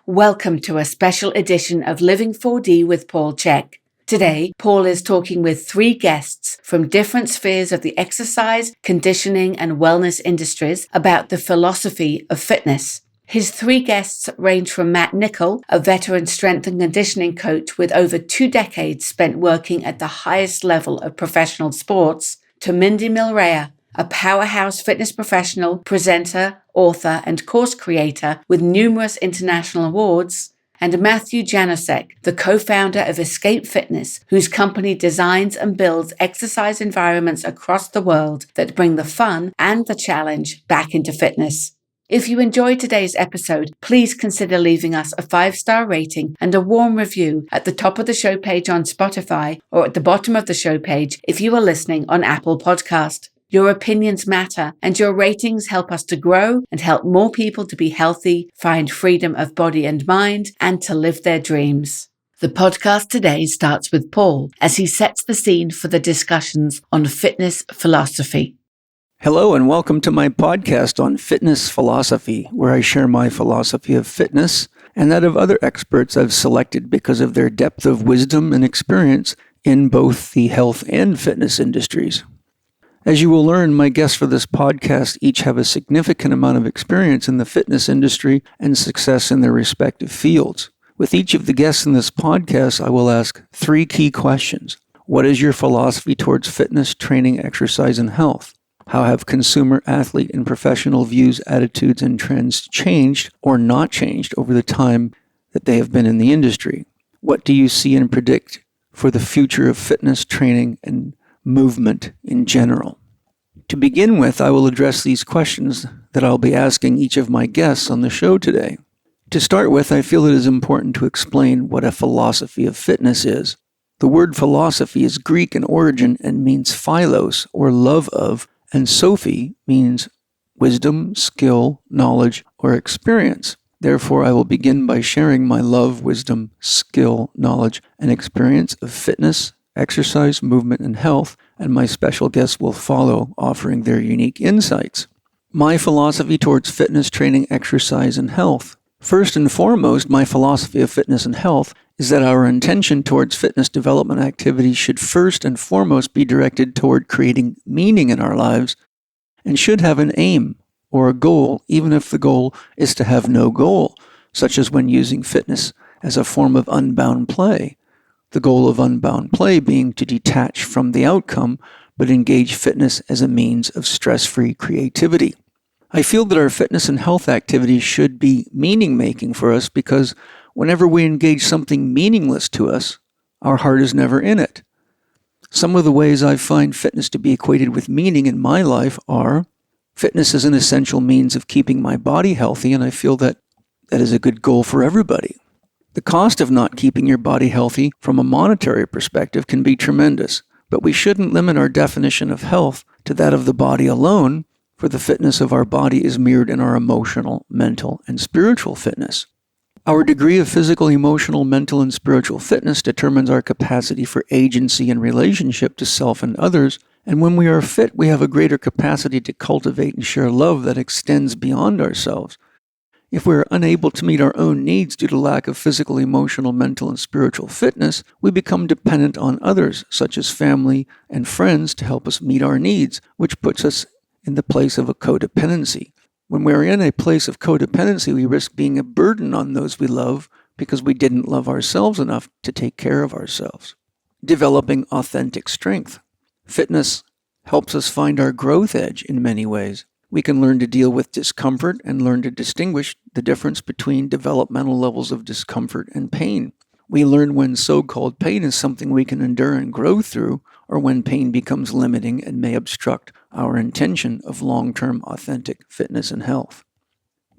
Welcome to a special edition of Living 4D with Paul Chek. Today, Paul is talking with three guests from different spheres of the exercise, conditioning, and wellness industries about the philosophy of fitness. His three guests range from Nichol, a veteran strength and conditioning coach with over 2 decades spent working at the highest level of professional sports, to Mindy Mylrea, a powerhouse fitness professional, presenter, author, and course creator with numerous international awards, and Januszek, the co-founder of Escape Fitness, whose company designs and builds exercise environments across the world that bring the fun and the challenge back into fitness. If you enjoyed today's episode, please consider leaving us a 5-star rating and a warm review at the top of the show page on Spotify or at the bottom of the show page if you are listening on Apple Podcast. Your opinions matter, and your ratings help us to grow and help more people to be healthy, find freedom of body and mind, and to live their dreams. The podcast today starts with Paul as he sets the scene for the discussions on fitness philosophy. Hello and welcome to my podcast on fitness philosophy, where I share my philosophy of fitness and that of other experts I've selected because of their depth of wisdom and experience in both the health and fitness industries. As you will learn, my guests for this podcast each have a significant amount of experience in the fitness industry and success in their respective fields. With each of the guests in this podcast, I will ask 3 key questions. What is your philosophy towards fitness, training, exercise, and health? How have consumer, athlete, and professional views, attitudes, and trends changed or not changed over the time that they have been in the industry? What do you see and predict for the future of fitness, training, and movement in general? To begin with, I will address these questions that I'll be asking each of my guests on the show today. To start with, I feel it is important to explain what a philosophy of fitness is. The word philosophy is Greek in origin and means philos, or love of, and sophy means wisdom, skill, knowledge, or experience. Therefore, I will begin by sharing my love, wisdom, skill, knowledge, and experience of fitness, exercise, movement, and health, and my special guests will follow, offering their unique insights. My philosophy towards fitness, training, exercise, and health. First and foremost, my philosophy of fitness and health is that our intention towards fitness development activities should first and foremost be directed toward creating meaning in our lives and should have an aim or a goal, even if the goal is to have no goal, such as when using fitness as a form of unbound play. The goal of unbound play being to detach from the outcome, but engage fitness as a means of stress-free creativity. I feel that our fitness and health activities should be meaning-making for us because whenever we engage something meaningless to us, our heart is never in it. Some of the ways I find fitness to be equated with meaning in my life are: fitness is an essential means of keeping my body healthy, and I feel that is a good goal for everybody. The cost of not keeping your body healthy from a monetary perspective can be tremendous, but we shouldn't limit our definition of health to that of the body alone, for the fitness of our body is mirrored in our emotional, mental, and spiritual fitness. Our degree of physical, emotional, mental, and spiritual fitness determines our capacity for agency and relationship to self and others, and when we are fit, we have a greater capacity to cultivate and share love that extends beyond ourselves. If we are unable to meet our own needs due to lack of physical, emotional, mental, and spiritual fitness, we become dependent on others, such as family and friends, to help us meet our needs, which puts us in the place of a codependency. When we are in a place of codependency, we risk being a burden on those we love because we didn't love ourselves enough to take care of ourselves. Developing authentic strength. Fitness helps us find our growth edge in many ways. We can learn to deal with discomfort and learn to distinguish the difference between developmental levels of discomfort and pain. We learn when so-called pain is something we can endure and grow through, or when pain becomes limiting and may obstruct our intention of long-term authentic fitness and health.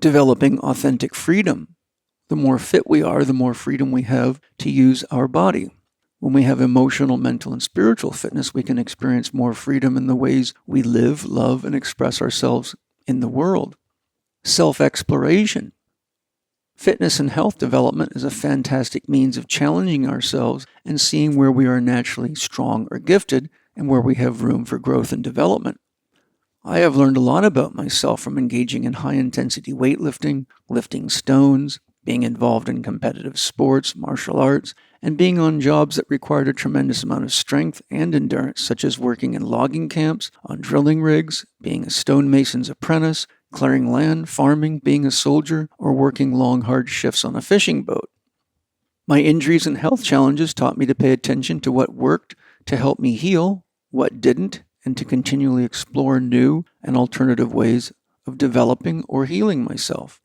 Developing authentic freedom. The more fit we are, the more freedom we have to use our body. When we have emotional, mental, and spiritual fitness, we can experience more freedom in the ways we live, love, and express ourselves in the world. Self-exploration. Fitness and health development is a fantastic means of challenging ourselves and seeing where we are naturally strong or gifted and where we have room for growth and development. I have learned a lot about myself from engaging in high-intensity weightlifting, lifting stones, being involved in competitive sports, martial arts, and being on jobs that required a tremendous amount of strength and endurance, such as working in logging camps, on drilling rigs, being a stonemason's apprentice, clearing land, farming, being a soldier, or working long, hard shifts on a fishing boat. My injuries and health challenges taught me to pay attention to what worked to help me heal, what didn't, and to continually explore new and alternative ways of developing or healing myself.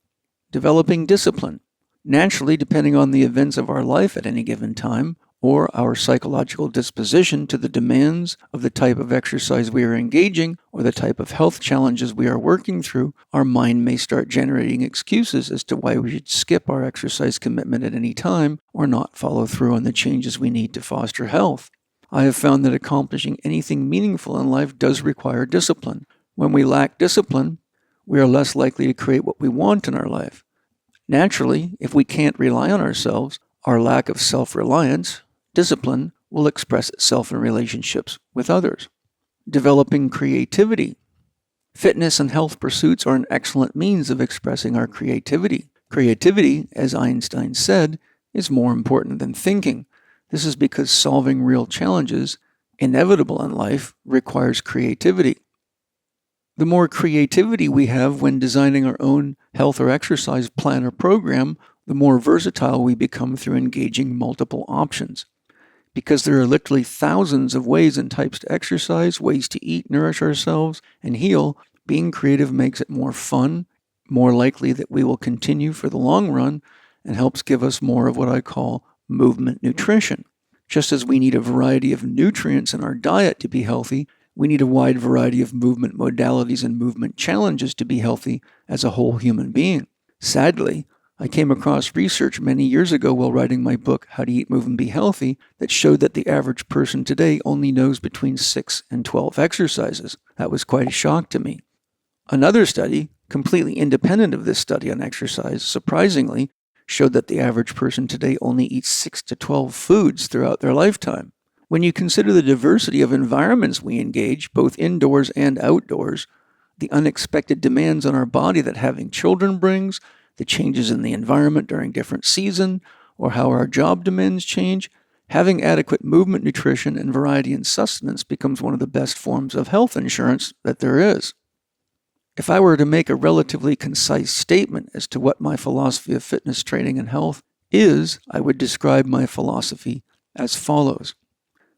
Developing discipline. Naturally, depending on the events of our life at any given time, or our psychological disposition to the demands of the type of exercise we are engaging or the type of health challenges we are working through, our mind may start generating excuses as to why we should skip our exercise commitment at any time or not follow through on the changes we need to foster health. I have found that accomplishing anything meaningful in life does require discipline. When we lack discipline, we are less likely to create what we want in our life. Naturally, if we can't rely on ourselves, our lack of self-reliance, discipline, will express itself in relationships with others. Developing creativity. Fitness and health pursuits are an excellent means of expressing our creativity. Creativity, as Einstein said, is more important than thinking. This is because solving real challenges, inevitable in life, requires creativity. The more creativity we have when designing our own health or exercise plan or program, the more versatile we become through engaging multiple options. Because there are literally thousands of ways and types to exercise, ways to eat, nourish ourselves, and heal, being creative makes it more fun, more likely that we will continue for the long run, and helps give us more of what I call movement nutrition. Just as we need a variety of nutrients in our diet to be healthy, we need a wide variety of movement modalities and movement challenges to be healthy as a whole human being. Sadly, I came across research many years ago while writing my book, How to Eat, Move, and Be Healthy, that showed that the average person today only knows between 6 and 12 exercises. That was quite a shock to me. Another study, completely independent of this study on exercise, surprisingly, showed that the average person today only eats 6 to 12 foods throughout their lifetime. When you consider the diversity of environments we engage, both indoors and outdoors, the unexpected demands on our body that having children brings, the changes in the environment during different seasons, or how our job demands change, having adequate movement, nutrition, and variety in sustenance becomes one of the best forms of health insurance that there is. If I were to make a relatively concise statement as to what my philosophy of fitness training and health is, I would describe my philosophy as follows.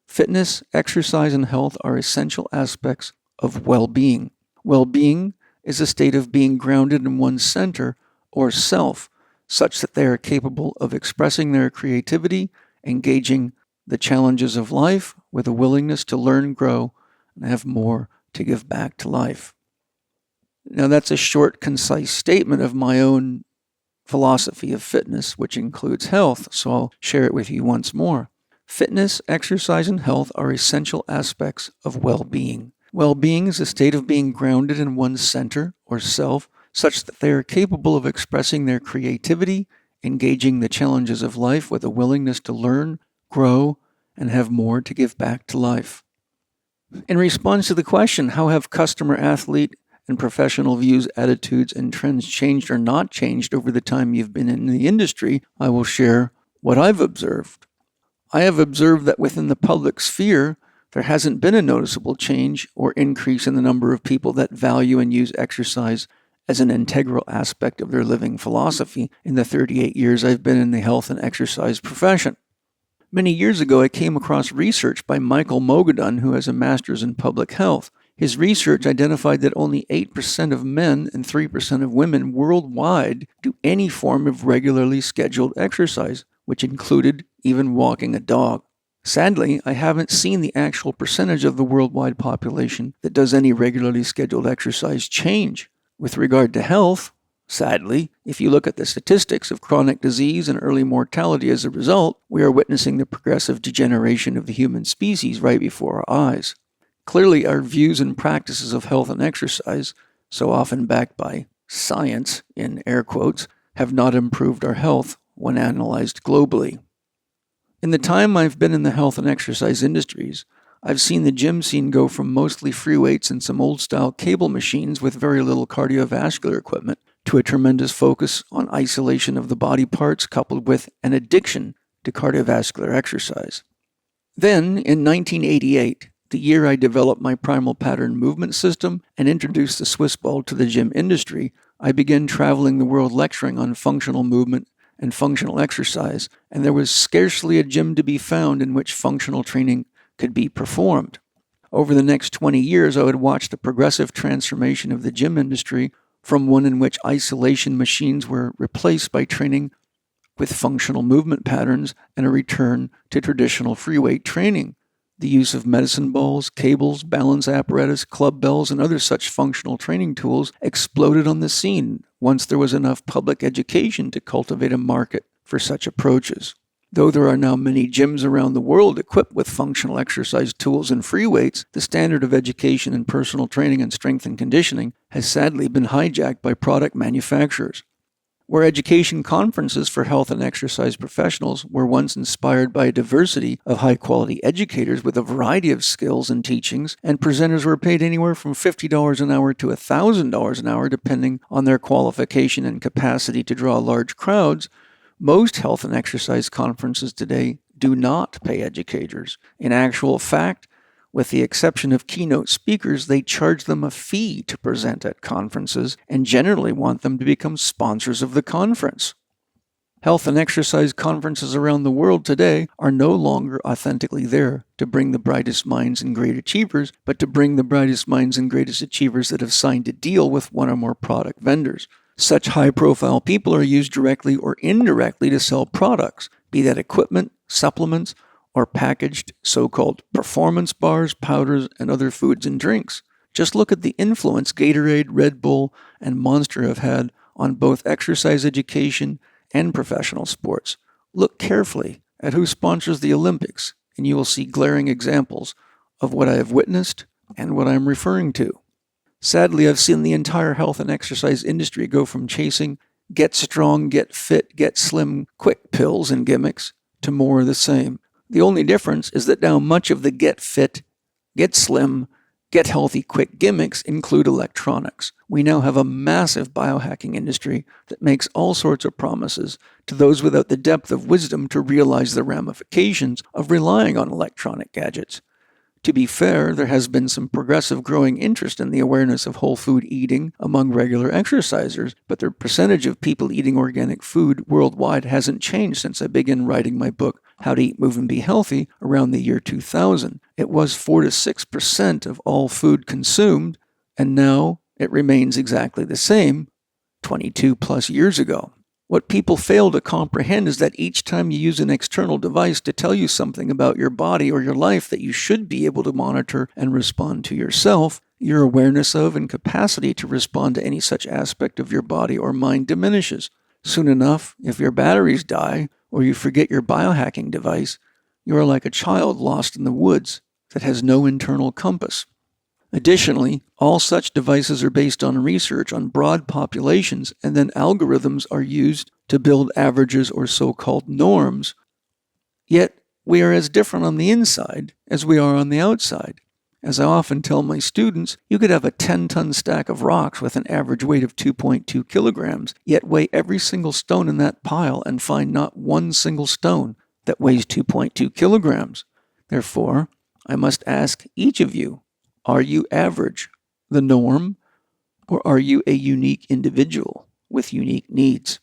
Fitness, exercise, and health are essential aspects of well-being. Well-being is a state of being grounded in one's center or self, such that they are capable of expressing their creativity, engaging the challenges of life with a willingness to learn, grow, and have more to give back to life. Now, that's a short, concise statement of my own philosophy of fitness, which includes health, so I'll share it with you once more. Fitness, exercise, and health are essential aspects of well-being. Well-being is a state of being grounded in one's center or self, such that they are capable of expressing their creativity, engaging the challenges of life with a willingness to learn, grow, and have more to give back to life. In response to the question, how have customer, athlete, and professional views, attitudes, and trends changed or not changed over the time you've been in the industry, I will share what I've observed. I have observed that within the public sphere, there hasn't been a noticeable change or increase in the number of people that value and use exercise as an integral aspect of their living philosophy in the 38 years I've been in the health and exercise profession. Many years ago, I came across research by Michael Mogadon, who has a master's in public health. His research identified that only 8% of men and 3% of women worldwide do any form of regularly scheduled exercise, which included even walking a dog. Sadly, I haven't seen the actual percentage of the worldwide population that does any regularly scheduled exercise change. With regard to health, sadly, if you look at the statistics of chronic disease and early mortality as a result, we are witnessing the progressive degeneration of the human species right before our eyes. Clearly, our views and practices of health and exercise, so often backed by science, in air quotes, have not improved our health when analyzed globally. In the time I've been in the health and exercise industries, I've seen the gym scene go from mostly free weights and some old-style cable machines with very little cardiovascular equipment to a tremendous focus on isolation of the body parts coupled with an addiction to cardiovascular exercise. Then, in 1988, the year I developed my primal pattern movement system and introduced the Swiss ball to the gym industry, I began traveling the world lecturing on functional movement and functional exercise, and there was scarcely a gym to be found in which functional training could be performed. Over the next 20 years, I would watch the progressive transformation of the gym industry from one in which isolation machines were replaced by training with functional movement patterns and a return to traditional free weight training. The use of medicine balls, cables, balance apparatus, club bells, and other such functional training tools exploded on the scene once there was enough public education to cultivate a market for such approaches. Though there are now many gyms around the world equipped with functional exercise tools and free weights, the standard of education in personal training and strength and conditioning has sadly been hijacked by product manufacturers. Where education conferences for health and exercise professionals were once inspired by a diversity of high-quality educators with a variety of skills and teachings, and presenters were paid anywhere from $50 an hour to $1,000 an hour depending on their qualification and capacity to draw large crowds, most health and exercise conferences today do not pay educators. In actual fact, with the exception of keynote speakers, they charge them a fee to present at conferences and generally want them to become sponsors of the conference. Health and exercise conferences around the world today are no longer authentically there to bring the brightest minds and great achievers, but to bring the brightest minds and greatest achievers that have signed a deal with one or more product vendors. Such high-profile people are used directly or indirectly to sell products, be that equipment, supplements, or packaged so-called performance bars, powders, and other foods and drinks. Just look at the influence Gatorade, Red Bull, and Monster have had on both exercise education and professional sports. Look carefully at who sponsors the Olympics, and you will see glaring examples of what I have witnessed and what I am referring to. Sadly, I've seen the entire health and exercise industry go from chasing get strong, get fit, get slim, quick pills and gimmicks to more of the same. The only difference is that now much of the get fit, get slim, get healthy quick gimmicks include electronics. We now have a massive biohacking industry that makes all sorts of promises to those without the depth of wisdom to realize the ramifications of relying on electronic gadgets. To be fair, there has been some progressive growing interest in the awareness of whole food eating among regular exercisers, but the percentage of people eating organic food worldwide hasn't changed since I began writing my book, How to Eat, Move, and Be Healthy, around the year 2000. It was 4 to 6% of all food consumed, and now it remains exactly the same 22 plus years ago. What people fail to comprehend is that each time you use an external device to tell you something about your body or your life that you should be able to monitor and respond to yourself, your awareness of and capacity to respond to any such aspect of your body or mind diminishes. Soon enough, if your batteries die or you forget your biohacking device, you are like a child lost in the woods that has no internal compass. Additionally, all such devices are based on research on broad populations, and then algorithms are used to build averages or so-called norms. Yet, we are as different on the inside as we are on the outside. As I often tell my students, you could have a 10-ton stack of rocks with an average weight of 2.2 kilograms, yet weigh every single stone in that pile and find not one single stone that weighs 2.2 kilograms. Therefore, I must ask each of you, are you average, the norm, or are you a unique individual with unique needs?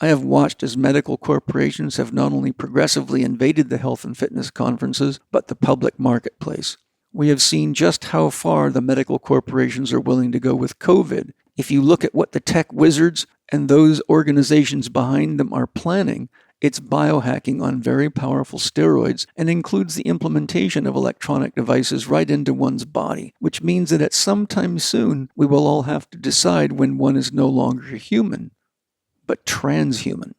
I have watched as medical corporations have not only progressively invaded the health and fitness conferences, but the public marketplace. We have seen just how far the medical corporations are willing to go with COVID. If you look at what the tech wizards and those organizations behind them are planning, it's biohacking on very powerful steroids and includes the implementation of electronic devices right into one's body, which means that at some time soon we will all have to decide when one is no longer human, but transhuman.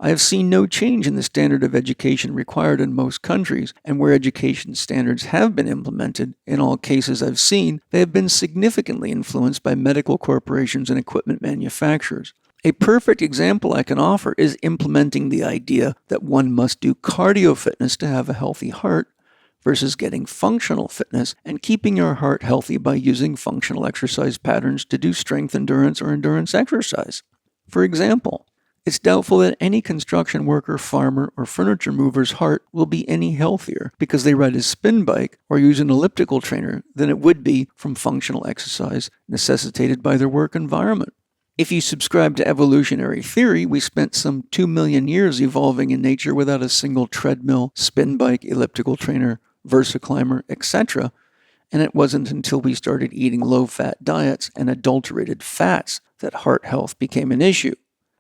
I have seen no change in the standard of education required in most countries, and where education standards have been implemented, in all cases I've seen, they have been significantly influenced by medical corporations and equipment manufacturers. A perfect example I can offer is implementing the idea that one must do cardio fitness to have a healthy heart versus getting functional fitness and keeping your heart healthy by using functional exercise patterns to do strength endurance or endurance exercise. For example, it's doubtful that any construction worker, farmer, or furniture mover's heart will be any healthier because they ride a spin bike or use an elliptical trainer than it would be from functional exercise necessitated by their work environment. If you subscribe to evolutionary theory, we spent some 2 million years evolving in nature without a single treadmill, spin bike, elliptical trainer, VersaClimber, etc., and it wasn't until we started eating low-fat diets and adulterated fats that heart health became an issue.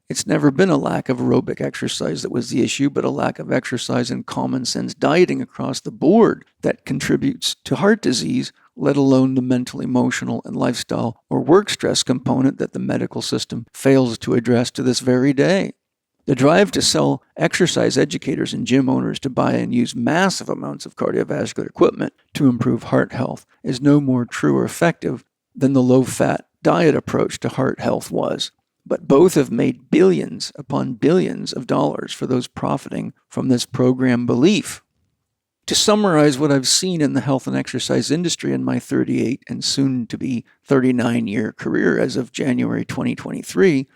It's never been a lack of aerobic exercise that was the issue, but a lack of exercise and common sense dieting across the board that contributes to heart disease, let alone the mental, emotional, and lifestyle or work stress component that the medical system fails to address to this very day. The drive to sell exercise educators and gym owners to buy and use massive amounts of cardiovascular equipment to improve heart health is no more true or effective than the low-fat diet approach to heart health was. But both have made billions upon billions of dollars for those profiting from this program belief. To summarize what I've seen in the health and exercise industry in my 38 and soon-to-be 39-year career as of January 2023,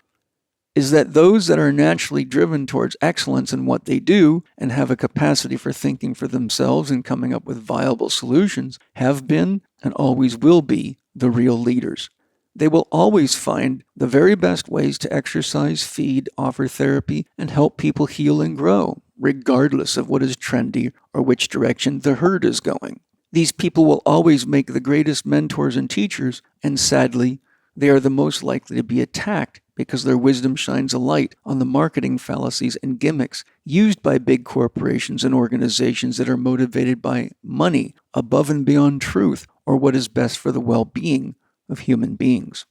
is that those that are naturally driven towards excellence in what they do and have a capacity for thinking for themselves and coming up with viable solutions have been and always will be the real leaders. They will always find the very best ways to exercise, feed, offer therapy, and help people heal and grow, regardless of what is trendy or which direction the herd is going. These people will always make the greatest mentors and teachers, and sadly, they are the most likely to be attacked because their wisdom shines a light on the marketing fallacies and gimmicks used by big corporations and organizations that are motivated by money above and beyond truth or what is best for the well-being of human beings.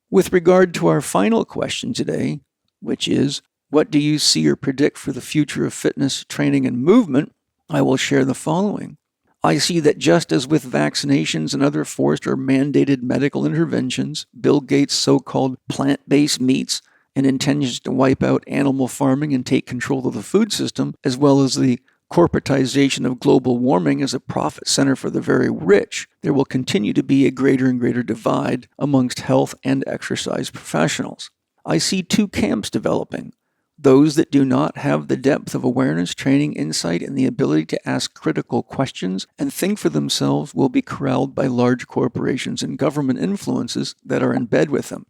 With regard to our final question today, which is, what do you see or predict for the future of fitness, training, and movement? I will share the following. I see that just as with vaccinations and other forced or mandated medical interventions, Bill Gates' so-called plant-based meats and intentions to wipe out animal farming and take control of the food system, as well as the corporatization of global warming as a profit center for the very rich, there will continue to be a greater and greater divide amongst health and exercise professionals. I see two camps developing. Those that do not have the depth of awareness, training, insight, and the ability to ask critical questions and think for themselves will be corralled by large corporations and government influences that are in bed with them.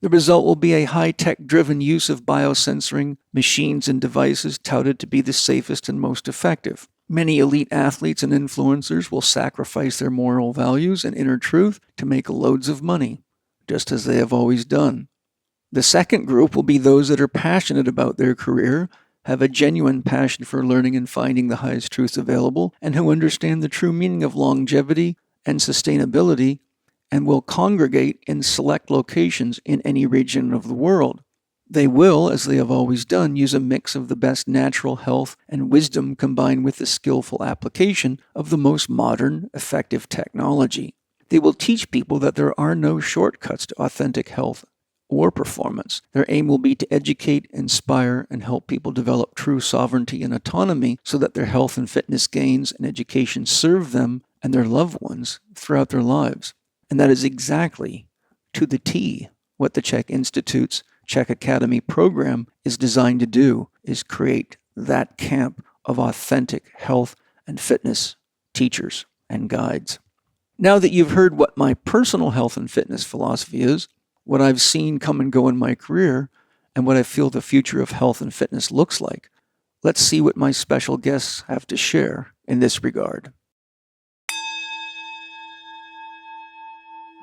The result will be a high-tech driven use of biosensoring machines and devices touted to be the safest and most effective. Many elite athletes and influencers will sacrifice their moral values and inner truth to make loads of money, just as they have always done. The second group will be those that are passionate about their career, have a genuine passion for learning and finding the highest truths available, and who understand the true meaning of longevity and sustainability, and will congregate in select locations in any region of the world. They will, as they have always done, use a mix of the best natural health and wisdom combined with the skillful application of the most modern, effective technology. They will teach people that there are no shortcuts to authentic health or performance. Their aim will be to educate, inspire, and help people develop true sovereignty and autonomy so that their health and fitness gains and education serve them and their loved ones throughout their lives. And that is exactly, to the T, what the Chek Institute's Chek Academy program is designed to do, is create that camp of authentic health and fitness teachers and guides. Now that you've heard what my personal health and fitness philosophy is, what I've seen come and go in my career, and what I feel the future of health and fitness looks like, let's see what my special guests have to share in this regard.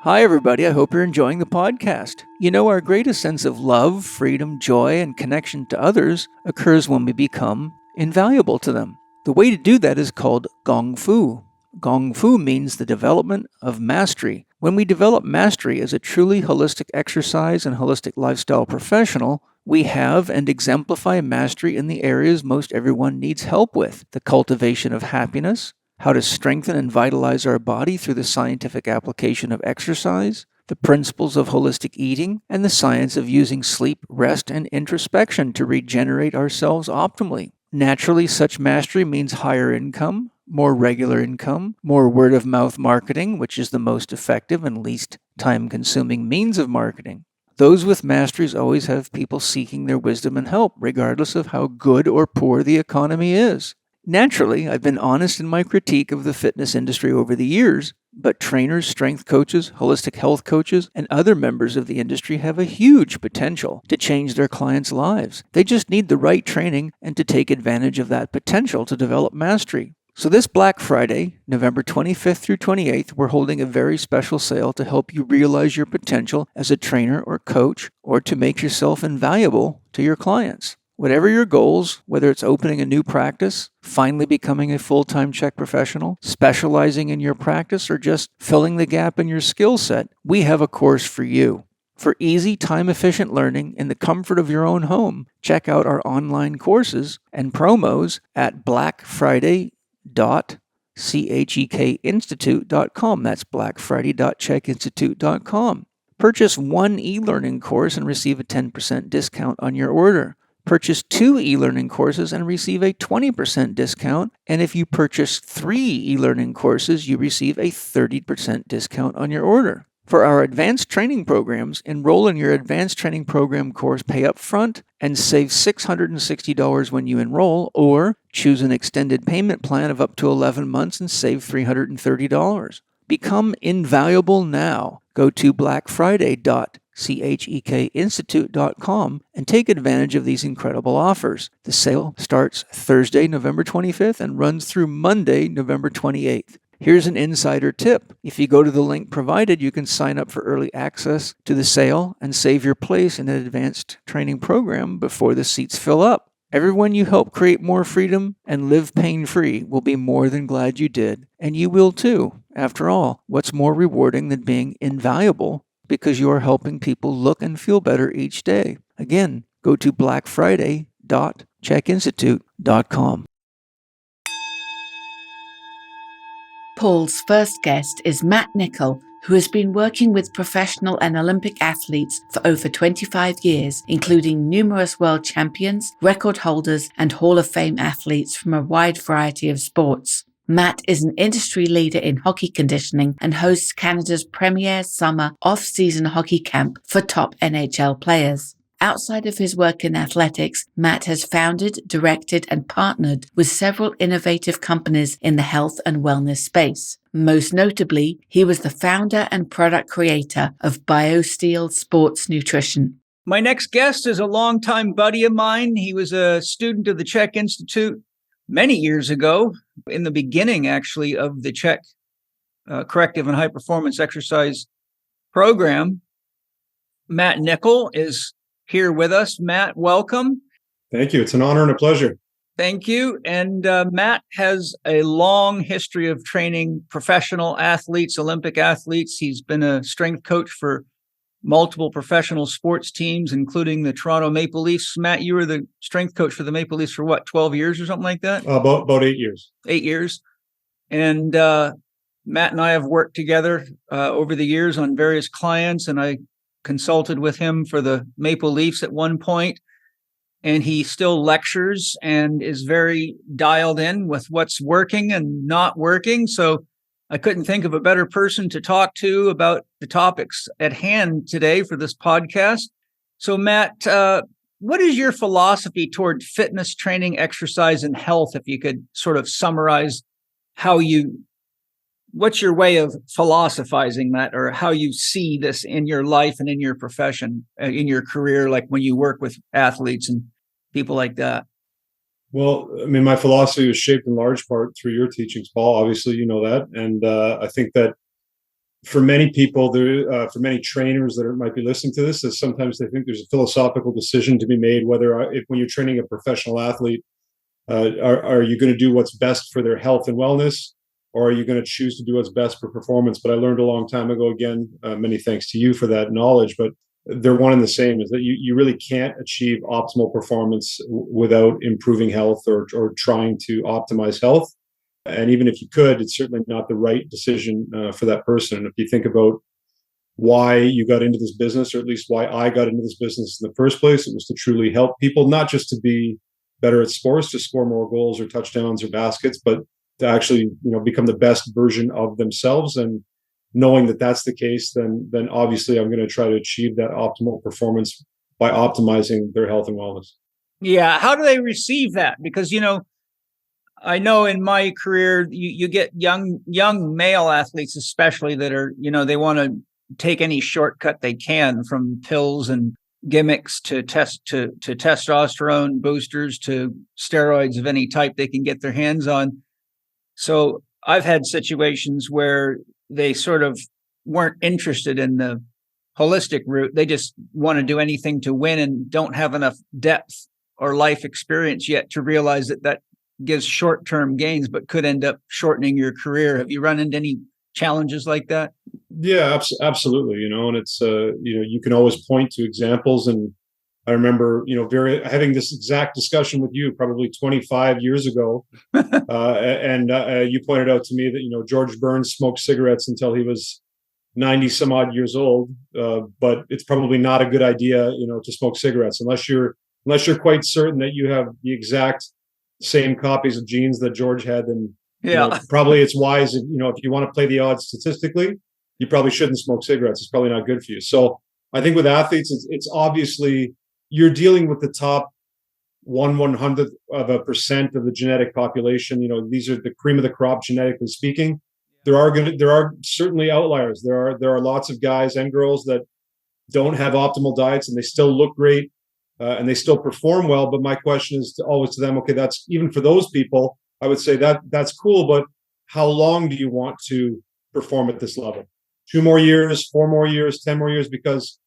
Hi, everybody. I hope you're enjoying the podcast. You know, our greatest sense of love, freedom, joy, and connection to others occurs when we become invaluable to them. The way to do that is called Gong Fu. Gong Fu means the development of mastery. When we develop mastery as a truly holistic exercise and holistic lifestyle professional, we have and exemplify mastery in the areas most everyone needs help with: the cultivation of happiness, how to strengthen and vitalize our body through the scientific application of exercise, the principles of holistic eating, and the science of using sleep, rest, and introspection to regenerate ourselves optimally. Naturally, such mastery means higher income, more regular income, more word-of-mouth marketing, which is the most effective and least time-consuming means of marketing. Those with masteries always have people seeking their wisdom and help, regardless of how good or poor the economy is. Naturally, I've been honest in my critique of the fitness industry over the years, but trainers, strength coaches, holistic health coaches, and other members of the industry have a huge potential to change their clients' lives. They just need the right training and to take advantage of that potential to develop mastery. So this Black Friday, November 25th through 28th, we're holding a very special sale to help you realize your potential as a trainer or coach, or to make yourself invaluable to your clients. Whatever your goals, whether it's opening a new practice, finally becoming a full-time Chek professional, specializing in your practice, or just filling the gap in your skill set, we have a course for you. For easy, time-efficient learning in the comfort of your own home, check out our online courses and promos at blackfriday.chekinstitute.com. That's blackfriday.chekinstitute.com. Purchase one e-learning course and receive a 10% discount on your order. Purchase 2 e-learning courses and receive a 20% discount. And if you purchase 3 e-learning courses, you receive a 30% discount on your order. For our advanced training programs, enroll in your advanced training program course, pay up front, and save $660 when you enroll, or choose an extended payment plan of up to 11 months and save $330. Become invaluable now. Go to blackfriday.chekinstitute.com and take advantage of these incredible offers. The sale starts Thursday, November 25th and runs through Monday, November 28th. Here's an insider tip. If you go to the link provided, you can sign up for early access to the sale and save your place in an advanced training program before the seats fill up. Everyone you help create more freedom and live pain-free will be more than glad you did, and you will too. After all, what's more rewarding than being invaluable because you are helping people look and feel better each day? Again, go to blackfriday.chekinstitute.com. Paul's first guest is Matt Nichol, who has been working with professional and Olympic athletes for over 25 years, including numerous world champions, record holders, and Hall of Fame athletes from a wide variety of sports. Matt is an industry leader in hockey conditioning and hosts Canada's premier summer off-season hockey camp for top NHL players. Outside of his work in athletics, Matt has founded, directed, and partnered with several innovative companies in the health and wellness space. Most notably, he was the founder and product creator of BioSteel Sports Nutrition. My next guest is a longtime buddy of mine. He was a student of the Chek Institute many years ago, in the beginning, actually, of the Chek corrective and high performance exercise program. Matt Nichol is here with us. Matt, welcome. Thank you. It's an honor and a pleasure. Thank you. And Matt has a long history of training professional athletes, Olympic athletes. He's been a strength coach for multiple professional sports teams, including the Toronto Maple Leafs. Matt, you were the strength coach for the Maple Leafs for what, 12 years or something like that? About 8 years. 8 years. And Matt and I have worked together over the years on various clients, and I consulted with him for the Maple Leafs at one point, and he still lectures and is very dialed in with what's working and not working. So I couldn't think of a better person to talk to about the topics at hand today for this podcast. So Matt, what is your philosophy toward fitness, training, exercise, and health? If you could sort of summarize what's your way of philosophizing that, or how you see this in your life and in your profession, in your career, like when you work with athletes and people like that? Well, I mean, my philosophy was shaped in large part through your teachings, Paul. Obviously, you know that. And I think that for many people, for many trainers that might be listening to this, is sometimes they think there's a philosophical decision to be made, whether when you're training a professional athlete, are you going to do what's best for their health and wellness, or are you going to choose to do what's best for performance? But I learned a long time ago, again, many thanks to you for that knowledge, but they're one and the same, is that you really can't achieve optimal performance without improving health or trying to optimize health. And even if you could, it's certainly not the right decision for that person. If you think about why you got into this business, or at least why I got into this business in the first place, it was to truly help people, not just to be better at sports, to score more goals or touchdowns or baskets, but to actually, become the best version of themselves. And knowing that that's the case, then obviously I'm going to try to achieve that optimal performance by optimizing their health and wellness. Yeah. How do they receive that? Because, I know in my career, you get young male athletes, especially, that are, they want to take any shortcut they can, from pills and gimmicks to testosterone boosters to steroids of any type they can get their hands on. So I've had situations where they sort of weren't interested in the holistic route. They just want to do anything to win and don't have enough depth or life experience yet to realize that gives short-term gains, but could end up shortening your career. Have you run into any challenges like that? Yeah, absolutely. And it's, you can always point to examples. And I remember, having this exact discussion with you probably 25 years ago. And you pointed out to me that, George Burns smoked cigarettes until he was 90 some odd years old. But it's probably not a good idea, to smoke cigarettes unless you're quite certain that you have the exact same copies of genes that George had. Then probably it's wise, if you want to play the odds statistically, you probably shouldn't smoke cigarettes. It's probably not good for you. So I think with athletes, it's obviously you're dealing with the top 1/100th of a percent of the genetic population. These are the cream of the crop, genetically speaking. There are certainly outliers. There are lots of guys and girls that don't have optimal diets and they still look great. And they still perform well. But my question is always to them, okay, that's even for those people, I would say that's cool, but how long do you want to perform at this level? 2 more years, 4 more years, 10 more years? Because,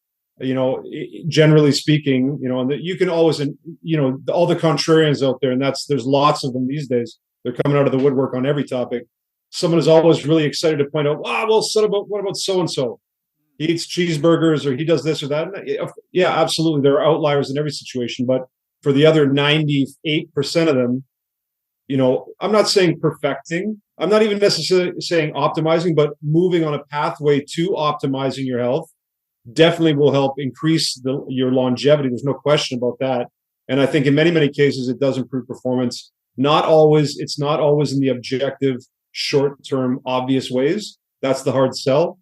generally speaking, and you can always, all the contrarians out there, and there's lots of them these days. They're coming out of the woodwork on every topic. Someone is always really excited to point out, what about so-and-so? He eats cheeseburgers or he does this or that. Yeah, absolutely. There are outliers in every situation. But for the other 98% of them, I'm not saying perfecting. I'm not even necessarily saying optimizing, but moving on a pathway to optimizing your health definitely will help increase your longevity. There's no question about that. And I think in many, many cases, it does improve performance. It's not always in the objective, short-term, obvious ways. That's the hard sell.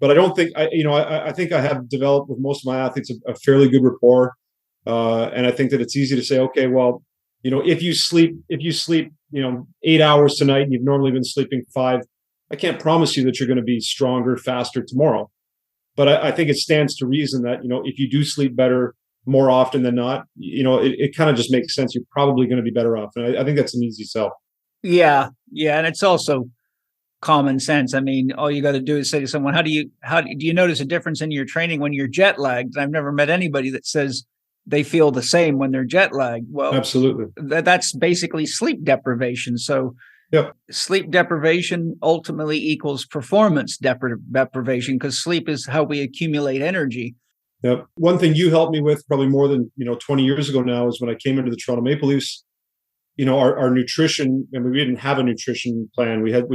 But I don't think I think I have developed with most of my athletes a fairly good rapport, and I think that it's easy to say, okay, well, if you sleep 8 hours tonight and you've normally been sleeping 5, I can't promise you that you're going to be stronger, faster tomorrow. But I think it stands to reason that if you do sleep better more often than not, it kind of just makes sense. You're probably going to be better off, and I think that's an easy sell. Yeah, and it's also common sense. I mean, all you got to do is say to someone, do you notice a difference in your training when you're jet lagged? And I've never met anybody that says they feel the same when they're jet lagged. Well, absolutely. That's basically sleep deprivation. So yep. Sleep deprivation ultimately equals performance deprivation, because sleep is how we accumulate energy. Yep. One thing you helped me with probably more than 20 years ago now is when I came into the Toronto Maple Leafs. Our nutrition, and we didn't have a nutrition plan. We had,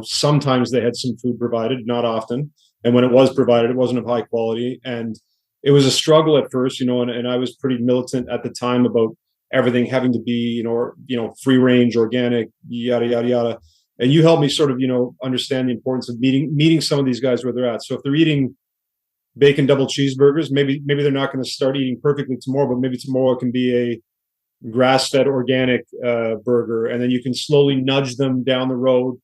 sometimes they had some food provided, not often. And when it was provided, it wasn't of high quality. And it was a struggle at first, and I was pretty militant at the time about everything having to be, free range, organic, yada, yada, yada. And you helped me sort of, understand the importance of meeting some of these guys where they're at. So if they're eating bacon double cheeseburgers, maybe they're not going to start eating perfectly tomorrow, but maybe tomorrow it can be a grass-fed organic burger, and then you can slowly nudge them down the road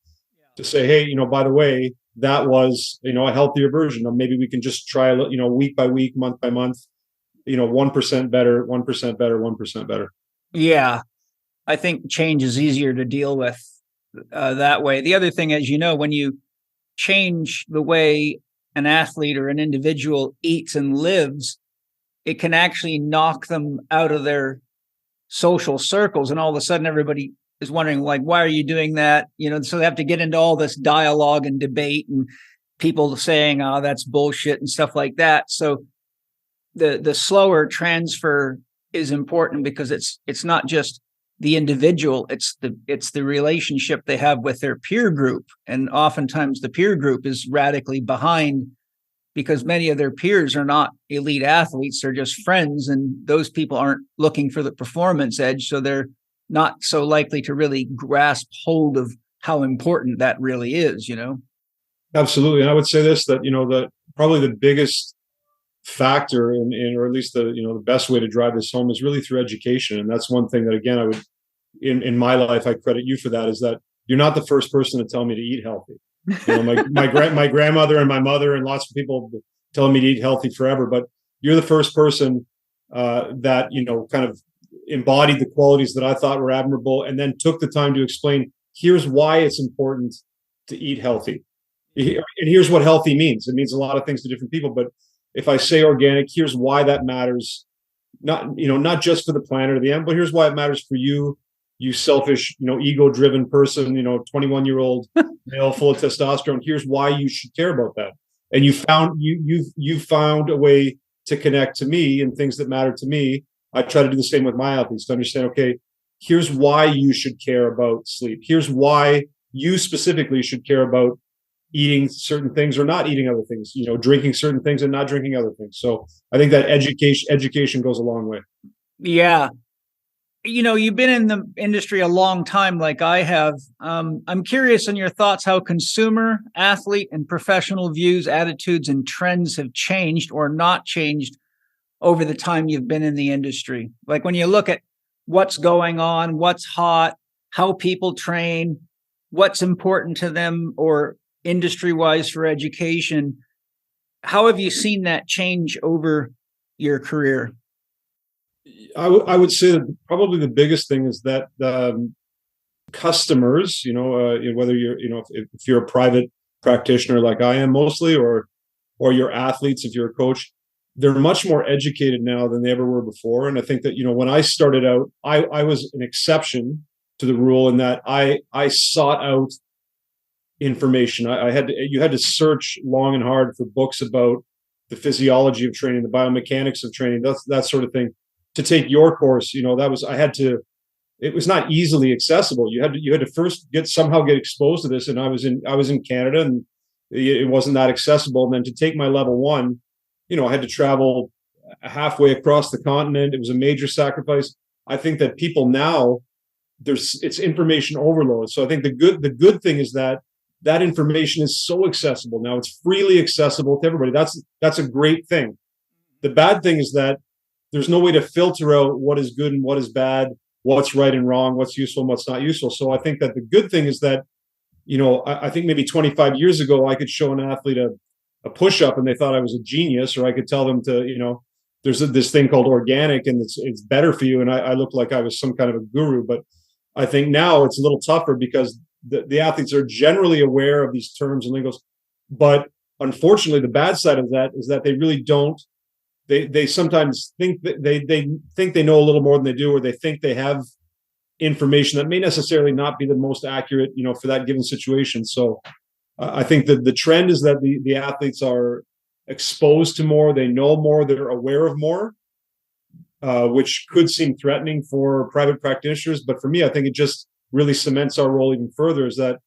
to say, hey, by the way, that was a healthier version. Or maybe we can just try week by week, month by month, 1% better, 1% better, 1% better. Yeah, I think change is easier to deal with that way. The other thing, as when you change the way an athlete or an individual eats and lives, it can actually knock them out of their social circles, and all of a sudden everybody is wondering, like, why are you doing that? So they have to get into all this dialogue and debate, and people saying, oh, that's bullshit and stuff like that. So the slower transfer is important, because it's not just the individual, it's the relationship they have with their peer group. And oftentimes the peer group is radically behind, because many of their peers are not elite athletes, they're just friends, and those people aren't looking for the performance edge. So they're not so likely to really grasp hold of how important that really is, Absolutely. And I would say this, that, probably the biggest factor or at least the best way to drive this home is really through education. And that's one thing that, again, I would, in my life, I credit you for that, is that you're not the first person to tell me to eat healthy. My grandmother and my mother and lots of people telling me to eat healthy forever, but you're the first person that, kind of embodied the qualities that I thought were admirable, and then took the time to explain, here's why it's important to eat healthy. And here's what healthy means. It means a lot of things to different people, but if I say organic, here's why that matters. Not just for the planet or the animal, but here's why it matters for you selfish, ego-driven person, 21-year-old male full of testosterone. Here's why you should care about that. And you found a way to connect to me and things that matter to me. I try to do the same with my athletes, to understand, okay, here's why you should care about sleep. Here's why you specifically should care about eating certain things or not eating other things, drinking certain things and not drinking other things. So I think that education goes a long way. Yeah. You've been in the industry a long time, like I have. I'm curious on your thoughts how consumer, athlete, and professional views, attitudes, and trends have changed or not changed over the time you've been in the industry. Like when you look at what's going on, what's hot, how people train, what's important to them or industry-wise for education, how have you seen that change over your career? I would say that probably the biggest thing is that customers, whether you're, if you're a private practitioner like I am mostly, or your athletes, if you're a coach, they're much more educated now than they ever were before. And I think that, when I started out, I was an exception to the rule in that I sought out information. You had to search long and hard for books about the physiology of training, the biomechanics of training, that sort of thing. To take your course, it was not easily accessible. You had to first get exposed to this. And I was in Canada, and it wasn't that accessible. And then to take my level one, I had to travel halfway across the continent. It was a major sacrifice. I think that people now, it's information overload. So I think the good thing is that information is so accessible now. It's freely accessible to everybody. That's a great thing. The bad thing is that there's no way to filter out what is good and what is bad, what's right and wrong, what's useful and what's not useful. So I think that the good thing is that, I think maybe 25 years ago, I could show an athlete a push-up and they thought I was a genius, or I could tell them to, there's this thing called organic and it's better for you. And I looked like I was some kind of a guru. But I think now it's a little tougher because the athletes are generally aware of these terms and lingos. But unfortunately, the bad side of that is that they really don't. They sometimes think that they think they know a little more than they do, or they think they have information that may necessarily not be the most accurate, for that given situation. So I think that the trend is that the athletes are exposed to more, they know more, they're aware of more, which could seem threatening for private practitioners. But for me, I think it just really cements our role even further, is that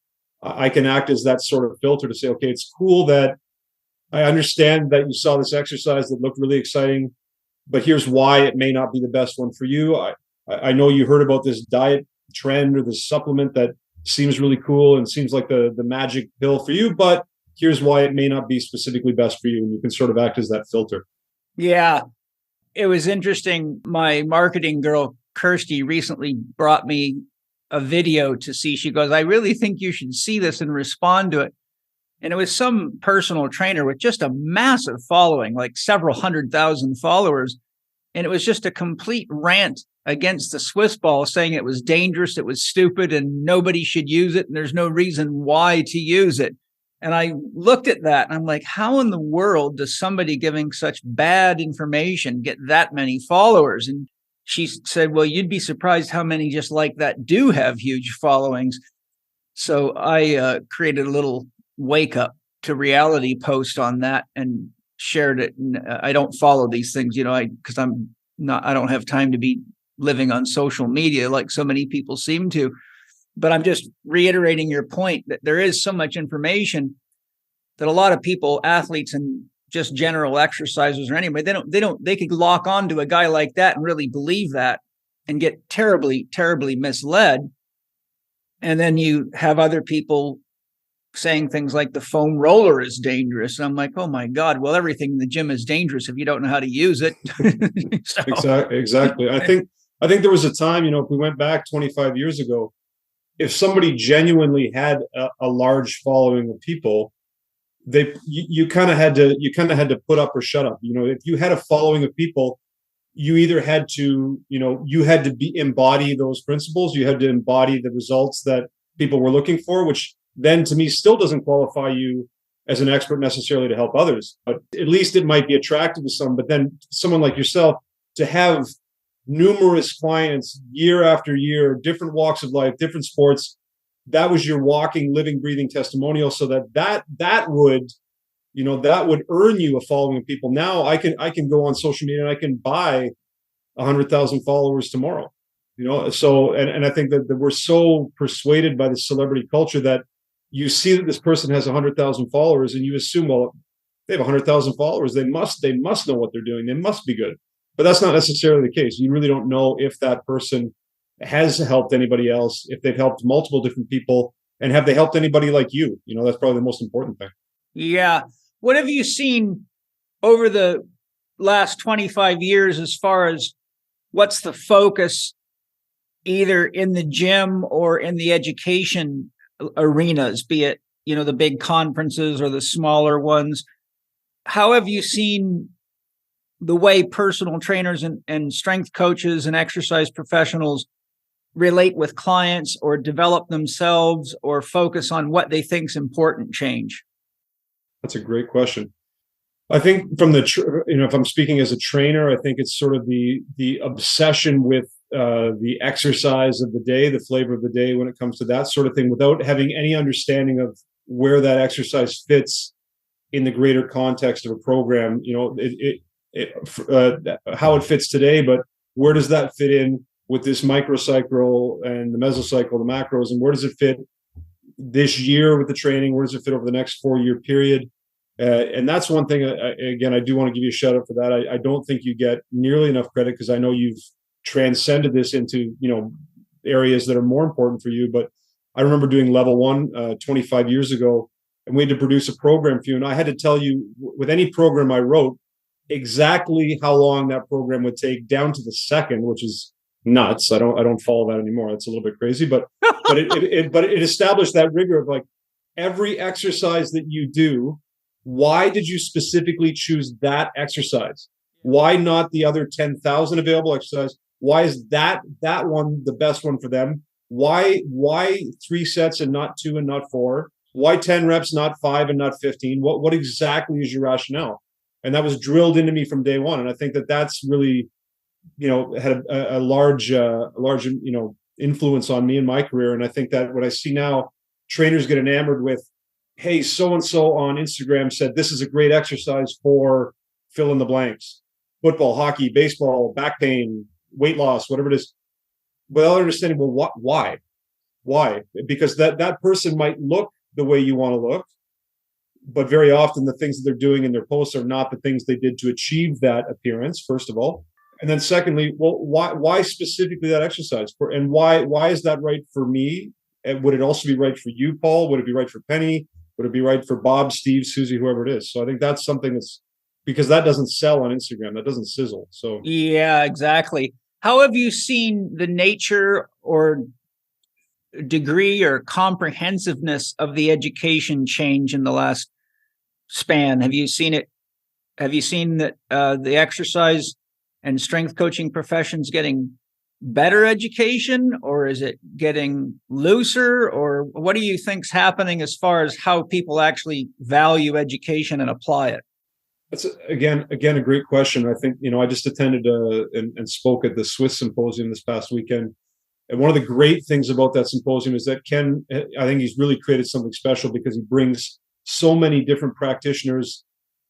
I can act as that sort of filter to say, okay, it's cool that I understand that you saw this exercise that looked really exciting, but here's why it may not be the best one for you. I know you heard about this diet trend or this supplement that seems really cool and seems like the magic pill for you, but here's why it may not be specifically best for you. And you can sort of act as that filter. Yeah. It was interesting. My marketing girl, Kirsty, recently brought me a video to see. She goes, I really think you should see this and respond to it. And it was some personal trainer with just a massive following, like several 100,000 followers. And it was just a complete rant against the Swiss ball, saying it was dangerous, it was stupid, and nobody should use it. And there's no reason why to use it. And I looked at that and I'm like, how in the world does somebody giving such bad information get that many followers? And she said, well, you'd be surprised how many just like that do have huge followings. So I created a little wake up to reality post on that and shared it. And I don't follow these things, because I don't have time to be living on social media like so many people seem to. But I'm just reiterating your point that there is so much information that a lot of people, athletes and just general exercisers or anyway, they could lock on to a guy like that and really believe that. and get terribly, terribly misled. And then you have other people saying things like the foam roller is dangerous. And I'm like, oh my God, well, everything in the gym is dangerous if you don't know how to use it. So. Exactly. I think there was a time, if we went back 25 years ago, if somebody genuinely had a large following of people, you kind of had to put up or shut up. If you had a following of people, you either had to, embody those principles. You had to embody the results that people were looking for, which then to me still doesn't qualify you as an expert necessarily to help others. But at least it might be attractive to some. But then someone like yourself, to have numerous clients year after year, different walks of life, different sports, that was your walking, living, breathing testimonial. So that would earn you a following of people. Now I can go on social media and I can buy 100,000 followers tomorrow. So and I think that we're so persuaded by the celebrity culture that you see that this person has 100,000 followers and you assume, well, they have 100,000 followers, they must know what they're doing, they must be good. But that's not necessarily the case. You really don't know if that person has helped anybody else, if they've helped multiple different people, and have they helped anybody like you. That's probably the most important thing. Yeah. What have you seen over the last 25 years as far as what's the focus either in the gym or in the education arenas, be it, the big conferences or the smaller ones? How have you seen the way personal trainers and strength coaches and exercise professionals relate with clients or develop themselves or focus on what they think is important change? That's a great question. I think from if I'm speaking as a trainer, I think it's sort of the obsession with the exercise of the day, the flavor of the day when it comes to that sort of thing, without having any understanding of where that exercise fits in the greater context of a program. How it fits today, but where does that fit in with this microcycle and the mesocycle, the macros, and where does it fit this year with the training? Where does it fit over the next 4-year period? And that's one thing, again, I do want to give you a shout out for that. I don't think you get nearly enough credit because I know you've transcended this into, areas that are more important for you. But I remember doing level 1 25 years ago, and we had to produce a program for you. And I had to tell you, with any program I wrote, exactly how long that program would take down to the second, which is nuts. I don't follow that anymore. That's a little bit crazy, but it established that rigor of like every exercise that you do. Why did you specifically choose that exercise? Why not the other 10,000 available exercise? Why is that one the best one for them? Why 3 sets and not 2 and not 4? Why 10 reps, not 5 and not 15? What exactly is your rationale? And that was drilled into me from day one. And I think that that's really, had a large influence on me in my career. And I think that what I see now, trainers get enamored with, hey, so-and-so on Instagram said this is a great exercise for fill in the blanks, football, hockey, baseball, back pain, weight loss, whatever it is, without understanding, well, why? Because that person might look the way you want to look, but very often the things that they're doing in their posts are not the things they did to achieve that appearance, first of all. And then secondly, well, why specifically that exercise? And why is that right for me? And would it also be right for you, Paul? Would it be right for Penny? Would it be right for Bob, Steve, Susie, whoever it is? So I think that's something that's, because that doesn't sell on Instagram. That doesn't sizzle. So yeah, exactly. How have you seen the nature or degree or comprehensiveness of the education change in the last span? Have you seen it? Have you seen that the exercise and strength coaching professions getting better education, or is it getting looser, or what do you think's happening as far as how people actually value education and apply it? That's again a great question. I think I just attended and spoke at the Swiss Symposium this past weekend, and one of the great things about that symposium is that Ken, I think he's really created something special because he brings so many different practitioners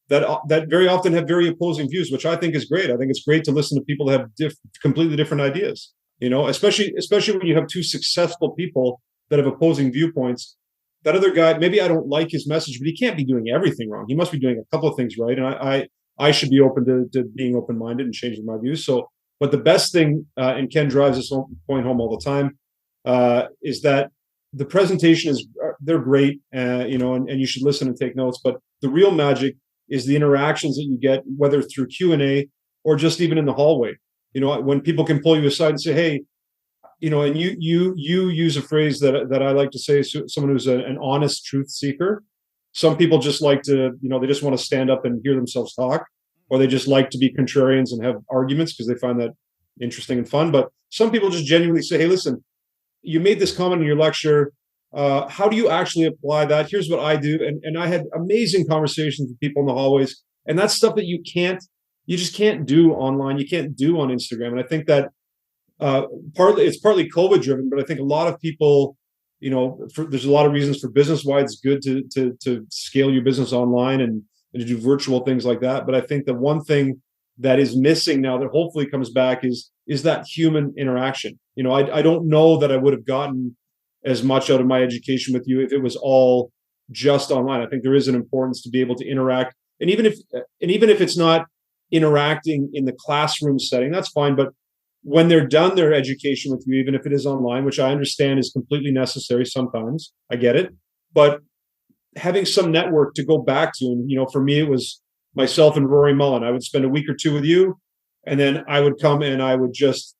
that very often have very opposing views, which I think is great. I think it's great to listen to people that have completely different ideas, especially when you have 2 successful people that have opposing viewpoints. That other guy, maybe I don't like his message, but he can't be doing everything wrong. He must be doing a couple of things right. And I should be open to being open-minded and changing my views. So But the best thing, and Ken drives this point home all the time, is that the presentation they're great, and you should listen and take notes. But the real magic is the interactions that you get, whether through Q&A or just even in the hallway. When people can pull you aside and say, hey, and you use a phrase that I like to say, someone who's an honest truth seeker. Some people just like to, they just want to stand up and hear themselves talk, or they just like to be contrarians and have arguments because they find that interesting and fun. But some people just genuinely say, hey, listen, you made this comment in your lecture. How do you actually apply that? Here's what I do. And I had amazing conversations with people in the hallways. And that's stuff that you just can't do online. You can't do on Instagram. And I think that it's partly COVID driven, but I think a lot of people, there's a lot of reasons for business why it's good to scale your business online and to do virtual things like that. But I think the one thing that is missing now that hopefully comes back is that human interaction. I don't know that I would have gotten as much out of my education with you if it was all just online. I think there is an importance to be able to interact, and even if it's not interacting in the classroom setting, that's fine. But when they're done their education with you, even if it is online, which I understand is completely necessary sometimes, I get it, but having some network to go back to, and for me it was myself and Rory Mullen. I would spend a week or two with you, and then I would come and I would just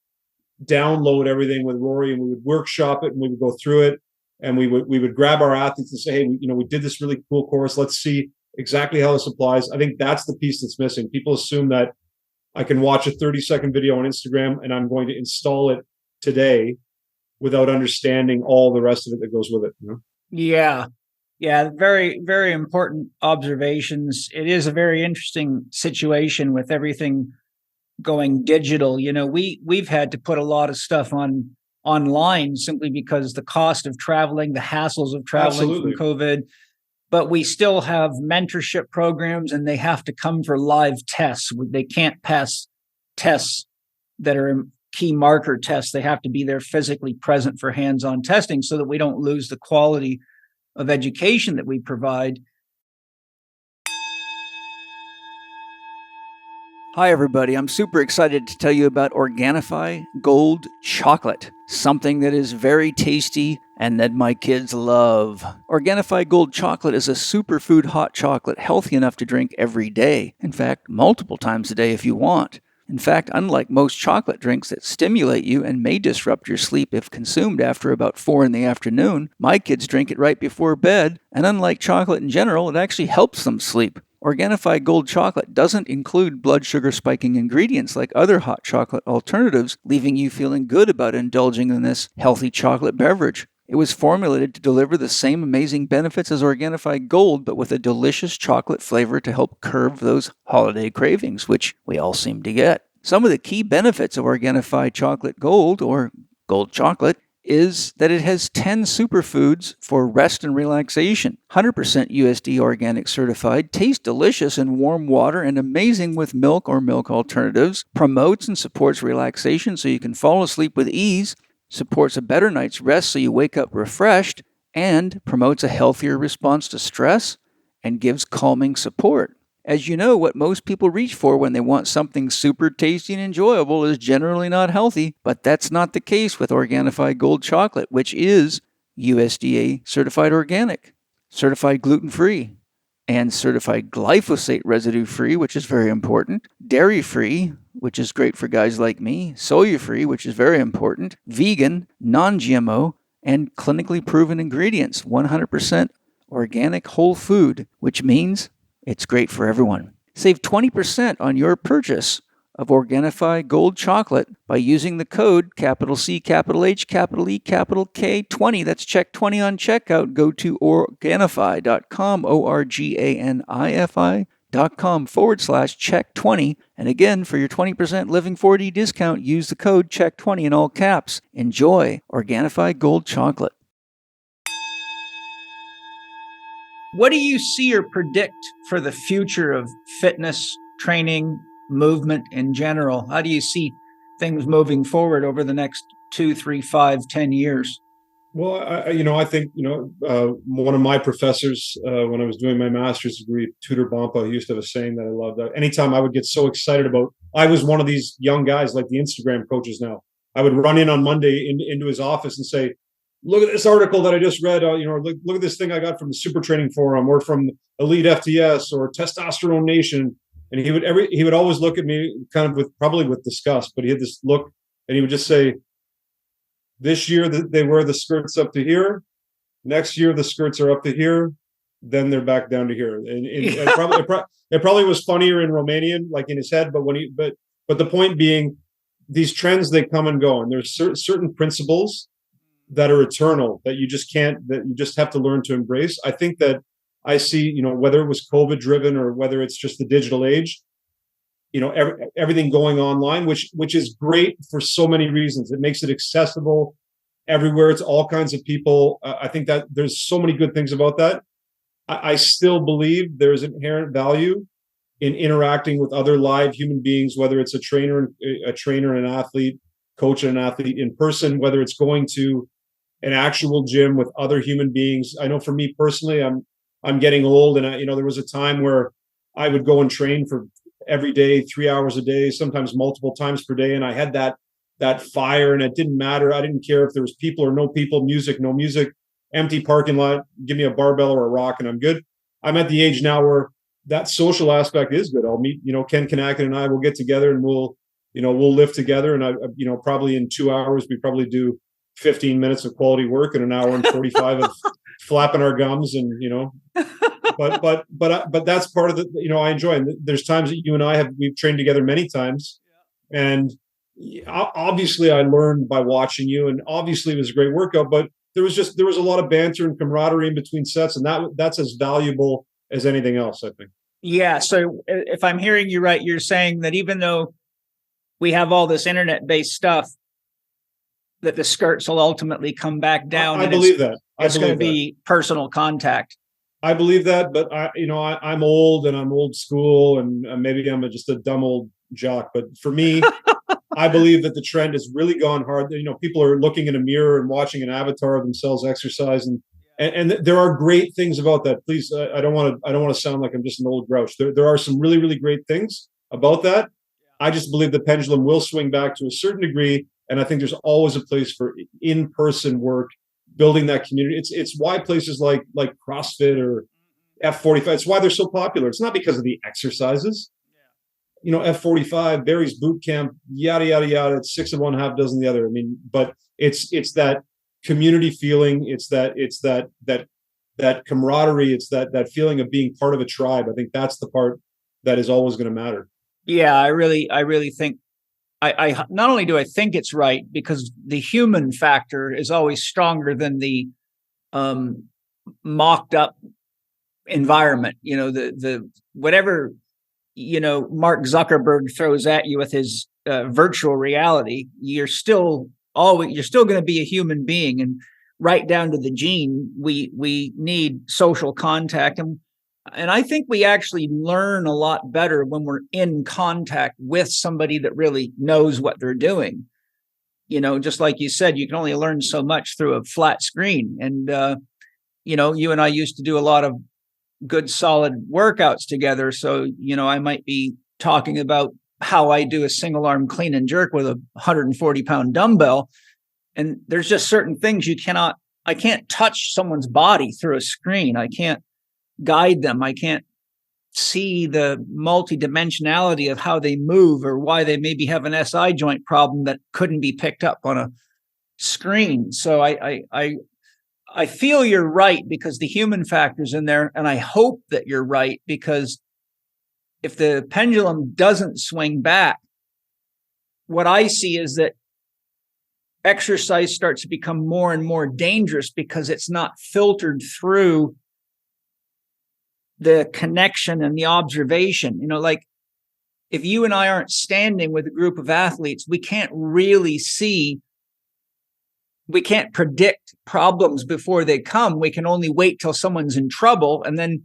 download everything with Rory, and we would workshop it, and we would go through it, and we would grab our athletes and say, hey, we did this really cool course. Let's see exactly how this applies. I think that's the piece that's missing. People assume that I can watch a 30-second video on Instagram and I'm going to install it today without understanding all the rest of it that goes with it. Yeah. Very, very important observations. It is a very interesting situation with everything going digital. We've had to put a lot of stuff online simply because the cost of traveling, the hassles of traveling Absolutely. from COVID. But we still have mentorship programs, and they have to come for live tests. They can't pass tests that are key marker tests. They have to be there physically present for hands-on testing so that we don't lose the quality of education that we provide. Hi, everybody. I'm super excited to tell you about Organifi Gold Chocolate, something that is very tasty and that my kids love. Organifi Gold Chocolate is a superfood hot chocolate healthy enough to drink every day. In fact, multiple times a day if you want. In fact, unlike most chocolate drinks that stimulate you and may disrupt your sleep if consumed after about 4 in the afternoon, my kids drink it right before bed, and unlike chocolate in general, it actually helps them sleep. Organifi Gold Chocolate doesn't include blood sugar spiking ingredients like other hot chocolate alternatives, leaving you feeling good about indulging in this healthy chocolate beverage. It was formulated to deliver the same amazing benefits as Organifi Gold, but with a delicious chocolate flavor to help curb those holiday cravings, which we all seem to get. Some of the key benefits of Organifi Chocolate Gold, or Gold Chocolate, is that it has 10 superfoods for rest and relaxation, 100% USD organic certified, tastes delicious in warm water and amazing with milk or milk alternatives, promotes and supports relaxation so you can fall asleep with ease, supports a better night's rest so you wake up refreshed, and promotes a healthier response to stress and gives calming support. As you know, what most people reach for when they want something super tasty and enjoyable is generally not healthy, but that's not the case with Organifi Gold Chocolate, which is USDA certified organic, certified gluten-free, and certified glyphosate residue-free, which is very important, dairy-free, which is great for guys like me, soya-free, which is very important, vegan, non-GMO, and clinically proven ingredients, 100% organic whole food, which means it's great for everyone. Save 20% on your purchase of Organifi Gold Chocolate by using the code capital C, capital H, capital E, capital K 20. That's Chek 20 on checkout. Go to Organifi.com, Organifi.com/Chek 20. And again, for your 20% Living 4D discount, use the code Chek 20 in all caps. Enjoy Organifi Gold Chocolate. What do you see or predict for the future of fitness, training, movement in general? How do you see things moving forward over the next 2, 3, 5, 10 years? Well, I think, one of my professors, when I was doing my master's degree, Tudor Bompa, he used to have a saying that I loved. Anytime I would get so excited about I was one of these young guys, like the Instagram coaches now. I would run in on Monday into his office and say, look at this article that I just read. Look at this thing I got from the Super Training Forum or from Elite FTS or Testosterone Nation. And he would always look at me kind of probably with disgust, but he had this look and he would just say, this year they wear the skirts up to here. Next year the skirts are up to here. Then they're back down to here. And it probably was funnier in Romanian, like in his head. But the point being, these trends, they come and go, and there's certain principles that are eternal that you just have to learn to embrace. I think that I see, whether it was COVID driven or whether it's just the digital age, everything going online, which is great for so many reasons. It makes it accessible everywhere. It's all kinds of people. I think that there's so many good things about that. I still believe there's inherent value in interacting with other live human beings, whether it's a trainer and an athlete, coach and an athlete in person, whether it's going to an actual gym with other human beings. I know for me personally, I'm getting old, and there was a time where I would go and train for every day, 3 hours a day, sometimes multiple times per day, and I had that fire, and it didn't matter. I didn't care if there was people or no people, music, no music, empty parking lot, give me a barbell or a rock and I'm good. I'm at the age now where that social aspect is good. I'll meet, Ken Kanakin and I will get together and we'll lift together. And probably in 2 hours, we probably do 15 minutes of quality work and an hour and 45 of flapping our gums and, but that's part of the, I enjoy. And there's times that you and we've trained together many times. And obviously I learned by watching you, and obviously it was a great workout, but there was a lot of banter and camaraderie in between sets, and that's as valuable as anything else, I think. Yeah. So if I'm hearing you right, you're saying that even though we have all this internet-based stuff, that the skirts will ultimately come back down. I believe that. It's going to be personal contact. I believe that, but I'm old and I'm old school, and maybe I'm just a dumb old jock. But for me, I believe that the trend has really gone hard. People are looking in a mirror and watching an avatar of themselves exercise, and there are great things about that. Please, I don't want to sound like I'm just an old grouch. There are some really, really great things about that. I just believe the pendulum will swing back to a certain degree, and I think there's always a place for in-person work, building that community. It's why places like CrossFit or F45, it's why they're so popular. It's not because of the exercises. F45, Barry's boot camp, yada, yada, yada. It's 6 of one, half dozen the other. But it's that community feeling. It's that camaraderie. It's that feeling of being part of a tribe. I think that's the part that is always going to matter. Yeah, I really think I not only do I think it's right, because the human factor is always stronger than the mocked up environment. The whatever Mark Zuckerberg throws at you with his virtual reality, you're still going to be a human being, and right down to the gene, we need social contact, and I think we actually learn a lot better when we're in contact with somebody that really knows what they're doing. Just like you said, you can only learn so much through a flat screen, and you and I used to do a lot of good solid workouts together. So, I might be talking about how I do a single arm clean and jerk with a 140-pound dumbbell. And there's just certain things I can't touch someone's body through a screen. I can't guide them. I can't see the multidimensionality of how they move or why they maybe have an SI joint problem that couldn't be picked up on a screen. So I feel you're right, because the human factor's in there, and I hope that you're right, because if the pendulum doesn't swing back, what I see is that exercise starts to become more and more dangerous because it's not filtered through the connection and the observation. Like if you and I aren't standing with a group of athletes, we can't predict problems before they come. We can only wait till someone's in trouble, and then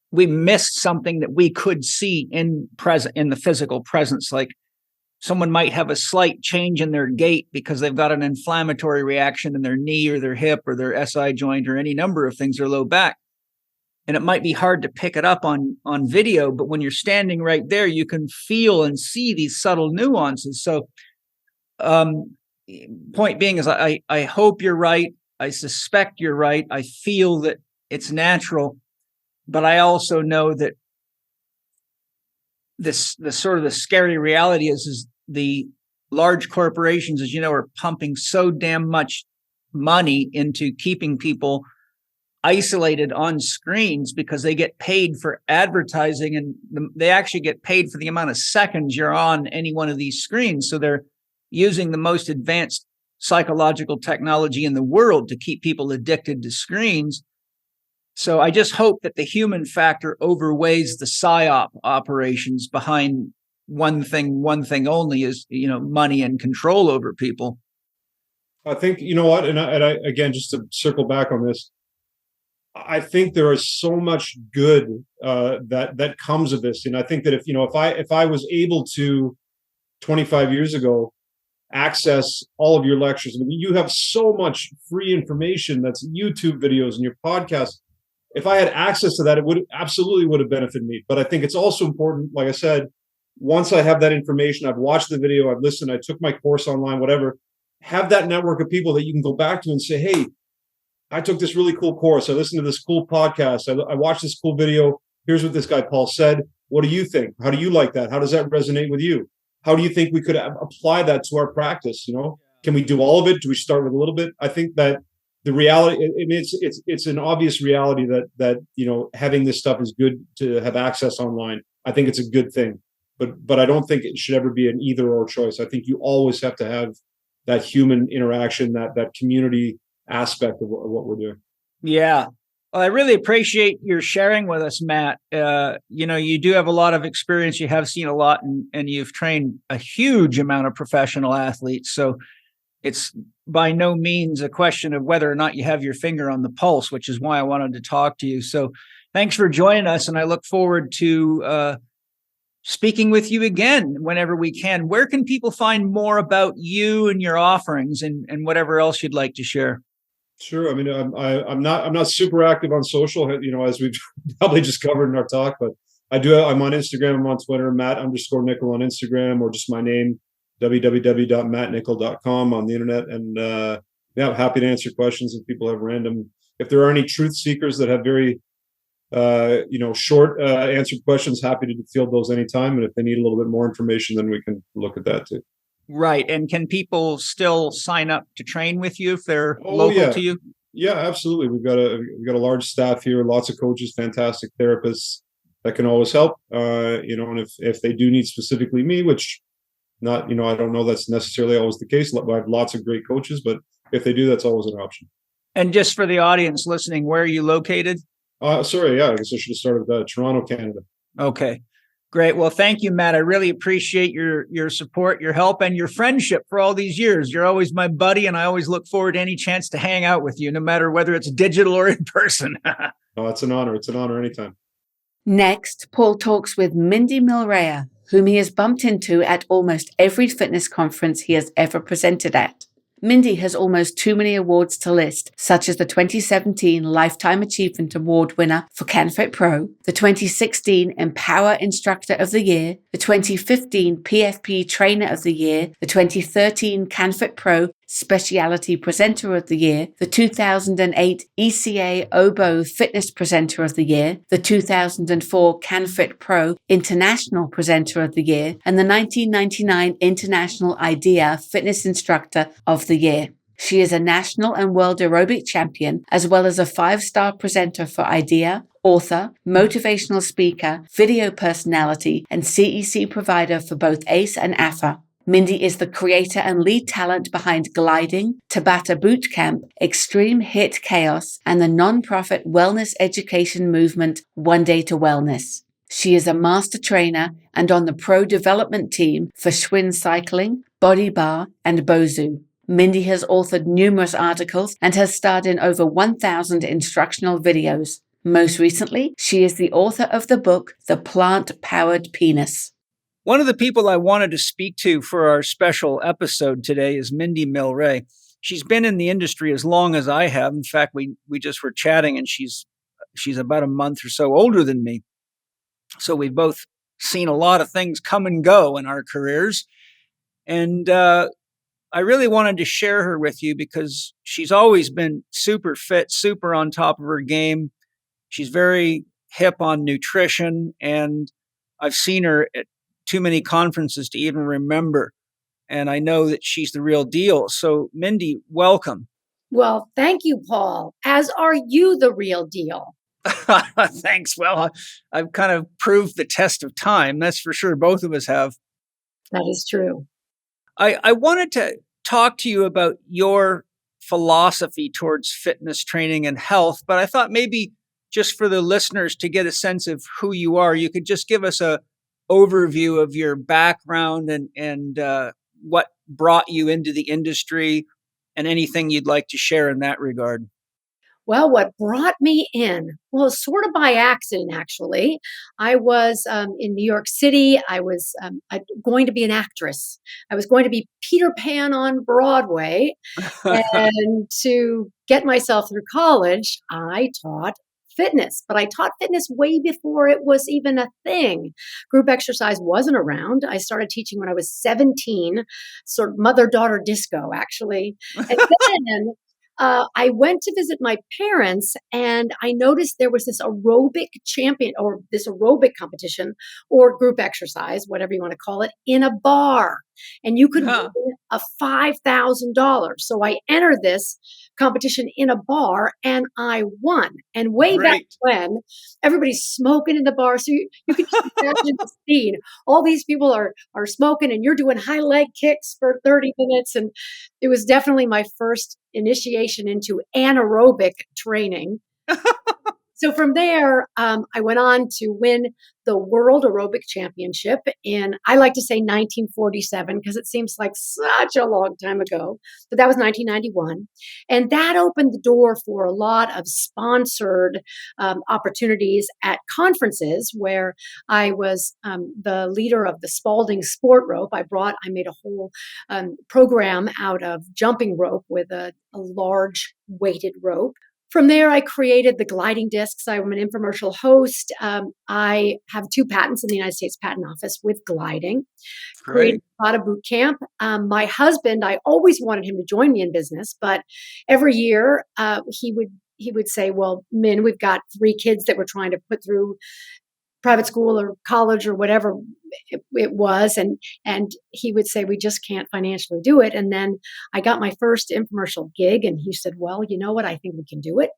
we missed something that we could see in the physical presence. Like someone might have a slight change in their gait because they've got an inflammatory reaction in their knee or their hip or their SI joint or any number of things, or low back. and it might be hard to pick it up on video, but when you're standing right there, you can feel and see these subtle nuances. So point being is I hope you're right. I suspect you're right. I feel that it's natural, but I also know that the sort of the scary reality is the large corporations, as you know, are pumping so damn much money into keeping people isolated on screens because they get paid for advertising, and they actually get paid for the amount of seconds you're on any one of these screens. So they're using the most advanced psychological technology in the world to keep people addicted to screens. So I just hope that the human factor overweighs the psyop operations behind one thing only is, money and control over people. I think, you know what, and I again, just to circle back on this, I think there is so much good that comes of this, and I think that if I was able to 25 years ago access all of your lectures, I mean, you have so much free information that's YouTube videos and your podcast. If I had access to that, it would have benefited me. But I think it's also important, like I said, once I have that information, I've watched the video, I've listened, I took my course online, whatever, have that network of people that you can go back to and say, hey, I took this really cool course. I listened to this cool podcast. I watched this cool video. Here's what this guy, Paul, said. What do you think? How do you like that? How does that resonate with you? How do you think we could apply that to our practice? Can we do all of it? Do we start with a little bit? I think that the reality, I mean, it's an obvious reality that having this stuff is good to have access online. I think it's a good thing, but I don't think it should ever be an either or choice. I think you always have to have that human interaction, that community aspect of what we're doing. Yeah. Well, I really appreciate your sharing with us, Matt. You do have a lot of experience. You have seen a lot, and you've trained a huge amount of professional athletes. So it's by no means a question of whether or not you have your finger on the pulse, which is why I wanted to talk to you. So thanks for joining us, and I look forward to speaking with you again whenever we can. Where can people find more about you and your offerings and whatever else you'd like to share? Sure. I mean, I'm not super active on social, as we've probably just covered in our talk, but I'm on Instagram, I'm on Twitter, Matt_Nichol on Instagram, or just my name, www.mattnichol.com on the internet. And I'm happy to answer questions if people have if there are any truth seekers that have very, short answered questions, happy to field those anytime. And if they need a little bit more information, then we can look at that too. Right. And can people still sign up to train with you if they're local to you? Yeah, absolutely. We've got a large staff here, lots of coaches, fantastic therapists that can always help. And if they do need specifically me, which I don't know that's necessarily always the case. I have lots of great coaches, but if they do, that's always an option. And just for the audience listening, where are you located? Sorry. Yeah, I guess I should have started with Toronto, Canada. Okay. Great. Well, thank you, Matt. I really appreciate your support, your help, and your friendship for all these years. You're always my buddy, and I always look forward to any chance to hang out with you, no matter whether it's digital or in person. Oh, it's an honor. It's an honor anytime. Next, Paul talks with Mindy Mylrea, whom he has bumped into at almost every fitness conference he has ever presented at. Mindy has almost too many awards to list, such as the 2017 Lifetime Achievement Award winner for CanFit Pro, the 2016 Empower Instructor of the Year, the 2015 PFP Trainer of the Year, the 2013 CanFit Pro Specialty Presenter of the Year, the 2008 ECA OBO Fitness Presenter of the Year, the 2004 CanFit Pro International Presenter of the Year, and the 1999 International IDEA Fitness Instructor of the Year. She is a national and world aerobic champion, as well as a 5-star presenter for IDEA, author, motivational speaker, video personality, and CEC provider for both ACE and AFA. Mindy is the creator and lead talent behind Gliding, Tabata Bootcamp, Extreme Hit Chaos, and the non-profit wellness education movement One Day to Wellness. She is a master trainer and on the pro development team for Schwinn Cycling, Body Bar, and Bozu. Mindy has authored numerous articles and has starred in over 1,000 instructional videos. Most recently, she is the author of the book, The Plant-Powered Penis. One of the people I wanted to speak to for our special episode today is Mindy Mylrea. She's been in the industry as long as I have. In fact, we just were chatting, and she's She's about a month or so older than me. So we've both seen a lot of things come and go in our careers. And I really wanted to share her with you because she's always been super fit, super on top of her game. She's very hip on nutrition, and I've seen her at too many conferences to even remember. And I know that she's the real deal. So, Mindy, welcome. Well, thank you, Paul. As are you the real deal. Thanks. Well, I've kind of proved the test of time. That's for sure. Both of us have. That is true. I wanted to talk to you about your philosophy towards fitness training and health, but I thought maybe just for the listeners to get a sense of who you are, you could just give us a overview of your background and what brought you into the industry and anything you'd like to share in that regard. Well, what brought me in? Well, sort of by accident, actually. I was in New York City. I was going to be an actress. I was going to be Peter Pan on Broadway. And to get myself through college, I taught fitness, but I taught fitness way before it was even a thing. Group exercise wasn't around. I started teaching when I was 17, sort of mother-daughter disco, actually. And then I went to visit my parents and I noticed there was this aerobic champion or this aerobic competition or group exercise, whatever you want to call it, in a bar. And you could win a $5,000. So I entered this competition in a bar and I won. And way back when, everybody's smoking in the bar. So you can just imagine the scene. All these people are smoking and you're doing high leg kicks for 30 minutes. And it was definitely my first initiation into anaerobic training. So from there, I went on to win the World Aerobic Championship in, I like to say 1947, because it seems like such a long time ago, but that was 1991. And that opened the door for a lot of sponsored opportunities at conferences where I was the leader of the Spalding Sport Rope. I made a whole program out of jumping rope with a large weighted rope. From there, I created the gliding discs. I'm an infomercial host. I have 2 patents in the United States Patent Office with gliding. Created a lot of boot camp. My husband, I always wanted him to join me in business, but every year he would say, "Well, Min, we've got 3 kids that we're trying to put through private school or college or whatever it was." And he would say, "We just can't financially do it." And then I got my first infomercial gig and he said, "Well, you know what? I think we can do it."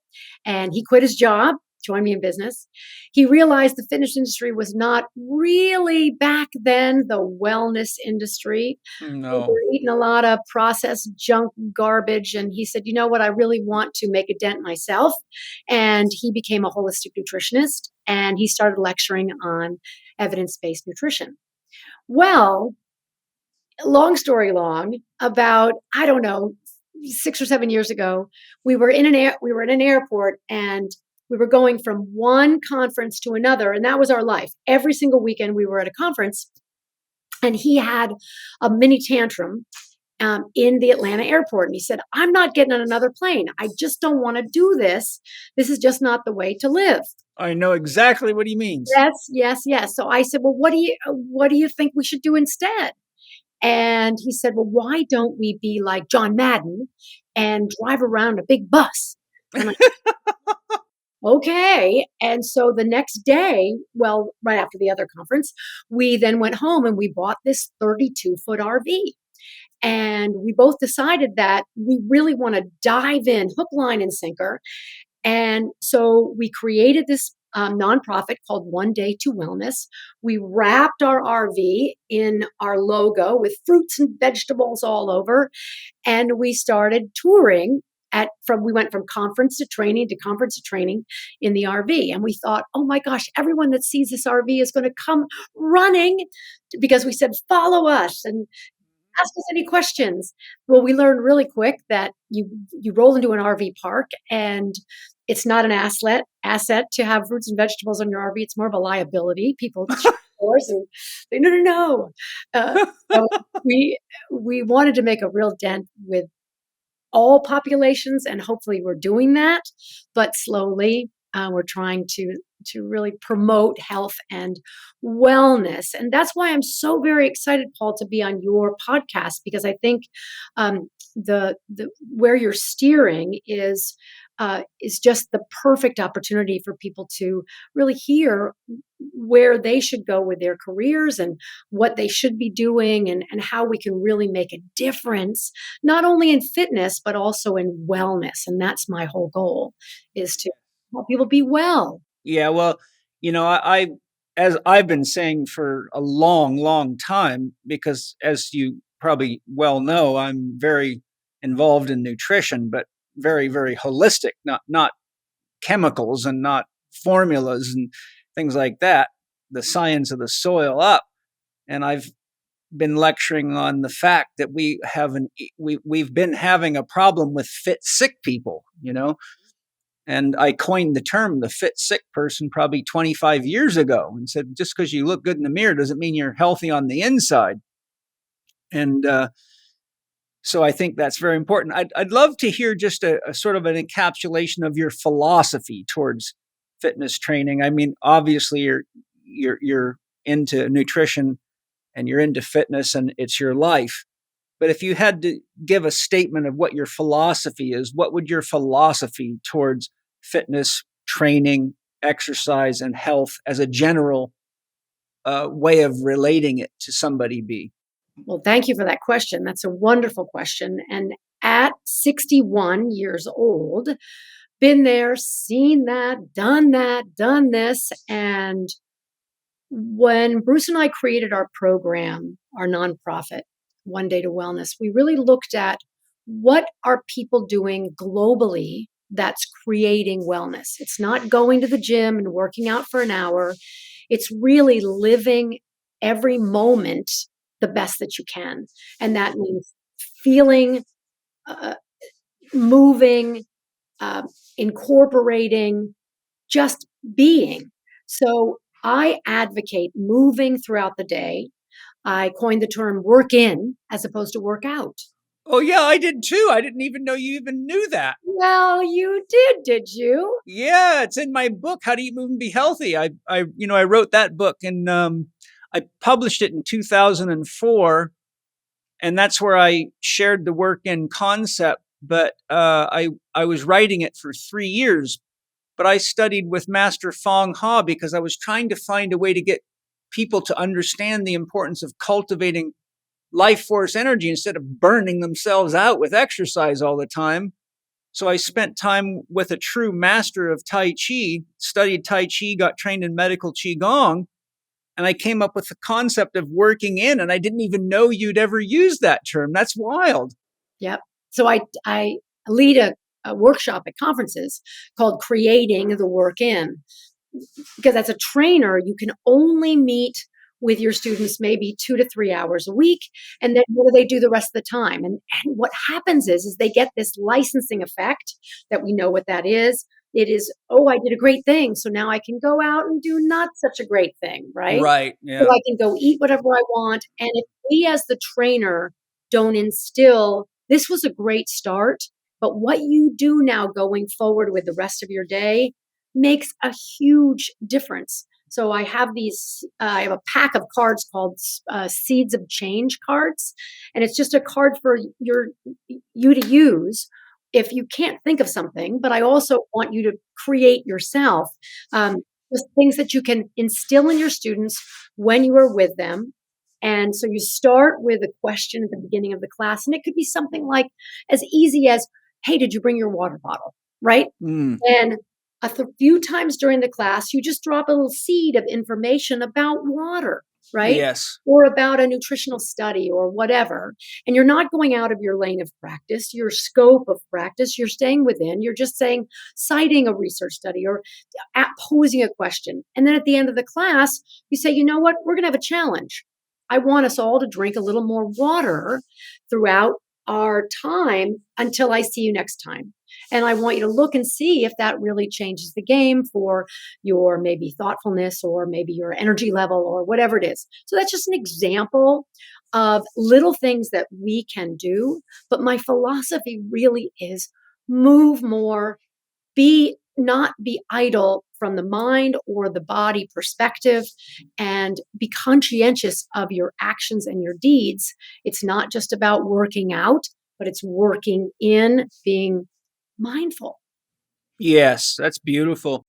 And he quit his job, joined me in business. He realized the fitness industry was not really back then the wellness industry. No. We were eating a lot of processed junk garbage. And he said, "You know what? I really want to make a dent myself." And he became a holistic nutritionist and he started lecturing on evidence-based nutrition. Well, long story long, about, I don't know, 6 or 7 years ago, we were in an airport and we were going from one conference to another, and that was our life. Every single weekend we were at a conference, and he had a mini tantrum in the Atlanta airport. And he said, "I'm not getting on another plane. I just don't want to do this. This is just not the way to live." I know exactly what he means. Yes. So I said, "Well, what do you think we should do instead?" And he said, "Well, why don't we be like John Madden and drive around a big bus?" And I said, "Okay." And so the next day, well, right after the other conference, we then went home and we bought this 32-foot RV. And we both decided that we really want to dive in, hook, line, and sinker. And so we created this nonprofit called One Day to Wellness. We wrapped our RV in our logo with fruits and vegetables all over. And we started touring we went from conference to training to conference to training in the RV. And we thought, oh my gosh, everyone that sees this RV is going to come running, because we said, "Follow us and ask us any questions." Well, we learned really quick that you roll into an RV park and it's not an asset to have fruits and vegetables on your RV. It's more of a liability. People shut doors and say, no. So we wanted to make a real dent with all populations, and hopefully we're doing that, but slowly. We're trying to really promote health and wellness, and that's why I'm so very excited, Paul, to be on your podcast, because I think the where you're steering is just the perfect opportunity for people to really hear where they should go with their careers and what they should be doing, and how we can really make a difference, not only in fitness, but also in wellness. And that's my whole goal, is to help people be well. Yeah, well, I as I've been saying for a long, long time, because as you probably well know, I'm very involved in nutrition, but very, very holistic, not chemicals and not formulas and things like that. The science of the soil up, and I've been lecturing on the fact that we've been having a problem with fit sick people, and I coined the term the fit sick person probably 25 years ago, and said, just because you look good in the mirror doesn't mean you're healthy on the inside. And so I think that's very important. I'd love to hear just a sort of an encapsulation of your philosophy towards fitness training. I mean, obviously you're into nutrition and you're into fitness and it's your life. But if you had to give a statement of what your philosophy is, what would your philosophy towards fitness, training, exercise, and health as a general way of relating it to somebody be? Well, thank you for that question. That's a wonderful question. And at 61 years old, been there, seen that, done this. And when Bruce and I created our program, our nonprofit, One Day to Wellness, we really looked at what are people doing globally that's creating wellness. It's not going to the gym and working out for an hour. It's really living every moment the best that you can. And that means feeling, moving, incorporating, just being. So I advocate moving throughout the day. I coined the term work in as opposed to work out. Oh, yeah, I did too. I didn't even know you even knew that. Well, you did you? Yeah, it's in my book, How to Eat, Move, and Be Healthy. I wrote that book, and I published it in 2004, and that's where I shared the work in concept. But I was writing it for 3 years, but I studied with Master Fong Ha because I was trying to find a way to get people to understand the importance of cultivating life force energy instead of burning themselves out with exercise all the time. So I spent time with a true master of Tai Chi, studied Tai Chi, got trained in medical Qigong, and I came up with the concept of working in, and I didn't even know you'd ever used that term. That's wild. Yep. So I lead a workshop at conferences called Creating the Work In, because as a trainer, you can only meet with your students maybe 2 to 3 hours a week. And then what do they do the rest of the time? And what happens is they get this licensing effect that we know what that is. It is, oh, I did a great thing, so now I can go out and do not such a great thing, right? Right. Yeah. So I can go eat whatever I want. And if we as the trainer don't instill, this was a great start, but what you do now going forward with the rest of your day makes a huge difference. So I have I have a pack of cards called Seeds of Change cards. And it's just a card for you to use if you can't think of something, but I also want you to create yourself. Just things that you can instill in your students when you are with them. And so you start with a question at the beginning of the class, and it could be something like as easy as, hey, did you bring your water bottle? Right? Mm. And a few times during the class, you just drop a little seed of information about water, right? Yes. Or about a nutritional study or whatever. And you're not going out of your lane of practice, your scope of practice, you're staying within. You're just saying, citing a research study or posing a question. And then at the end of the class, you say, you know what? We're going to have a challenge. I want us all to drink a little more water throughout our time until I see you next time. And I want you to look and see if that really changes the game for your maybe thoughtfulness or maybe your energy level or whatever it is. So that's just an example of little things that we can do. But my philosophy really is move more, be not be idle from the mind or the body perspective, and be conscientious of your actions and your deeds. It's not just about working out, but it's working in being mindful. Yes, that's beautiful.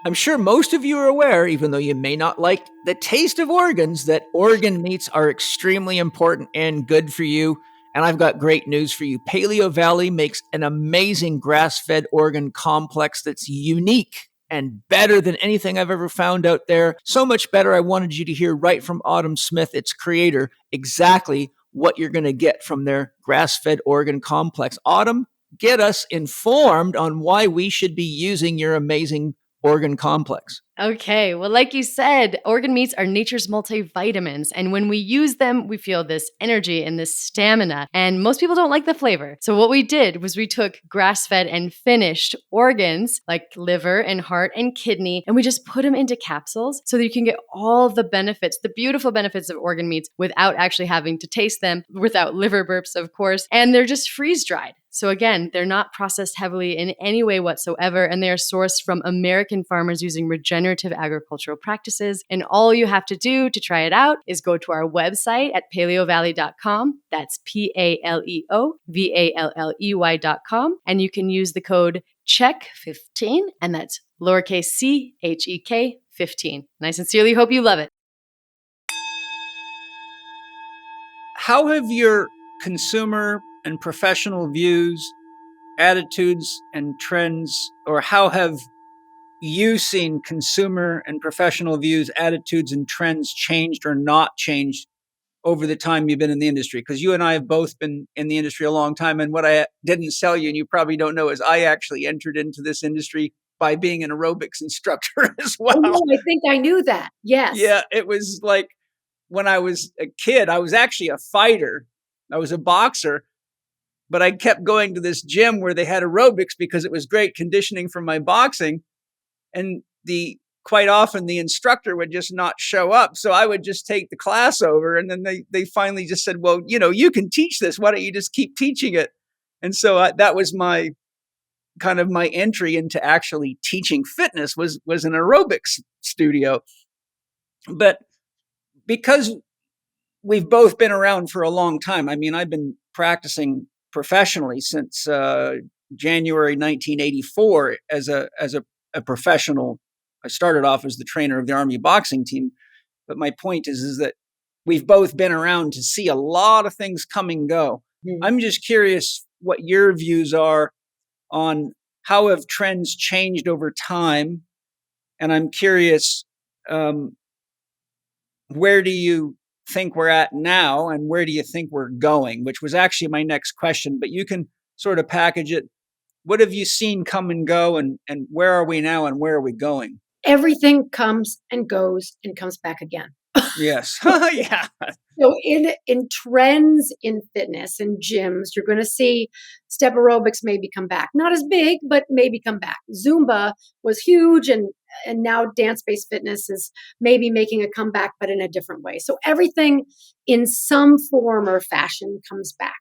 I'm sure most of you are aware, even though you may not like the taste of organs, that organ meats are extremely important and good for you. And I've got great news for you. Paleo Valley makes an amazing grass-fed organ complex that's unique and better than anything I've ever found out there. So much better, I wanted you to hear right from Autumn Smith, its creator, exactly what you're going to get from their grass-fed organ complex. Autumn, get us informed on why we should be using your amazing organ complex. Okay, well, like you said, organ meats are nature's multivitamins. And when we use them, we feel this energy and this stamina. And most people don't like the flavor. So, what we did was we took grass fed and finished organs like liver and heart and kidney, and we just put them into capsules so that you can get all the benefits, the beautiful benefits of organ meats without actually having to taste them, without liver burps, of course. And they're just freeze dried. So again, they're not processed heavily in any way whatsoever, and they are sourced from American farmers using regenerative agricultural practices. And all you have to do to try it out is go to our website at paleovalley.com. That's PALEOVALLEY.com. And you can use the code CHEK15, and that's lowercase c, HEK 15. And I sincerely hope you love it. How have your consumer and professional views, attitudes, and trends, or how have you seen consumer and professional views, attitudes, and trends changed or not changed over the time you've been in the industry? Because you and I have both been in the industry a long time. And what I didn't tell you, and you probably don't know, is I actually entered into this industry by being an aerobics instructor as well. Oh, I think I knew that. Yes. Yeah, it was like when I was a kid, I was actually a fighter. I was a boxer. But I kept going to this gym where they had aerobics because it was great conditioning for my boxing. And quite often the instructor would just not show up. So I would just take the class over. And then they finally just said, well, you can teach this. Why don't you just keep teaching it? And so that was my kind of my entry into actually teaching fitness was an aerobics studio. But because we've both been around for a long time, I mean, I've been practicing professionally since January 1984 as a professional. I started off as the trainer of the Army boxing team, but my point is that we've both been around to see a lot of things come and go. Mm-hmm. I'm just curious what your views are on how have trends changed over time, and I'm curious where do you think we're at now and where do you think we're going, which was actually my next question, but you can sort of package it. What have you seen come and go, and where are we now and where are we going? Everything comes and goes and comes back again. Yes. Yeah. So in trends in fitness and gyms, you're going to see step aerobics maybe come back. Not as big, but maybe come back. Zumba was huge, and now dance-based fitness is maybe making a comeback, but in a different way. So everything in some form or fashion comes back.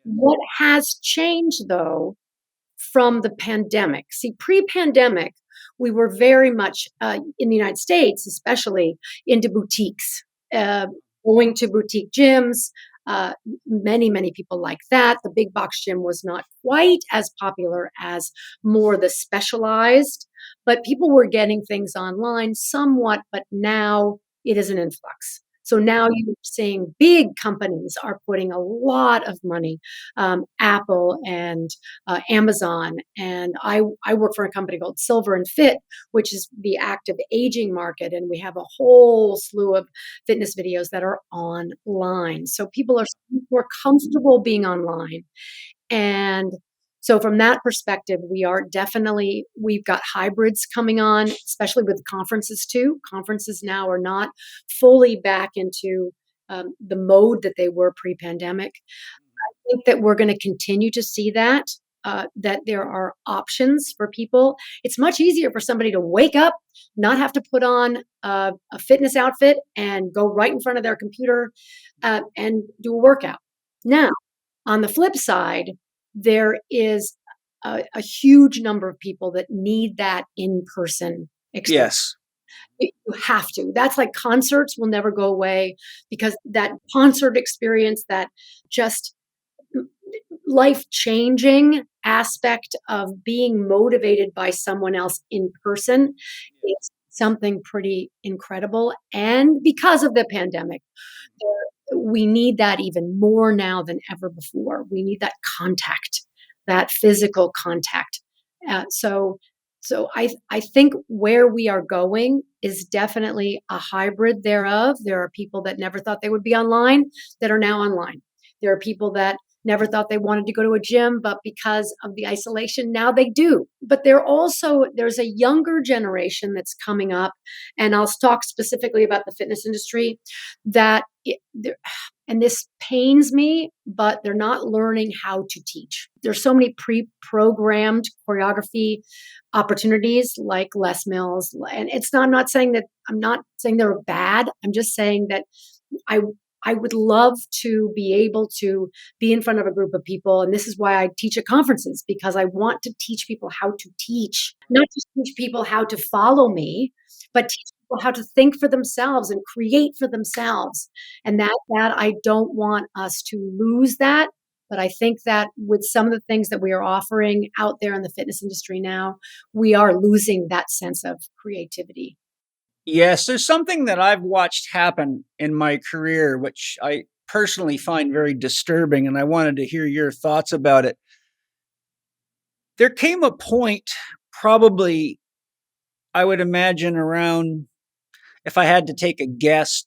What has changed, though, from the pandemic? See, pre-pandemic, we were very much in the United States, especially into boutiques, going to boutique gyms. Many people like that. The big box gym was not quite as popular as more the specialized, but people were getting things online somewhat, but now it is an influx. So now you're seeing big companies are putting a lot of money, Apple and Amazon. And I work for a company called Silver and Fit, which is the active aging market. And we have a whole slew of fitness videos that are online. So people are more comfortable being online. And so from that perspective, we've got hybrids coming on, especially with conferences too. Conferences now are not fully back into the mode that they were pre-pandemic. I think that we're going to continue to see that there are options for people. It's much easier for somebody to wake up, not have to put on a fitness outfit and go right in front of their computer and do a workout. Now, on the flip side, there is a huge number of people that need that in-person experience. Yes. You have to. That's like concerts will never go away, because that concert experience, that just life-changing aspect of being motivated by someone else in person is something pretty incredible. And because of the pandemic, we need that even more now than ever before. We need that contact, that physical contact. So I think where we are going is definitely a hybrid thereof. There are people that never thought they would be online that are now online. There are people that never thought they wanted to go to a gym, but because of the isolation, now they do. But there's a younger generation that's coming up, and I'll talk specifically about the fitness industry, and this pains me, but they're not learning how to teach. There's so many pre-programmed choreography opportunities like Les Mills. And I'm not saying they're bad. I'm just saying that I would love to be able to be in front of a group of people. And this is why I teach at conferences, because I want to teach people how to teach, not just teach people how to follow me, but teach people how to think for themselves and create for themselves. And that I don't want us to lose that. But I think that with some of the things that we are offering out there in the fitness industry now, we are losing that sense of creativity. Yes, there's something that I've watched happen in my career, which I personally find very disturbing, and I wanted to hear your thoughts about it. There came a point, probably, I would imagine around, if I had to take a guess,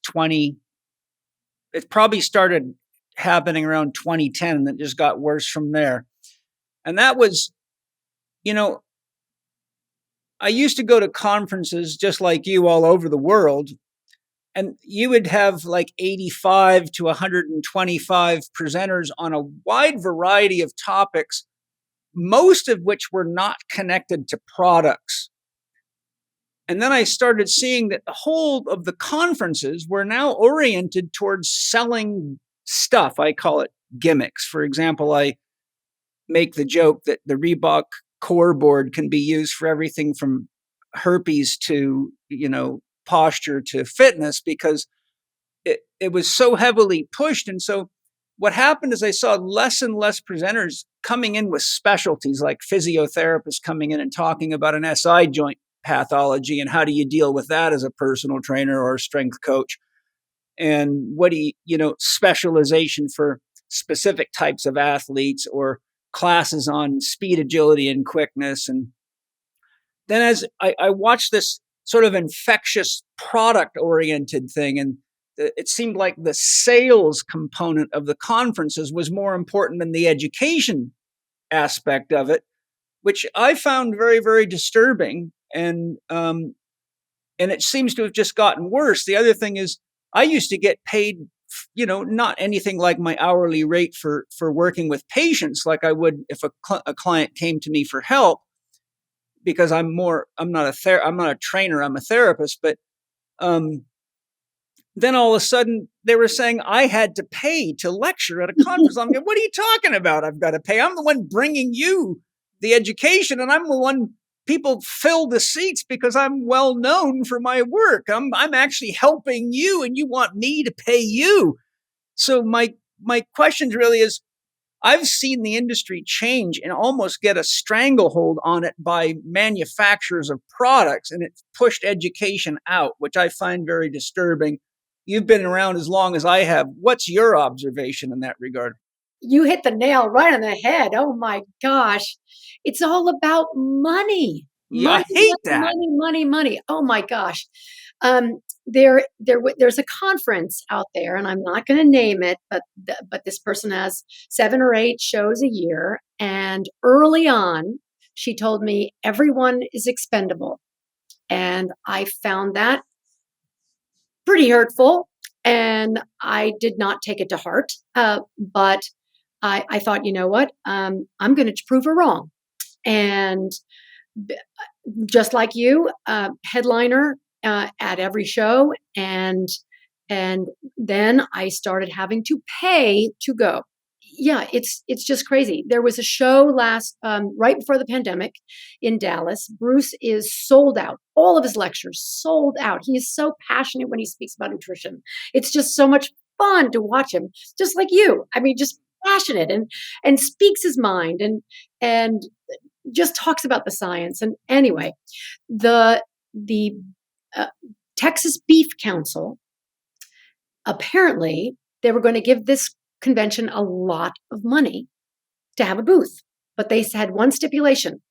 it probably started happening around 2010, and it just got worse from there. And that was, I used to go to conferences just like you all over the world, and you would have like 85 to 125 presenters on a wide variety of topics, most of which were not connected to products. And then I started seeing that the whole of the conferences were now oriented towards selling stuff. I call it gimmicks. For example, I make the joke that the Reebok core board can be used for everything from herpes to, posture to fitness, because it was so heavily pushed. And so what happened is I saw less and less presenters coming in with specialties, like physiotherapists coming in and talking about an SI joint pathology and how do you deal with that as a personal trainer or a strength coach. And what do you, specialization for specific types of athletes, or classes on speed, agility, and quickness. And then as I watched this sort of infectious product-oriented thing, and it seemed like the sales component of the conferences was more important than the education aspect of it, which I found very, very disturbing. And it seems to have just gotten worse. The other thing is, I used to get paid, not anything like my hourly rate for working with patients, like I would if a client came to me for help, because I'm not a trainer, I'm a therapist. But then all of a sudden they were saying I had to pay to lecture at a conference. I'm going, what are you talking about? I've got to pay. I'm the one bringing you the education, and I'm the one people fill the seats because I'm well known for my work. I'm actually helping you, and you want me to pay you. So my question really is, I've seen the industry change and almost get a stranglehold on it by manufacturers of products, and it's pushed education out, which I find very disturbing. You've been around as long as I have. What's your observation in that regard? You hit the nail right on the head. Oh my gosh. It's all about money. Yeah, I hate that. Money. Oh my gosh. There's a conference out there, and I'm not going to name it, but this person has 7 or 8 shows a year. And early on, she told me everyone is expendable. And I found that pretty hurtful, and I did not take it to heart. But I thought, you know what? I'm going to prove her wrong. And just like you, headliner at every show, and then I started having to pay to go. yeah, it's just crazy. There was a show right before the pandemic in Dallas. Bruce is sold out. All of his lectures sold out. He is so passionate when he speaks about nutrition. It's just so much fun to watch him, just like you. I mean, just passionate and speaks his mind and just talks about the science. And anyway, the uh, Texas Beef Council, apparently they were going to give this convention a lot of money to have a booth, but they had one stipulation,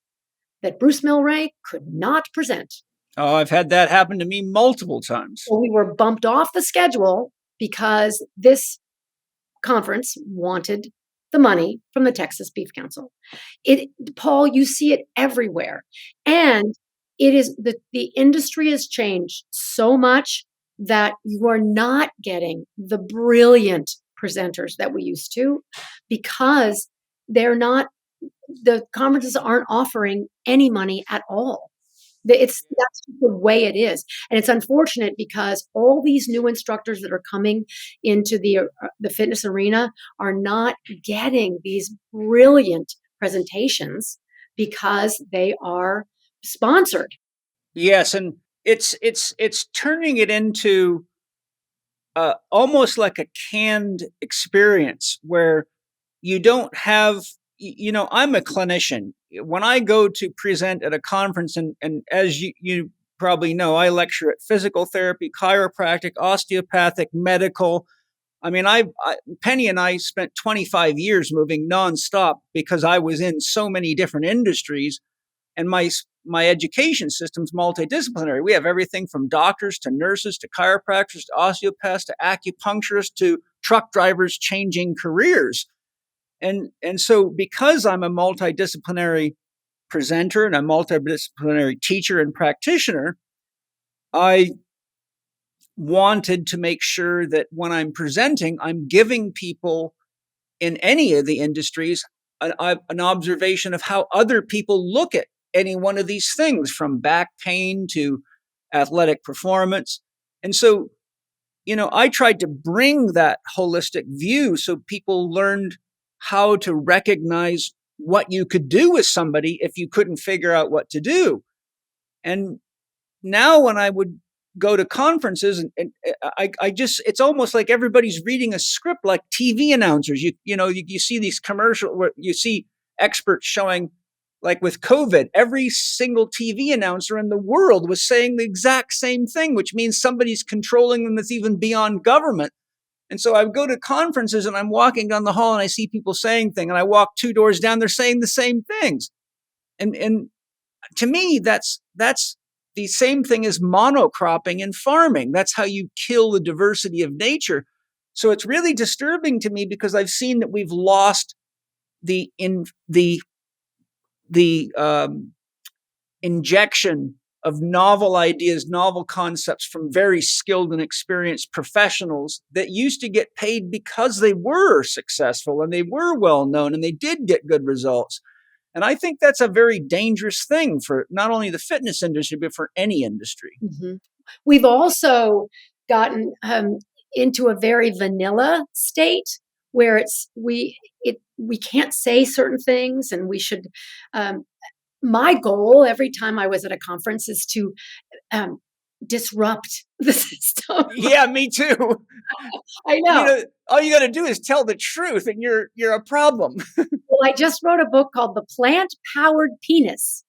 that Bruce Mylrea could not present. Oh, I've had that happen to me multiple times. So we were bumped off the schedule because this conference wanted the money from the Texas Beef Council. Paul, you see it everywhere. And it is the industry has changed so much that you are not getting the brilliant presenters that we used to, because the conferences aren't offering any money at all. That's just the way it is. And it's unfortunate because all these new instructors that are coming into the fitness arena are not getting these brilliant presentations because they are sponsored. Yes, and it's turning it into almost like a canned experience where you don't have, I'm a clinician. When I go to present at a conference, and as you probably know, I lecture at physical therapy, chiropractic, osteopathic, medical. I mean, Penny and I spent 25 years moving nonstop because I was in so many different industries, and my education system's multidisciplinary. We have everything from doctors to nurses to chiropractors to osteopaths to acupuncturists to truck drivers changing careers. And so because I'm a multidisciplinary presenter and a multidisciplinary teacher and practitioner, I wanted to make sure that when I'm presenting, I'm giving people in any of the industries an observation of how other people look at any one of these things, from back pain to athletic performance. And so, I tried to bring that holistic view so people learned how to recognize what you could do with somebody if you couldn't figure out what to do. And now when I would go to conferences and I just, it's almost like everybody's reading a script like TV announcers. You see these commercials where you see experts showing, like with COVID, every single TV announcer in the world was saying the exact same thing, which means somebody's controlling them that's even beyond government. And so I would go to conferences and I'm walking down the hall and I see people saying things, and I walk 2 doors down, they're saying the same things. And to me, that's the same thing as monocropping in farming. That's how you kill the diversity of nature. So it's really disturbing to me because I've seen that we've lost the injection of novel ideas, novel concepts from very skilled and experienced professionals that used to get paid because they were successful and they were well known and they did get good results. And I think that's a very dangerous thing for not only the fitness industry, but for any industry. Mm-hmm. We've also gotten into a very vanilla state where we can't say certain things, and we should. My goal every time I was at a conference is to disrupt the system. Yeah, me too. I know. All you got to do is tell the truth, and you're a problem. Well, I just wrote a book called The Plant-Powered Penis.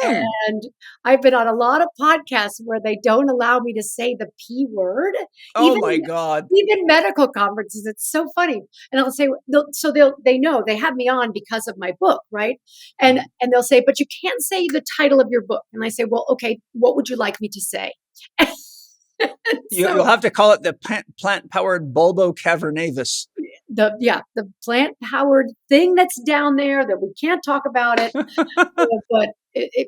And I've been on a lot of podcasts where they don't allow me to say the P word. Oh my God. Even medical conferences. It's so funny. And I'll say, they know they have me on because of my book, right? And they'll say, but you can't say the title of your book. And I say, well, okay, what would you like me to say? You'll have to call it the plant-powered bulbo cavernavis. The plant-powered thing that's down there that we can't talk about it.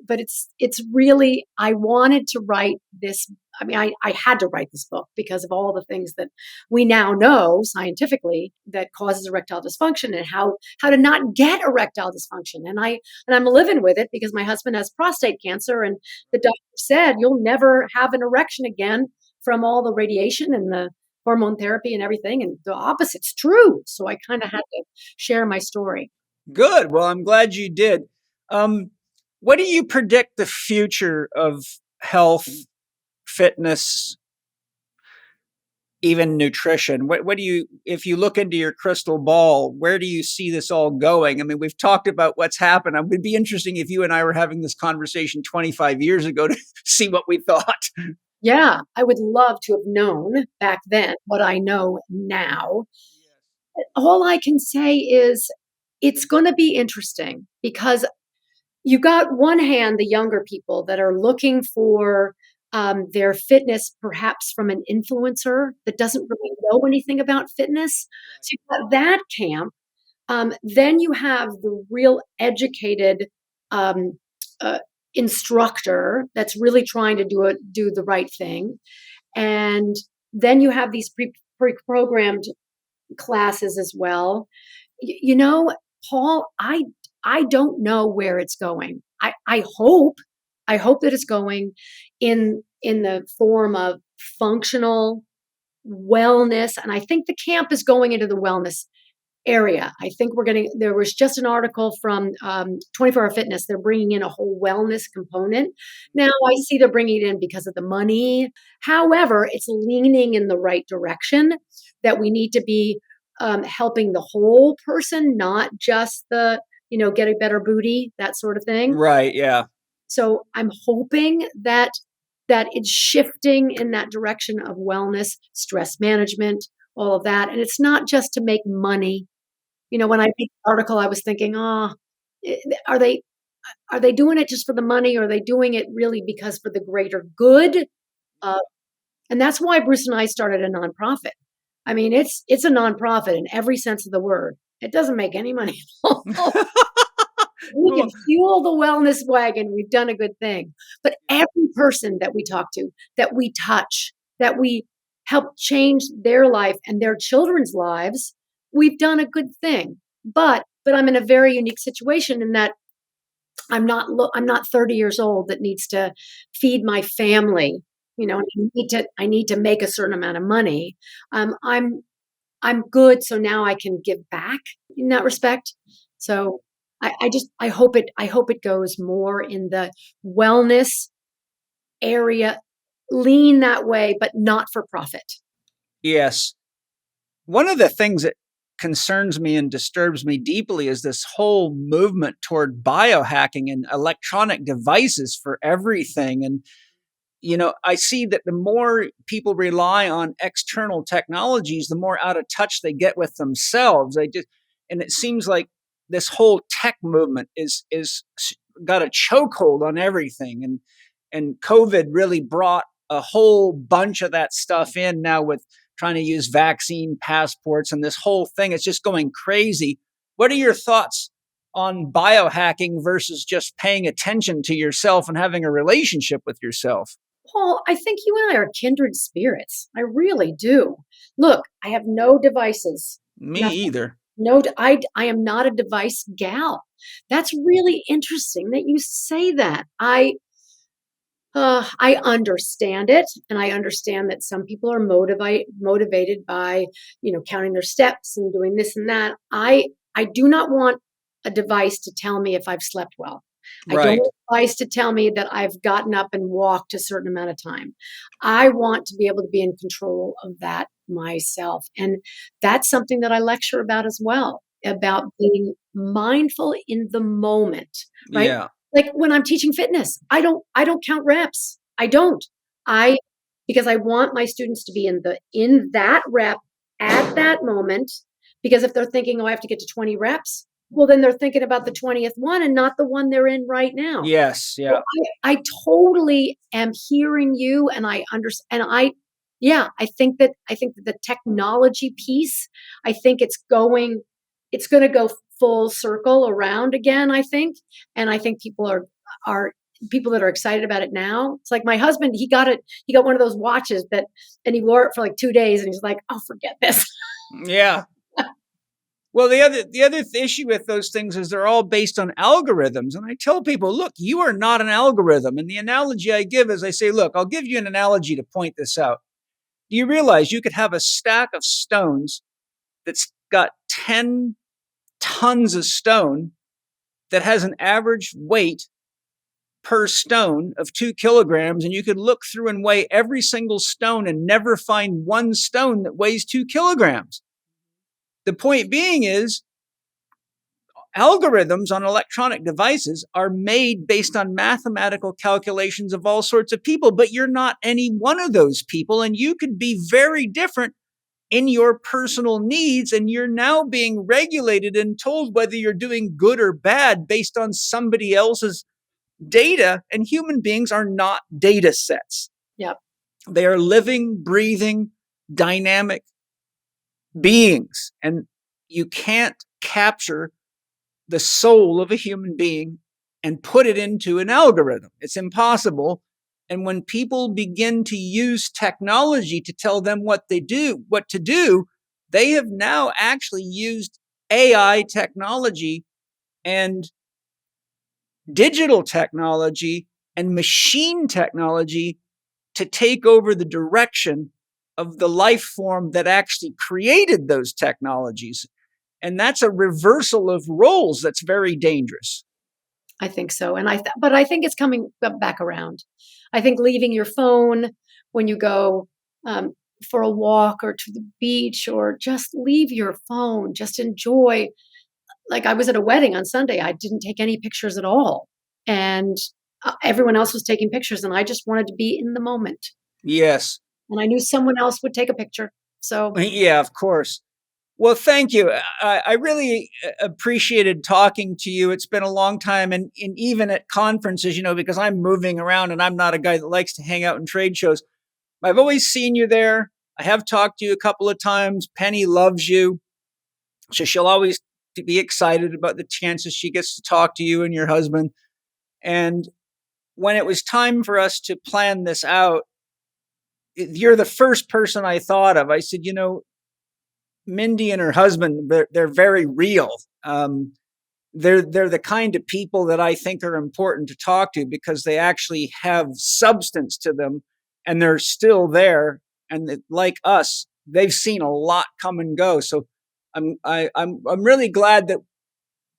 But it's really, I wanted to write this. I mean, I had to write this book because of all the things that we now know scientifically that causes erectile dysfunction, and how to not get erectile dysfunction. And I'm living with it because my husband has prostate cancer, and the doctor said, you'll never have an erection again from all the radiation and hormone therapy and everything, and the opposite's true. So I kind of had to share my story. Good. Well, I'm glad you did. What do you predict the future of health, fitness, even nutrition? What do you, if you look into your crystal ball, where do you see this all going? I mean, we've talked about what's happened. It would be interesting if you and I were having this conversation 25 years ago to see what we thought. Yeah, I would love to have known back then what I know now. All I can say is it's going to be interesting because you got one hand the younger people that are looking for their fitness perhaps from an influencer that doesn't really know anything about fitness. So you've got that camp. Then you have the real educated um, instructor that's really trying to do the right thing. And then you have these pre-programmed classes as well. You know, Paul, I don't know where it's going. I hope that it's going in the form of functional wellness, and I think the camp is going into the wellness area. I think there was just an article from 24 Hour Fitness. They're bringing in a whole wellness component. Now I see they're bringing it in because of the money. However, it's leaning in the right direction that we need to be helping the whole person, not just the, get a better booty, that sort of thing. Right. Yeah. So I'm hoping that it's shifting in that direction of wellness, stress management, all of that. And it's not just to make money. When I read the article, I was thinking, are they doing it just for the money, or are they doing it really because for the greater good? And that's why Bruce and I started a nonprofit. I mean, it's a nonprofit in every sense of the word. It doesn't make any money at all. We can fuel the wellness wagon. We've done a good thing. But every person that we talk to, that we touch, that we help change their life and their children's lives, we've done a good thing. But I'm in a very unique situation in that I'm not 30 years old that needs to feed my family. I need to make a certain amount of money. I'm good, so now I can give back in that respect. So I hope it goes more in the wellness area, lean that way, but not for profit. Yes. One of the things that concerns me and disturbs me deeply is this whole movement toward biohacking and electronic devices for everything. And I see that the more people rely on external technologies, the more out of touch they get with themselves. And it seems like this whole tech movement is got a chokehold on everything. And COVID really brought a whole bunch of that stuff in now with trying to use vaccine passports and this whole thing. It's just going crazy. What are your thoughts on biohacking versus just paying attention to yourself and having a relationship with yourself? Paul, I think you and I are kindred spirits. I really do. Look, I have no devices. Me Nothing. either. No, I am not a device gal. That's really interesting that you say that. I understand it, and I understand that some people are motivated by, counting their steps and doing this and that. I do not want a device to tell me if I've slept well. I don't want a device to tell me that I've gotten up and walked a certain amount of time. I want to be able to be in control of that myself. And that's something that I lecture about as well, about being mindful in the moment, right? Yeah. Like when I'm teaching fitness, I don't count reps. I don't. Because I want my students to be in that rep at that moment. Because if they're thinking, I have to get to 20 reps, well, then they're thinking about the 20th one and not the one they're in right now. Yes. Yeah. So I totally am hearing you, and I understand. And I think that the technology piece, I think it's going to go full circle around again, I think. And I think people are people that are excited about it now. It's like my husband, he got one of those watches and he wore it for like 2 days, and he's like, oh, forget this. Yeah. Well, the other issue with those things is they're all based on algorithms. And I tell people, look, you are not an algorithm. And the analogy I give is I say, look, I'll give you an analogy to point this out. Do you realize you could have a stack of stones that's got 10 tons of stone that has an average weight per stone of 2 kilograms, and you could look through and weigh every single stone and never find one stone that weighs 2 kilograms. The point being is, algorithms on electronic devices are made based on mathematical calculations of all sorts of people, but you're not any one of those people, and you could be very different in your personal needs, and you're now being regulated and told whether you're doing good or bad based on somebody else's data, and human beings are not data sets. Yep. They are living, breathing, dynamic beings, and you can't capture the soul of a human being and put it into an algorithm. It's impossible. And when people begin to use technology to tell them what to do, they have now actually used AI technology and digital technology and machine technology to take over the direction of the life form that actually created those technologies. And that's a reversal of roles that's very dangerous. I think so. But I think it's coming back around. I think leaving your phone when you go for a walk or to the beach, or just leave your phone, just enjoy. Like, I was at a wedding on Sunday. I didn't take any pictures at all. And everyone else was taking pictures, and I just wanted to be in the moment. Yes. And I knew someone else would take a picture. So yeah, of course. Well, thank you. I really appreciated talking to you. It's been a long time. And even at conferences, because I'm moving around and I'm not a guy that likes to hang out in trade shows, I've always seen you there. I have talked to you a couple of times. Penny loves you. So she'll always be excited about the chances she gets to talk to you and your husband. And when it was time for us to plan this out, you're the first person I thought of. I said, Mindy and her husband, they're very real. They're the kind of people that I think are important to talk to because they actually have substance to them, and they're still there. And like us, they've seen a lot come and go. So I'm really glad that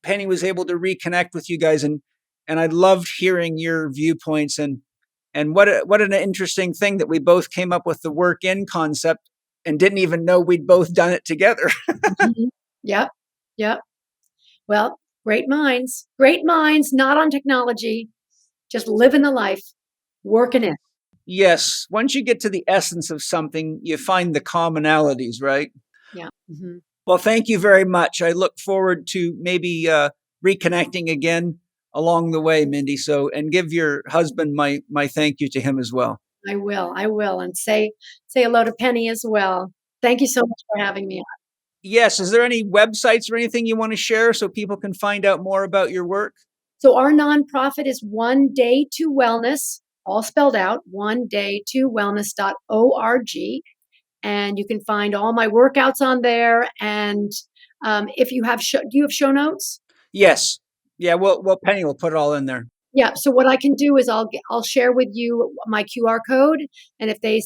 Penny was able to reconnect with you guys, and I loved hearing your viewpoints, and what an interesting thing that we both came up with the work in concept and didn't even know we'd both done it together. Mhm. Yep. Well, great minds, not on technology, just living the life, working it. Yes. Once you get to the essence of something, you find the commonalities, right? Yeah. Mm-hmm. Well, thank you very much. I look forward to maybe reconnecting again along the way, Mindy. So, and give your husband my thank you to him as well. I will. And say hello to Penny as well. Thank you so much for having me on. Yes. Is there any websites or anything you want to share so people can find out more about your work? So our nonprofit is One Day to Wellness, all spelled out, onedaytowellness.org. And you can find all my workouts on there. And if you have, do you have show notes? Yes. Yeah. Well, Penny will put it all in there. Yeah. So what I can do is I'll share with you my QR code, and if they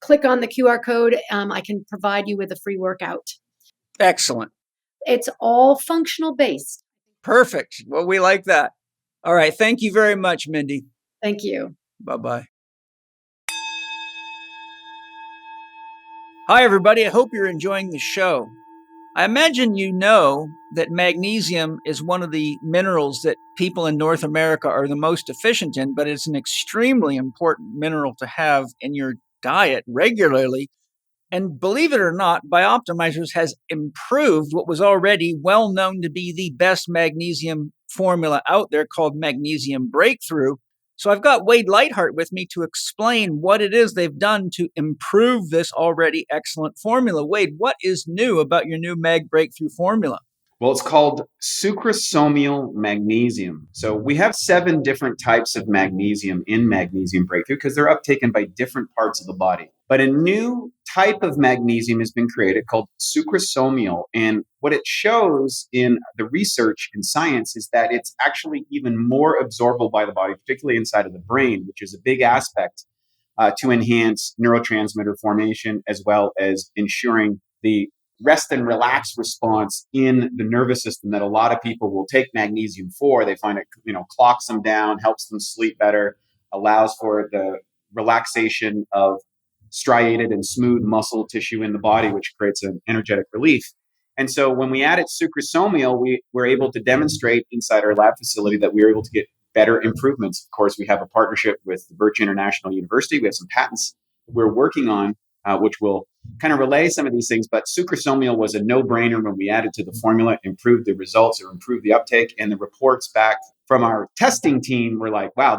click on the QR code, I can provide you with a free workout. Excellent. It's all functional based. Perfect. Well, we like that. All right. Thank you very much, Mindy. Thank you. Bye-bye. Hi, everybody. I hope you're enjoying the show. I imagine you know that magnesium is one of the minerals that people in North America are the most deficient in, but it's an extremely important mineral to have in your diet regularly. And believe it or not, Bioptimizers has improved what was already well known to be the best magnesium formula out there, called Magnesium Breakthrough. So I've got Wade Lightheart with me to explain what it is they've done to improve this already excellent formula. Wade, what is new about your new Mag Breakthrough formula? Well, it's called sucrosomial magnesium. So we have 7 different types of magnesium in Magnesium Breakthrough because they're uptaken by different parts of the body. But a new type of magnesium has been created called sucrosomial. And what it shows in the research in science is that it's actually even more absorbable by the body, particularly inside of the brain, which is a big aspect to enhance neurotransmitter formation, as well as ensuring the rest and relax response in the nervous system that a lot of people will take magnesium for. They find it, clocks them down, helps them sleep better, allows for the relaxation of striated and smooth muscle tissue in the body, which creates an energetic relief. And so when we added sucrosomial, we were able to demonstrate inside our lab facility that we were able to get better improvements. Of course, we have a partnership with the Birch International University. We have some patents we're working on, which will kind of relay some of these things. But sucrosomial was a no-brainer when we added to the formula, improved the results or improved the uptake. And the reports back from our testing team were like, wow,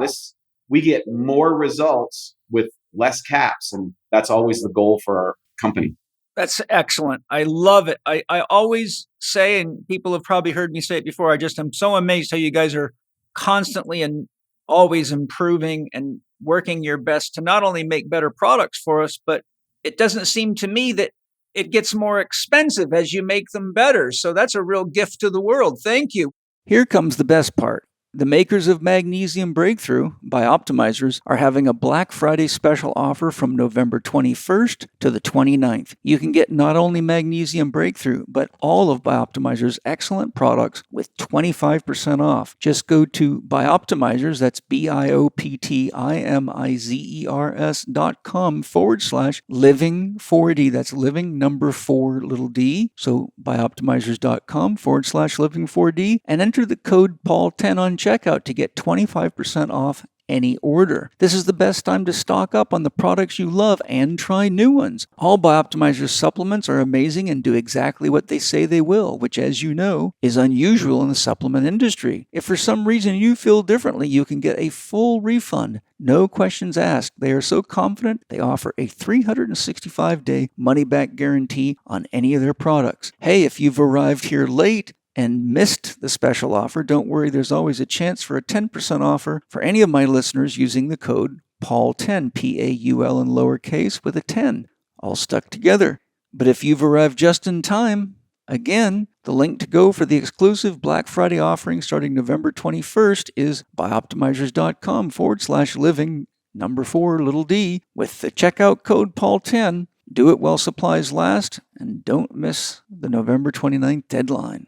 we get more results with less caps. And that's always the goal for our company. That's excellent. I love it. I always say, and people have probably heard me say it before, I'm so amazed how you guys are constantly and always improving and working your best to not only make better products for us, but it doesn't seem to me that it gets more expensive as you make them better. So that's a real gift to the world. Thank you. Here comes the best part. The makers of Magnesium Breakthrough, Bioptimizers, are having a Black Friday special offer from November 21st to the 29th. You can get not only Magnesium Breakthrough, but all of Bioptimizers' excellent products with 25% off. Just go to Bioptimizers, that's BIOPTIMIZERS.com/living4D. That's living number 4 little d. So Bioptimizers.com/living4D and enter the code Paul10 on checkout to get 25% off any order. This is the best time to stock up on the products you love and try new ones. All Bioptimizer's supplements are amazing and do exactly what they say they will, which, as you know, is unusual in the supplement industry. If for some reason you feel differently, you can get a full refund. No questions asked. They are so confident they offer a 365-day money-back guarantee on any of their products. Hey, if you've arrived here late and missed the special offer, don't worry, there's always a chance for a 10% offer for any of my listeners using the code PAUL10, P-A-U-L in lowercase with a 10, all stuck together. But if you've arrived just in time, again, the link to go for the exclusive Black Friday offering starting November 21st is bioptimizers.com/living number 4 little d with the checkout code PAUL10. Do it while supplies last and don't miss the November 29th deadline.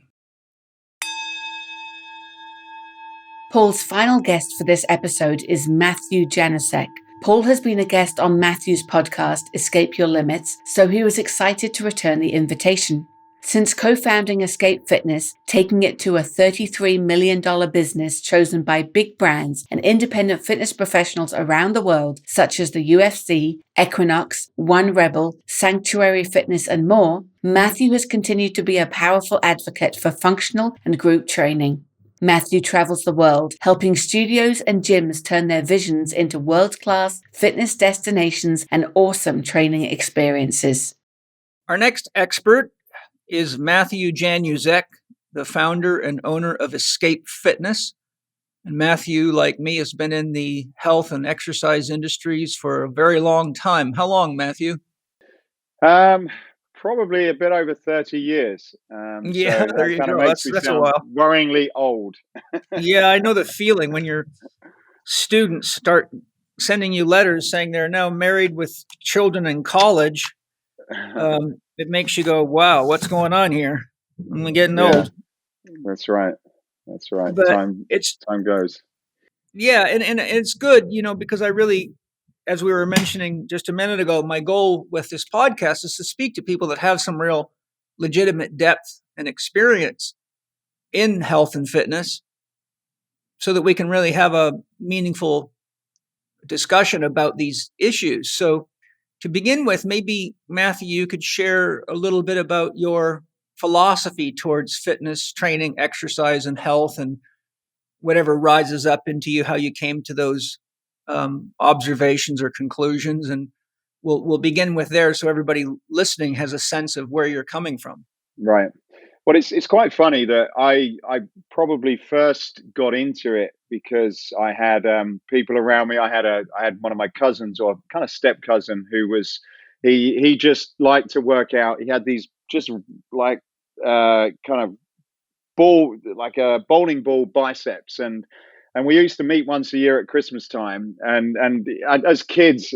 Paul's final guest for this episode is Matthew Januszek. Paul has been a guest on Matthew's podcast, Escape Your Limits, so he was excited to return the invitation. Since co-founding Escape Fitness, taking it to a $33 million business chosen by big brands and independent fitness professionals around the world, such as the UFC, Equinox, One Rebel, Sanctuary Fitness, and more, Matthew has continued to be a powerful advocate for functional and group training. Matthew travels the world, helping studios and gyms turn their visions into world-class fitness destinations and awesome training experiences. Our next expert is Matthew Januszek, the founder and owner of Escape Fitness. And Matthew, like me, has been in the health and exercise industries for a very long time. How long, Matthew? Probably a bit over 30 years. Yeah, so there you kind go. of makes me That's a sound while. worryingly old. Yeah, I know the feeling when your students start sending you letters saying they're now married with children in college. It makes you go, wow, what's going on here? I'm getting old. That's right. But Time goes. Yeah, and it's good, because I really, as we were mentioning just a minute ago, my goal with this podcast is to speak to people that have some real legitimate depth and experience in health and fitness so that we can really have a meaningful discussion about these issues. So to begin with, maybe, Matthew, you could share a little bit about your philosophy towards fitness, training, exercise, and health, and whatever rises up into you, how you came to those observations or conclusions. And we'll begin with there so everybody listening has a sense of where you're coming from. Right. Well, it's quite funny that I probably first got into it because I had people around me. I had one of my cousins, or kind of step cousin, who was he just liked to work out. He had these just like kind of ball, like a bowling ball biceps, and And we used to meet once a year at Christmas time. And as kids,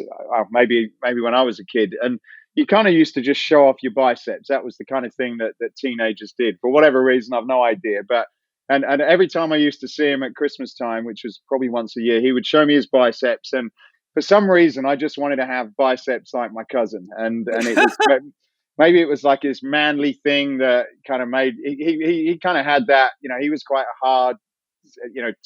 maybe when I was a kid, and you kind of used to just show off your biceps. That was the kind of thing that teenagers did for whatever reason. I've no idea. But and every time I used to see him at Christmas time, which was probably once a year, he would show me his biceps. And for some reason, I just wanted to have biceps like my cousin. And it was maybe it was like his manly thing that kind of made he kind of had that. He was quite a hard,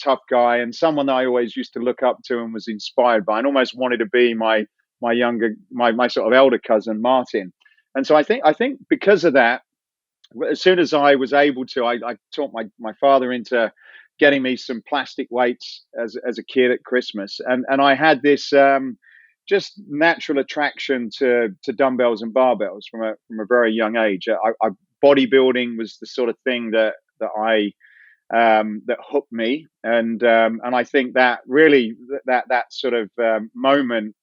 tough guy, and someone that I always used to look up to and was inspired by, and almost wanted to be my sort of elder cousin Martin. And so I think because of that, as soon as I was able to, I taught my father into getting me some plastic weights as a kid at Christmas, and I had this just natural attraction to dumbbells and barbells from a very young age. Bodybuilding was the sort of thing that hooked me, and I think that really that sort of moment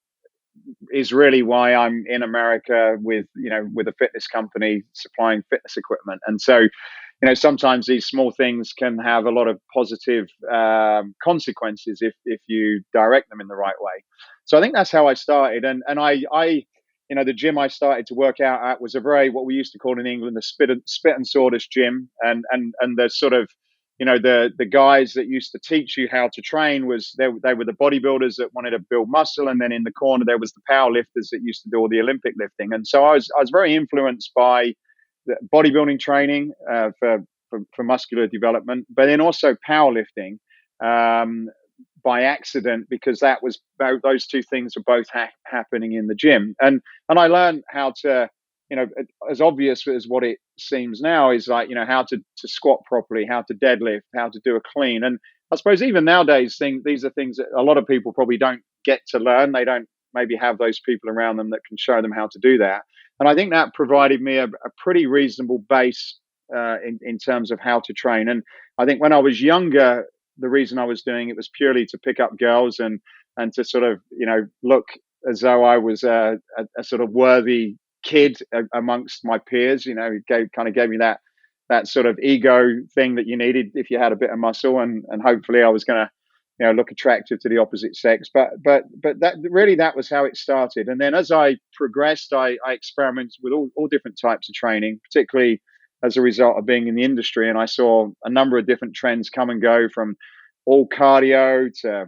is really why I'm in America with a fitness company supplying fitness equipment. And so sometimes these small things can have a lot of positive consequences if you direct them in the right way. So I think that's how I started, and I the gym I started to work out at was a very, what we used to call in England, the spit and sawdust gym, and the sort of the guys that used to teach you how to train they were the bodybuilders that wanted to build muscle, and then in the corner there was the power lifters that used to do all the Olympic lifting. And so I was very influenced by the bodybuilding training for muscular development, but then also powerlifting by accident, because those two things were both happening in the gym, and I learned how to, as obvious as what it seems now, is like, how to squat properly, how to deadlift, how to do a clean. And I suppose even nowadays, these are things that a lot of people probably don't get to learn. They don't maybe have those people around them that can show them how to do that. And I think that provided me a pretty reasonable base in terms of how to train. And I think when I was younger, the reason I was doing it was purely to pick up girls and to sort of, look as though I was a sort of worthy kid amongst my peers. It gave me that sort of ego thing that you needed if you had a bit of muscle, and hopefully I was going to look attractive to the opposite sex. But that was how it started. And then as I progressed, I experimented with all different types of training, particularly as a result of being in the industry. And I saw a number of different trends come and go, from all cardio to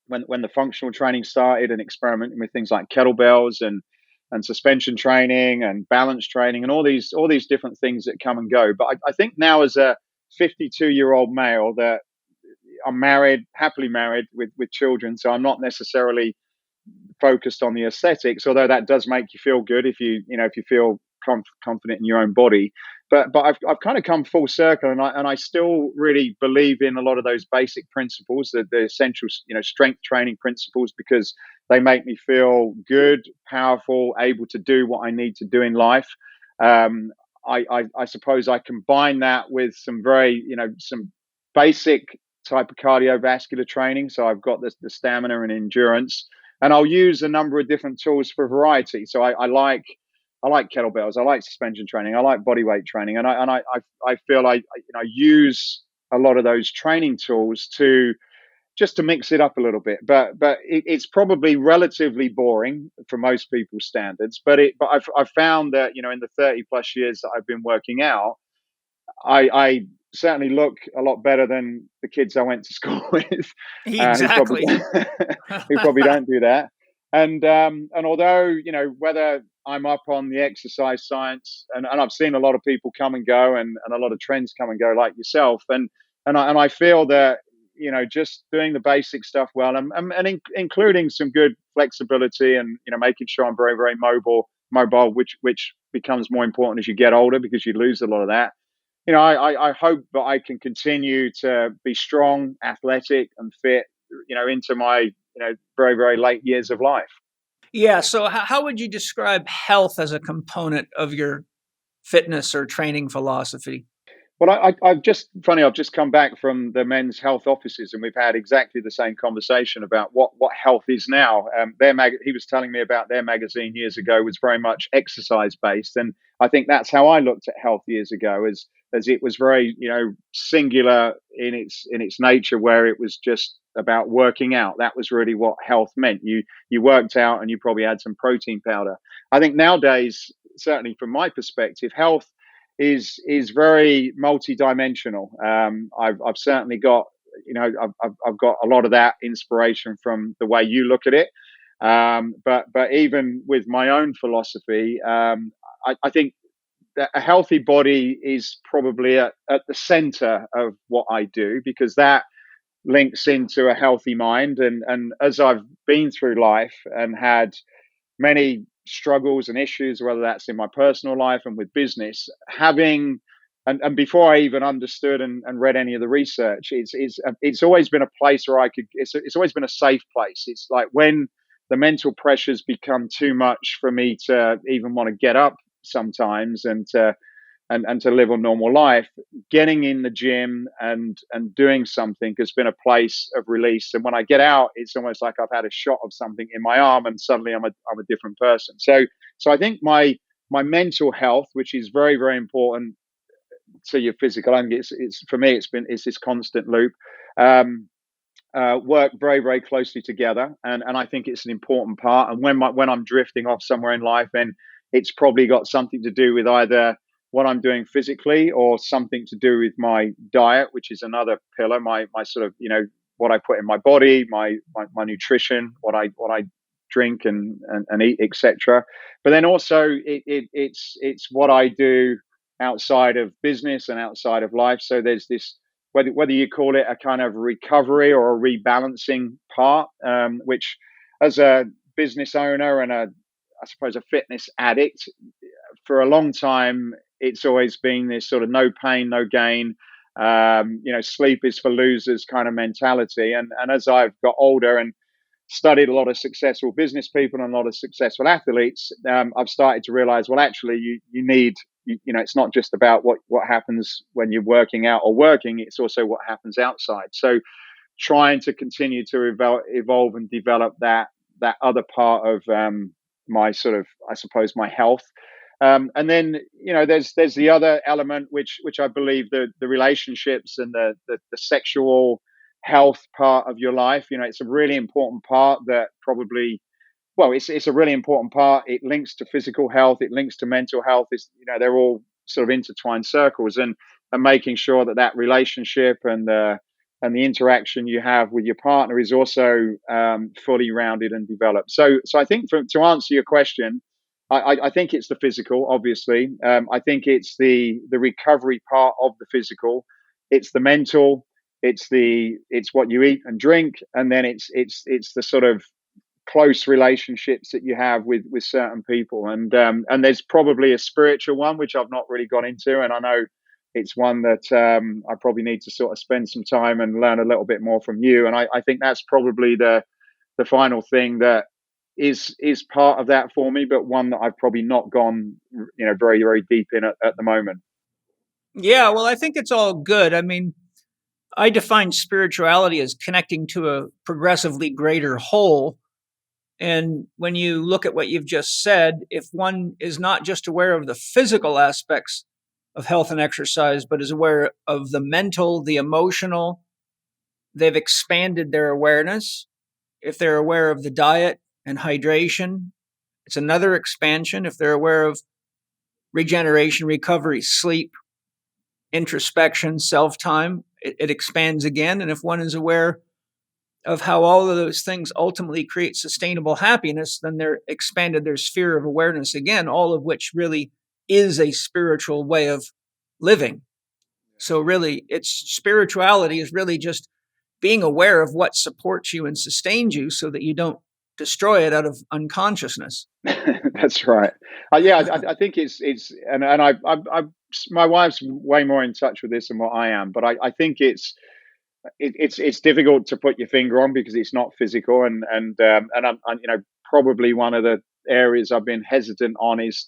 when the functional training started, and experimenting with things like kettlebells and suspension training and balance training and all these different things that come and go. But I think now, as a 52-year-old male, that I'm married, happily married with children, so I'm not necessarily focused on the aesthetics, although that does make you feel good if you feel confident in your own body. But I've kind of come full circle, and I still really believe in a lot of those basic principles, the essential strength training principles, because they make me feel good, powerful, able to do what I need to do in life. I suppose I combine that with some very some basic type of cardiovascular training. So I've got the stamina and endurance, and I'll use a number of different tools for variety. So I like kettlebells, I like suspension training, I like body weight training, and I feel I use a lot of those training tools to mix it up a little bit. But it's probably relatively boring for most people's standards. But I've found that in the 30 plus years that I've been working out, I certainly look a lot better than the kids I went to school with. Exactly. Who probably don't do that. And although whether I'm up on the exercise science, and I've seen a lot of people come and go, and a lot of trends come and go, like yourself, and I feel that just doing the basic stuff well, and including some good flexibility, and making sure I'm very, very mobile, which becomes more important as you get older, because you lose a lot of that. I hope that I can continue to be strong, athletic, and fit, into my very, very late years of life. Yeah. So how would you describe health as a component of your fitness or training philosophy? Well, I've just come back from the men's health offices, and we've had exactly the same conversation about what health is now. He was telling me about their magazine years ago was very much exercise based, and I think that's how I looked at health years ago, as as it was very, singular in its nature, where it was just about working out. That was really what health meant. You worked out and you probably had some protein powder. I think nowadays, certainly from my perspective, health is very multidimensional. I've certainly got, I've got a lot of that inspiration from the way you look at it. But even with my own philosophy, I think that a healthy body is probably at the center of what I do, because that links into a healthy mind. And as I've been through life and had many struggles and issues, whether that's in my personal life and with business, and before I even understood and read any of the research, it's always been a place where it's always been a safe place. It's like when the mental pressures become too much for me to even want to get up sometimes and to live a normal life, getting in the gym and doing something has been a place of release. And when I get out, it's almost like I've had a shot of something in my arm, and suddenly I'm a different person. So I think my mental health, which is very, very important to your physical, I think it's for me, it's this constant loop. Work very, very closely together, and I think it's an important part. And when I'm drifting off somewhere in life, then it's probably got something to do with either what I'm doing physically or something to do with my diet, which is another pillar. My sort of, what I put in my body, my nutrition, what I drink and eat, etc. But then also it's what I do outside of business and outside of life. So there's this, whether you call it a kind of recovery or a rebalancing part, which as a business owner and I suppose a fitness addict, for a long time, it's always been this sort of no pain, no gain, sleep is for losers kind of mentality. And as I've got older and studied a lot of successful business people and a lot of successful athletes, I've started to realize, well, actually, you need, it's not just about what happens when you're working out or working, it's also what happens outside. So trying to continue to evolve and develop that other part of my sort of, I suppose, my health. And then, there's the other element, which I believe the relationships and the sexual health part of your life, it's a really important part that probably, well, it's a really important part. It links to physical health. It links to mental health. They're all sort of intertwined circles, and making sure that relationship and the interaction you have with your partner is also fully rounded and developed. So I think to answer your question, I think it's the physical, obviously. I think it's the recovery part of the physical. It's the mental. It's what you eat and drink, and then it's the sort of close relationships that you have with certain people, and there's probably a spiritual one which I've not really got into, and I know it's one that I probably need to sort of spend some time and learn a little bit more from you. And I think that's probably the final thing that is part of that for me, but one that I've probably not gone, very, very deep in at the moment. Yeah, well, I think it's all good. I mean, I define spirituality as connecting to a progressively greater whole. And when you look at what you've just said, if one is not just aware of the physical aspects of health and exercise, but is aware of the mental, the emotional, they've expanded their awareness. If they're aware of the diet and hydration, it's another expansion. If they're aware of regeneration, recovery, sleep, introspection, self-time, it expands again. And if one is aware of how all of those things ultimately create sustainable happiness, then they're expanded their sphere of awareness again, all of which really is a spiritual way of living. So really, spirituality is really just being aware of what supports you and sustains you so that you don't destroy it out of unconsciousness. That's right. I think it's and I my wife's way more in touch with this than what I am, but I think it's difficult to put your finger on because it's not physical, and I'm probably one of the areas I've been hesitant on is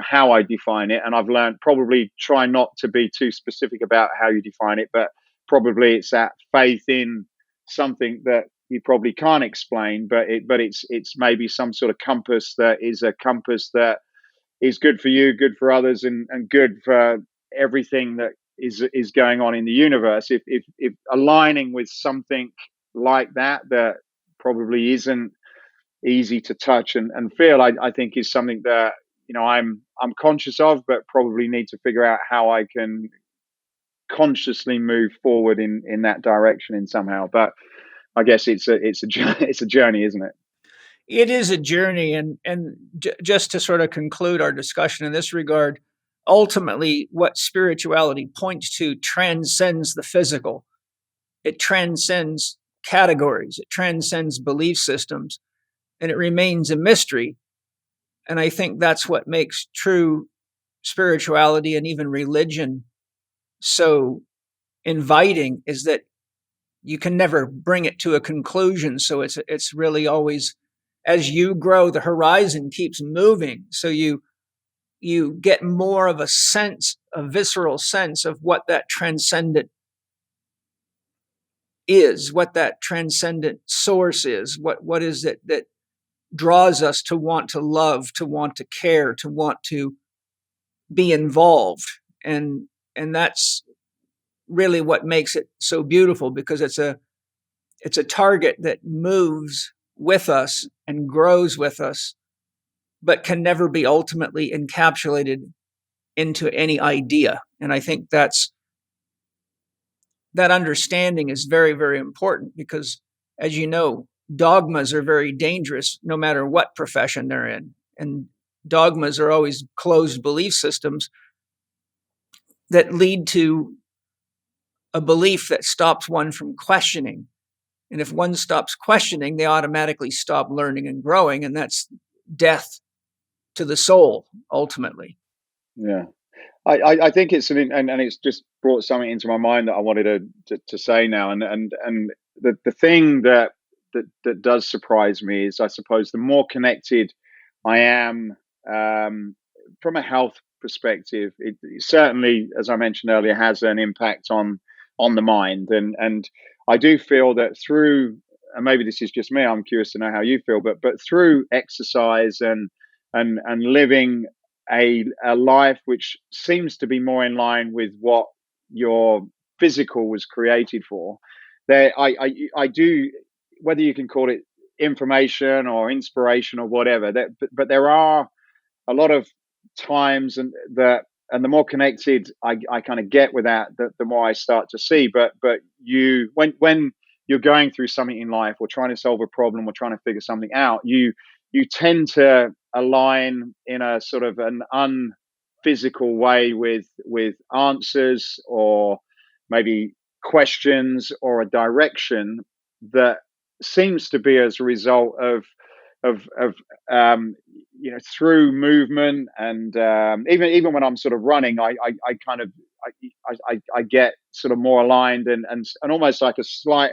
how I define it, and I've learned probably try not to be too specific about how you define it, but probably it's that faith in something that you probably can't explain, but it's maybe some sort of compass that is a compass that is good for you, good for others, and good for everything that is going on in the universe, if aligning with something like that probably isn't easy to touch and feel, I think is something that I'm conscious of, but probably need to figure out how I can consciously move forward in that direction in somehow. But I guess it's a journey, isn't it? It is a journey, and just to sort of conclude our discussion in this regard, ultimately, what spirituality points to transcends the physical. It transcends categories. It transcends belief systems, and it remains a mystery. And I think that's what makes true spirituality and even religion so inviting, is that you can never bring it to a conclusion. So it's really always, as you grow, the horizon keeps moving. So you get more of a sense, a visceral sense of what that transcendent is, what that transcendent source is, what is it that draws us to want to love, to want to care, to want to be involved. And that's really what makes it so beautiful, because it's a target that moves with us and grows with us, but can never be ultimately encapsulated into any idea. And I think that understanding is very, very important, because, as you know, dogmas are very dangerous no matter what profession they're in. And dogmas are always closed belief systems that lead to a belief that stops one from questioning. And if one stops questioning, they automatically stop learning and growing. And that's death to the soul, ultimately. Yeah. I think it's something, and it's just brought something into my mind that I wanted to say now. And the thing that does surprise me is, I suppose, the more connected I am from a health perspective, it certainly, as I mentioned earlier, has an impact on the mind. And I do feel that through, and maybe this is just me, I'm curious to know how you feel, but through exercise and living a life which seems to be more in line with what your physical was created for, there I do, whether you can call it information or inspiration or whatever, but there are a lot of times, and the more connected I kind of get with that, the more I start to see. But you, when you're going through something in life, or trying to solve a problem, or trying to figure something out, you tend to align in a sort of an unphysical way with answers, or maybe questions, or a direction that seems to be as a result of through movement. And even when I'm sort of running, I get sort of more aligned and almost like a slight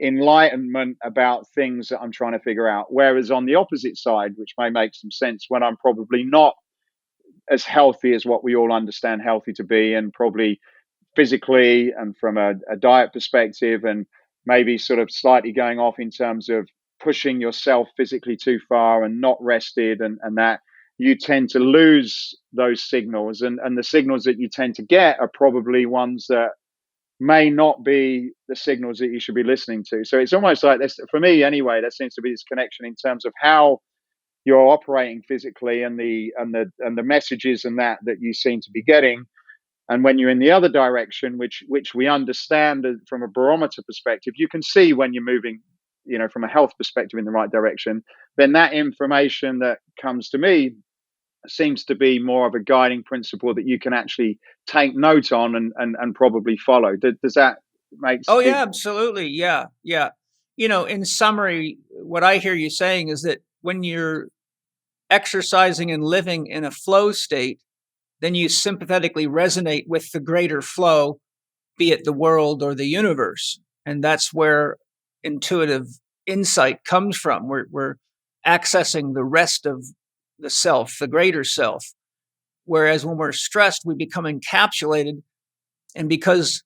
enlightenment about things that I'm trying to figure out. Whereas on the opposite side, which may make some sense, when I'm probably not as healthy as what we all understand healthy to be, and probably physically and from a diet perspective, and maybe sort of slightly going off in terms of pushing yourself physically too far and not rested, and that you tend to lose those signals, and the signals that you tend to get are probably ones that may not be the signals that you should be listening to. So it's almost like this, for me anyway, there seems to be this connection in terms of how you're operating physically, and the messages and that you seem to be getting. And when you're in the other direction, which we understand from a barometer perspective, you can see when you're moving, from a health perspective, in the right direction. Then that information that comes to me seems to be more of a guiding principle that you can actually take note on and probably follow. Does that make sense? Oh, yeah, absolutely. Yeah. In summary, what I hear you saying is that when you're exercising and living in a flow state, then you sympathetically resonate with the greater flow, be it the world or the universe. And that's where intuitive insight comes from. We're accessing the rest of the self, the greater self. Whereas when we're stressed, we become encapsulated. And because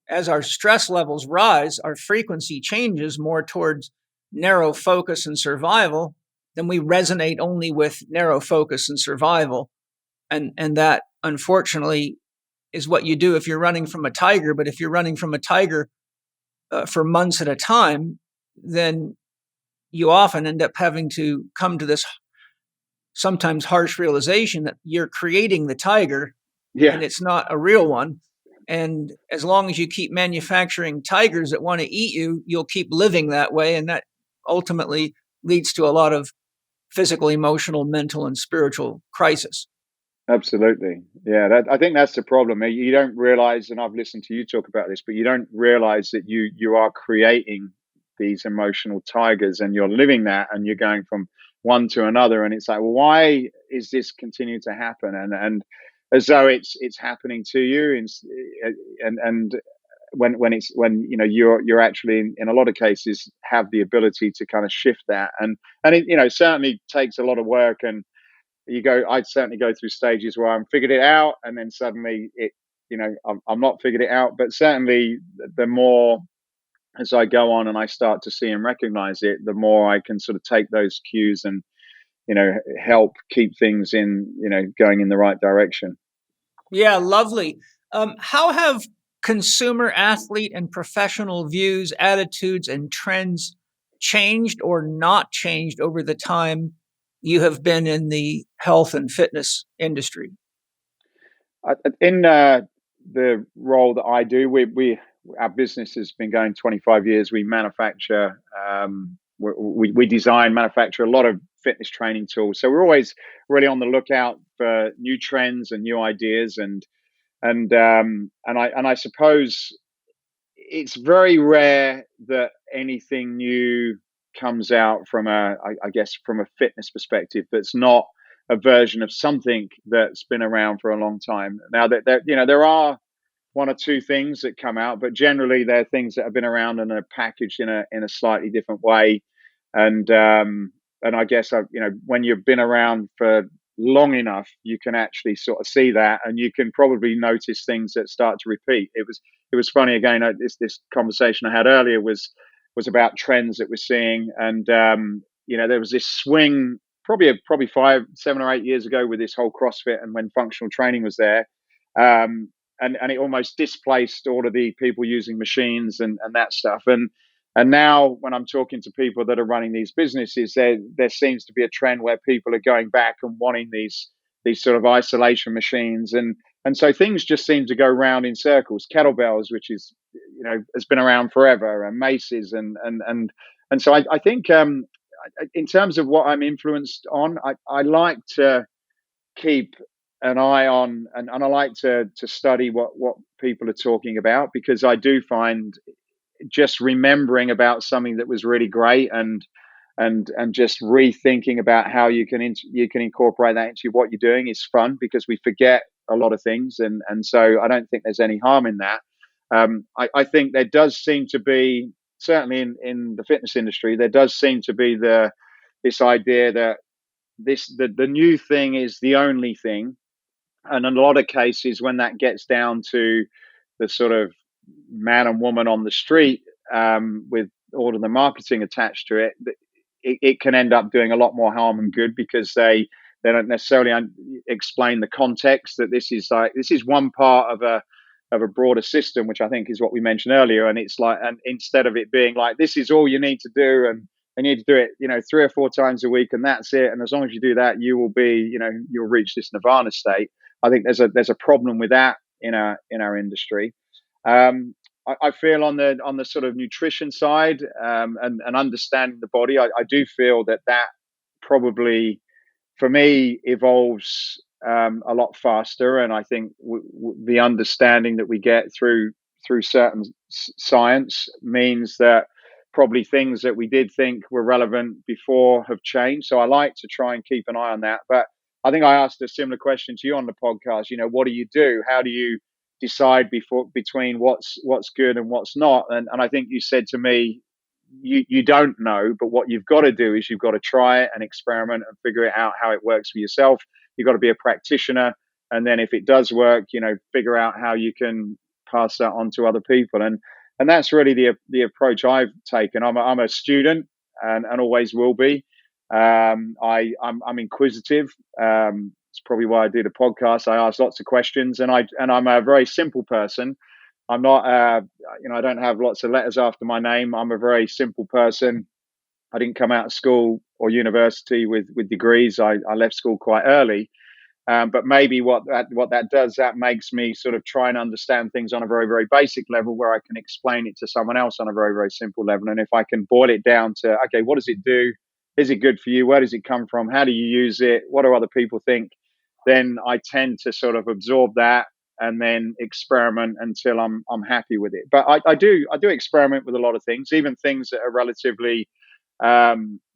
as our stress levels rise, our frequency changes more towards narrow focus and survival, then we resonate only with narrow focus and survival. And that unfortunately, is what you do if you're running from a tiger. But if you're running from a tiger for months at a time, then you often end up having to come to this sometimes harsh realization that you're creating the tiger Yeah, and it's not a real one. And as long as you keep manufacturing tigers that want to eat you, you'll keep living that way. And that ultimately leads to a lot of physical, emotional, mental, and spiritual crisis. absolutely. Yeah, I think that's the problem. You don't realize, and I've listened to you talk about this, but you don't realize that you are creating these emotional tigers, and you're living that, and you're going from one to another, and it's like, well, why is this continuing to happen? And as though it's happening to you, and when you're actually in a lot of cases have the ability to kind of shift that, and it certainly takes a lot of work. And I'd certainly go through stages where I'm figured it out, and then suddenly I'm not figured it out. But certainly, the more as I go on and I start to see and recognize it, the more I can sort of take those cues and help keep things going in the right direction. Yeah, lovely. How have consumer, athlete, and professional views, attitudes, and trends changed or not changed over the time you have been in the health and fitness industry? In the role that I do, we our business has been going 25 years. We manufacture, we design, manufacture a lot of fitness training tools. So we're always really on the lookout for new trends and new ideas, and I suppose it's very rare that anything new comes out from I guess from a fitness perspective that's not a version of something that's been around for a long time. Now that there are one or two things that come out, but generally they're things that have been around and are packaged in a slightly different way. And I guess when you've been around for long enough, you can actually sort of see that, and you can probably notice things that start to repeat. It was funny again. This conversation I had earlier was about trends that we're seeing, and there was this swing probably 5, 7 or 8 years ago with this whole CrossFit, and when functional training was there, and it almost displaced all of the people using machines and that stuff. And now when I'm talking to people that are running these businesses, there seems to be a trend where people are going back and wanting these sort of isolation machines, and so things just seem to go round in circles. Kettlebells, which is has been around forever, and maces, and so I think in terms of what I'm influenced on, I like to keep an eye on, and I like to study what people are talking about, because I do find just remembering about something that was really great and just rethinking about how you can incorporate that into what you're doing is fun, because we forget a lot of things, and so I don't think there's any harm in that. I think there does seem to be, certainly in the fitness industry, there does seem to be this idea that the new thing is the only thing. And in a lot of cases, when that gets down to the sort of man and woman on the street, with all of the marketing attached to it can end up doing a lot more harm than good, because they don't necessarily explain the context that this is one part of a broader system, which I think is what we mentioned earlier. And it's like, and instead of it being like, this is all you need to do, and you need to do it 3 or 4 times a week, and that's it, and as long as you do that, you will be you'll reach this nirvana state. I think there's a problem with that in our industry. I feel on the sort of nutrition side, and understanding the body, I do feel that probably for me evolves a lot faster, and I think the understanding that we get through certain science means that probably things that we did think were relevant before have changed. So I like to try and keep an eye on that. But I think I asked a similar question to you on the podcast. What do you do? How do you decide between what's good and what's not? And I think you said to me, you don't know, but what you've got to do is you've got to try it and experiment and figure it out how it works for yourself. You've got to be a practitioner, and then if it does work, figure out how you can pass that on to other people. And that's really the approach I've taken. I'm a student, and always will be. I'm inquisitive. It's probably why I do the podcast. I ask lots of questions, and I'm a very simple person. I'm not, I don't have lots of letters after my name. I'm a very simple person. I didn't come out of school or university with degrees. I left school quite early. But maybe what that does, that makes me sort of try and understand things on a very, very basic level where I can explain it to someone else on a very, very simple level. And if I can boil it down to, okay, what does it do? Is it good for you? Where does it come from? How do you use it? What do other people think? Then I tend to sort of absorb that and then experiment until I'm happy with it. But I do experiment with a lot of things, even things that are relatively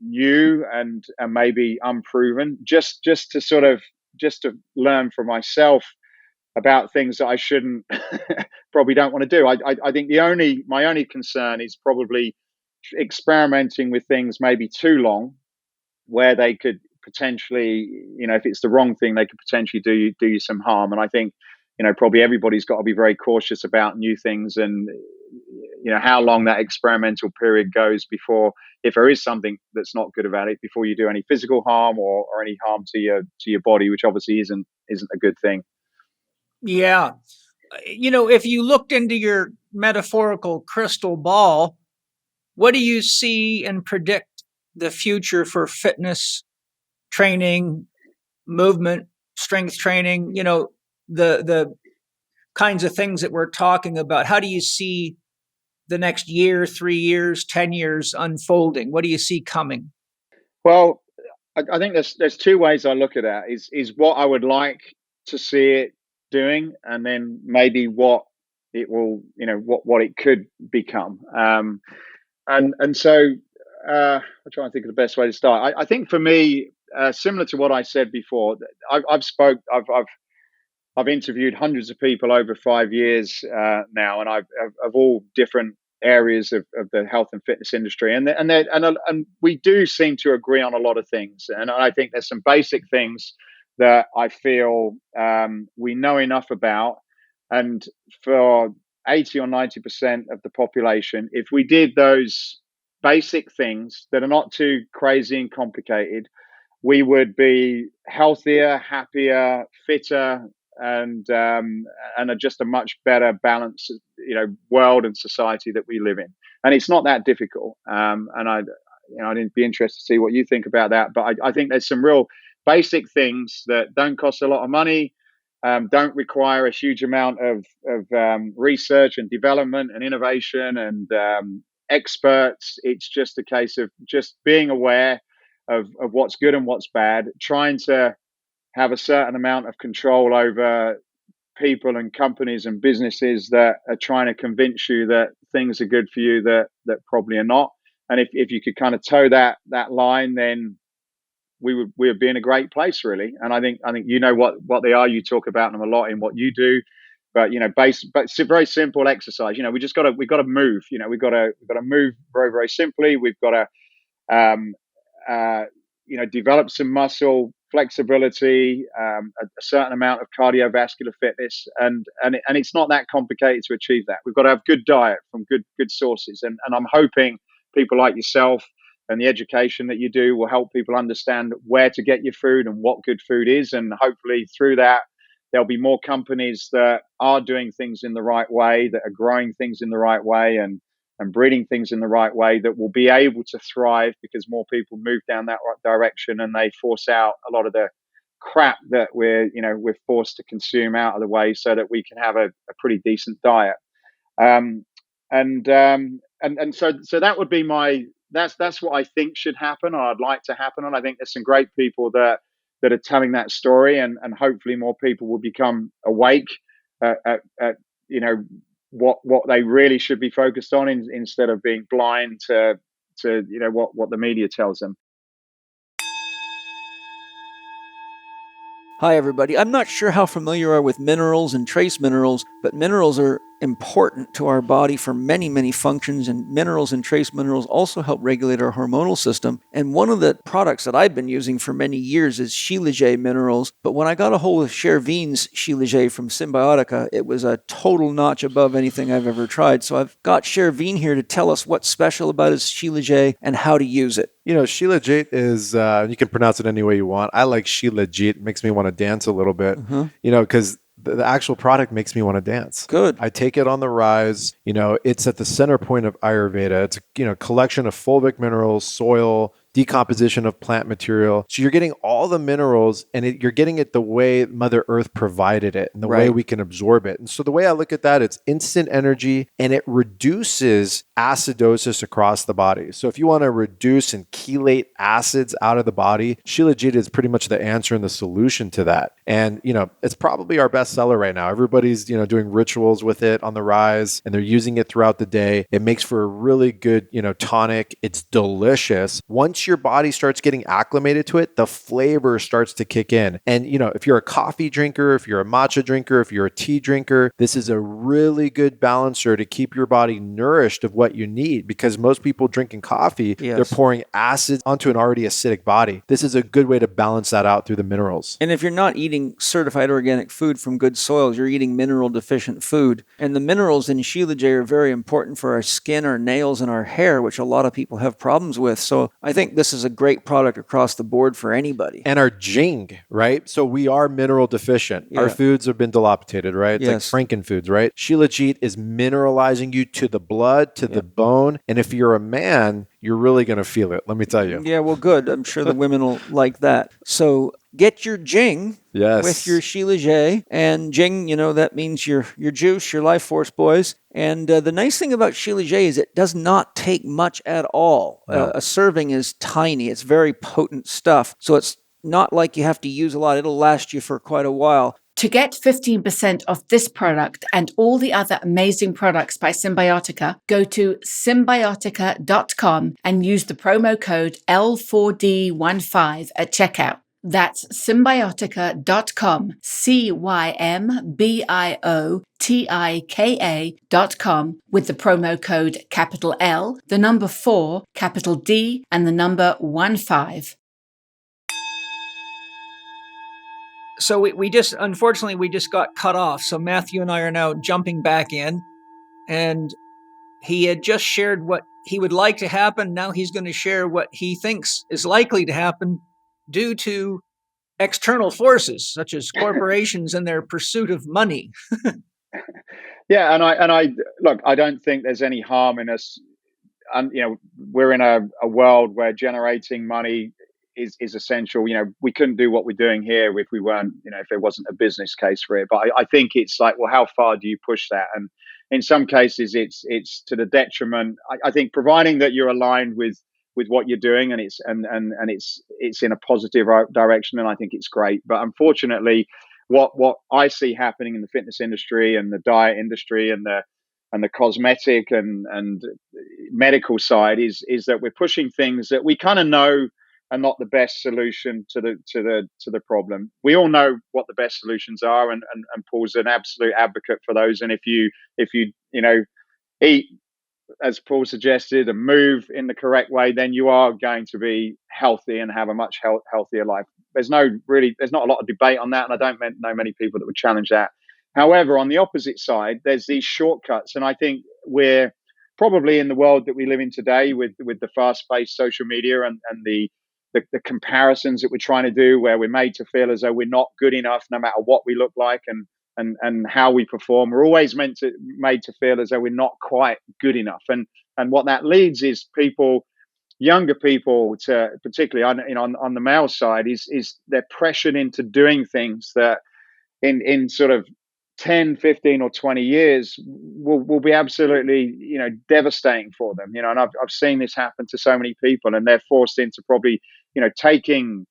new and maybe unproven, just to learn for myself about things that I shouldn't probably don't want to do. I think my only concern is probably experimenting with things maybe too long, where they could potentially, if it's the wrong thing, they could potentially do you some harm. And I think, probably everybody's got to be very cautious about new things, and how long that experimental period goes before, if there is something that's not good about it, before you do any physical harm or any harm to your body, which obviously isn't a good thing. Yeah. If you looked into your metaphorical crystal ball, what do you see and predict the future for fitness training, movement, strength training, the kinds of things that we're talking about? How do you see the next year, 3 years, 10 years unfolding? What do you see coming? Well, I think there's two ways I look at that. Is what I would like to see it doing, and then maybe what it will, what it could become. And so I'm trying to think of the best way to start. I think for me, similar to what I said before, I've interviewed hundreds of people over 5 years now, and I've of all different areas of the health and fitness industry, and we do seem to agree on a lot of things. And I think there's some basic things that I feel we know enough about, and for 80 or 90% of the population, if we did those basic things that are not too crazy and complicated, we would be healthier, happier, fitter, and just a much better balanced, world and society that we live in. And it's not that difficult. And I'd be interested to see what you think about that. But I think there's some real basic things that don't cost a lot of money, don't require a huge amount of research and development and innovation and experts. It's just a case of just being aware of what's good and what's bad, trying to have a certain amount of control over people and companies and businesses that are trying to convince you that things are good for you that probably are not. And if you could kind of toe that line, then we would be in a great place, really. And I think what they are. You talk about them a lot in what you do, but but it's a very simple exercise. We got to move. We've got to move very, very simply. We've got to develop some muscle flexibility, a certain amount of cardiovascular fitness, and it's not that complicated to achieve that. We've got to have good diet from good sources, and I'm hoping people like yourself and the education that you do will help people understand where to get your food and what good food is, and hopefully through that there'll be more companies that are doing things in the right way, that are growing things in the right way, and breeding things in the right way, that will be able to thrive because more people move down that direction and they force out a lot of the crap that we're forced to consume out of the way, so that we can have a pretty decent diet. And so that would be that's what I think should happen, or I'd like to happen. And I think there's some great people that are telling that story, and hopefully more people will become awake at what they really should be focused on, instead of being blind to what the media tells them. Hi, everybody. I'm not sure how familiar you are with minerals and trace minerals, but minerals are important to our body for many, many functions, and minerals and trace minerals also help regulate our hormonal system. And one of the products that I've been using for many years is Shilajit minerals. But when I got a hold of Chervine's Shilajit from Symbiotica, it was a total notch above anything I've ever tried. So I've got Chervine here to tell us what's special about his Shilajit and how to use it. You know, Shilajit is, you can pronounce it any way you want. I like Shilajit. It makes me want to dance a little bit, you know, because the actual product makes me want to dance. Good. I take it on the rise. You know, it's at the center point of Ayurveda. It's a, you know, collection of fulvic minerals, soil, decomposition of plant material. So you're getting all the minerals, and you're getting it the way Mother Earth provided it and the way we can absorb it. And so the way I look at that, it's instant energy, and it reduces acidosis across the body. So if you want to reduce and chelate acids out of the body, Shilajit is pretty much the answer and the solution to that. And, you know, it's probably our best seller right now. Everybody's, you know, doing rituals with it on the rise, and they're using it throughout the day. It makes for a really good, you know, tonic. It's delicious. Once your body starts getting acclimated to it, the flavor starts to kick in. And, you know, if you're a coffee drinker, if you're a matcha drinker, if you're a tea drinker, this is a really good balancer to keep your body nourished of what you need, because most people drinking coffee, they're pouring acids onto an already acidic body. This is a good way to balance that out through the minerals. And if you're not eating certified organic food from good soils, you're eating mineral deficient food. And the minerals in Shilajit are very important for our skin, our nails, and our hair, which a lot of people have problems with. So I think this is a great product across the board for anybody. And our Jing, right? So we are mineral deficient. Yeah. Our foods have been dilapidated, right? It's Yes. like Frankenfoods, right? Shilajit is mineralizing you to the blood, to the bone. And if you're a man, you're really going to feel it. Let me tell you. Yeah, well, good. I'm sure the women will like that. So get your Jing with your Shilajit. And Jing, you know, that means your juice, your life force, boys. And the nice thing about Shilajit is it does not take much at all. No. A serving is tiny. It's very potent stuff. So it's not like you have to use a lot. It'll last you for quite a while. To get 15% off this product and all the other amazing products by Symbiotica, go to symbiotica.com and use the promo code L4D15 at checkout. That's symbiotica.com, CYMBIOTIKA.com, with the promo code capital L, the number 4, capital D, and the number 15. So we just, unfortunately, we just got cut off. So Matthew and I are now jumping back in, and he had just shared what he would like to happen. Now he's going to share what he thinks is likely to happen due to external forces, such as corporations and their pursuit of money. Yeah, and I look, I don't think there's any harm in us. And you know, we're in a world where generating money is essential. You know, we couldn't do what we're doing here if we weren't, you know, if there wasn't a business case for it. But I think it's like, well, how far do you push that? And in some cases, it's to the detriment. I think providing that you're aligned with what you're doing, and it's in a positive direction, and I think it's great. But unfortunately, what I see happening in the fitness industry and the diet industry and the cosmetic and medical side is that we're pushing things that we kind of know are not the best solution to the problem. We all know what the best solutions are, and Paul's an absolute advocate for those. And if you know, eat as Paul suggested and move in the correct way, then you are going to be healthy and have a much healthier life. There's not a lot of debate on that, and I don't know many people that would challenge that. However, on the opposite side, there's these shortcuts, and I think we're probably in the world that we live in today with the fast-paced social media and the comparisons that we're trying to do, where we're made to feel as though we're not good enough no matter what we look like and how we perform. We're always made to feel as though we're not quite good enough. And what that leads is younger people, to particularly on the male side, is they're pressured into doing things that in sort of 10, 15 or 20 years will be absolutely, you know, devastating for them. You know, and I've seen this happen to so many people, and they're forced into probably, you know, taking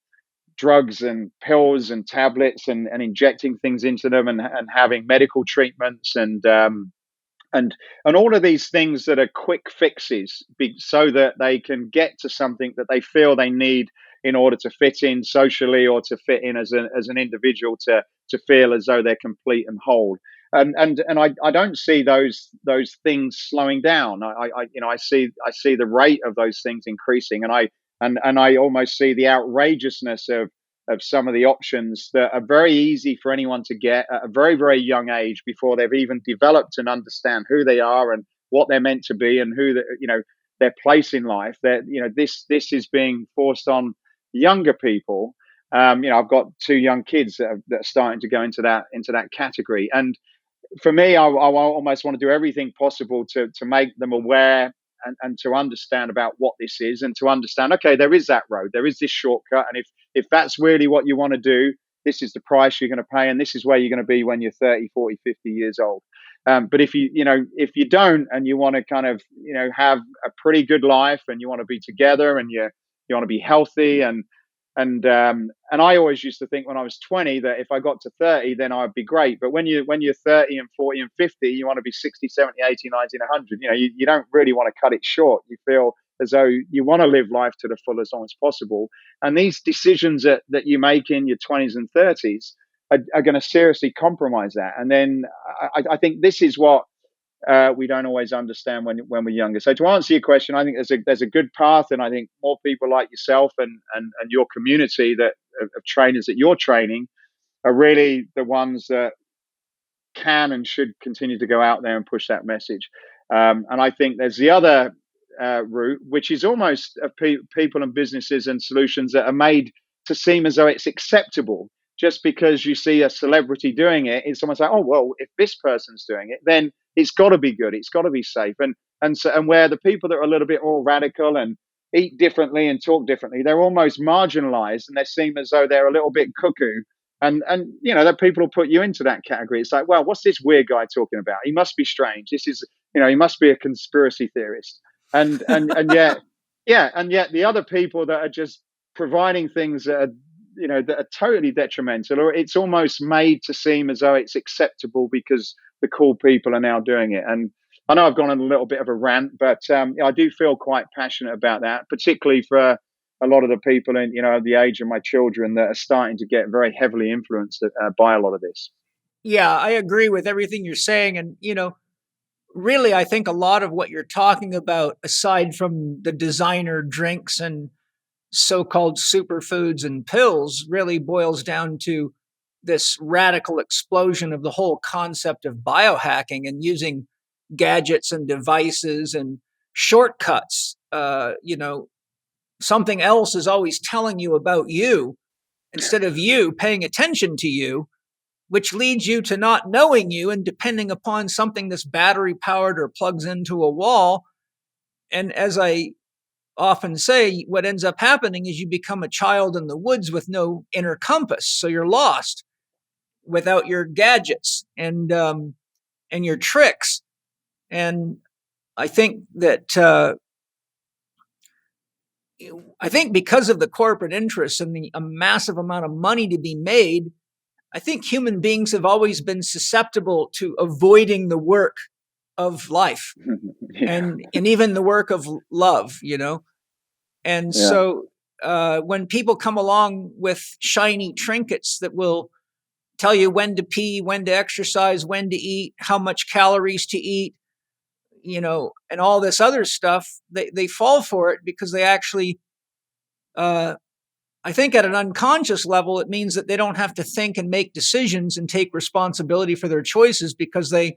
drugs and pills and tablets and injecting things into them and having medical treatments and all of these things that are quick fixes so that they can get to something that they feel they need in order to fit in socially or to fit in as an individual to feel as though they're complete and whole. I don't see those things slowing down. I see the rate of those things increasing, and I almost see the outrageousness of some of the options that are very easy for anyone to get at a very, very young age, before they've even developed and understand who they are and what they're meant to be, and their place in life. That this is being forced on younger people. I've got 2 young kids that are starting to go into that category, and for me, I almost want to do everything possible to make them aware, and to understand about what this is, and to understand, okay, there is that road, there is this shortcut, and if that's really what you want to do, this is the price you're going to pay, and this is where you're going to be when you're 30, 40, 50 years old. But if you don't, and you want to kind of have a pretty good life, and you want to be together, and you want to be healthy, and I always used to think when I was 20 that if I got to 30, then I'd be great. But when you're 30 and 40 and 50, you want to be 60, 70, 80, 90, 100. You don't really want to cut it short. You feel as though you want to live life to the full as long as possible. And these decisions that you make in your 20s and 30s are going to seriously compromise that. And then I think this is what we don't always understand when we're younger. So to answer your question, I think there's a good path, and I think more people like yourself and your community of trainers that you're training are really the ones that can and should continue to go out there and push that message. And I think there's the other route, which is almost people and businesses and solutions that are made to seem as though it's acceptable. Just because you see a celebrity doing it, it's almost like, oh, well, if this person's doing it, then it's got to be good. It's got to be safe. And where the people that are a little bit more radical and eat differently and talk differently, they're almost marginalized, and they seem as though they're a little bit cuckoo. And that people will put you into that category. It's like, well, what's this weird guy talking about? He must be strange. This is, he must be a conspiracy theorist. And yet the other people that are just providing things that are that are totally detrimental, or it's almost made to seem as though it's acceptable because the cool people are now doing it. And I know I've gone on a little bit of a rant, but I do feel quite passionate about that, particularly for a lot of the people in the age of my children that are starting to get very heavily influenced by a lot of this. Yeah, I agree with everything you're saying. And, really, I think a lot of what you're talking about, aside from the designer drinks and so-called superfoods and pills, really boils down to this radical explosion of the whole concept of biohacking and using gadgets and devices and shortcuts. Something else is always telling you about you instead of you paying attention to you, which leads you to not knowing you and depending upon something that's battery powered or plugs into a wall. And as I often say, what ends up happening is you become a child in the woods with no inner compass. So you're lost without your gadgets and your tricks. And I think that because of the corporate interests and a massive amount of money to be made, I think human beings have always been susceptible to avoiding the work of life and even the work of love, And so when people come along with shiny trinkets that will tell you when to pee, when to exercise, when to eat, how much calories to eat, and all this other stuff, they fall for it because they actually, I think at an unconscious level, it means that they don't have to think and make decisions and take responsibility for their choices because they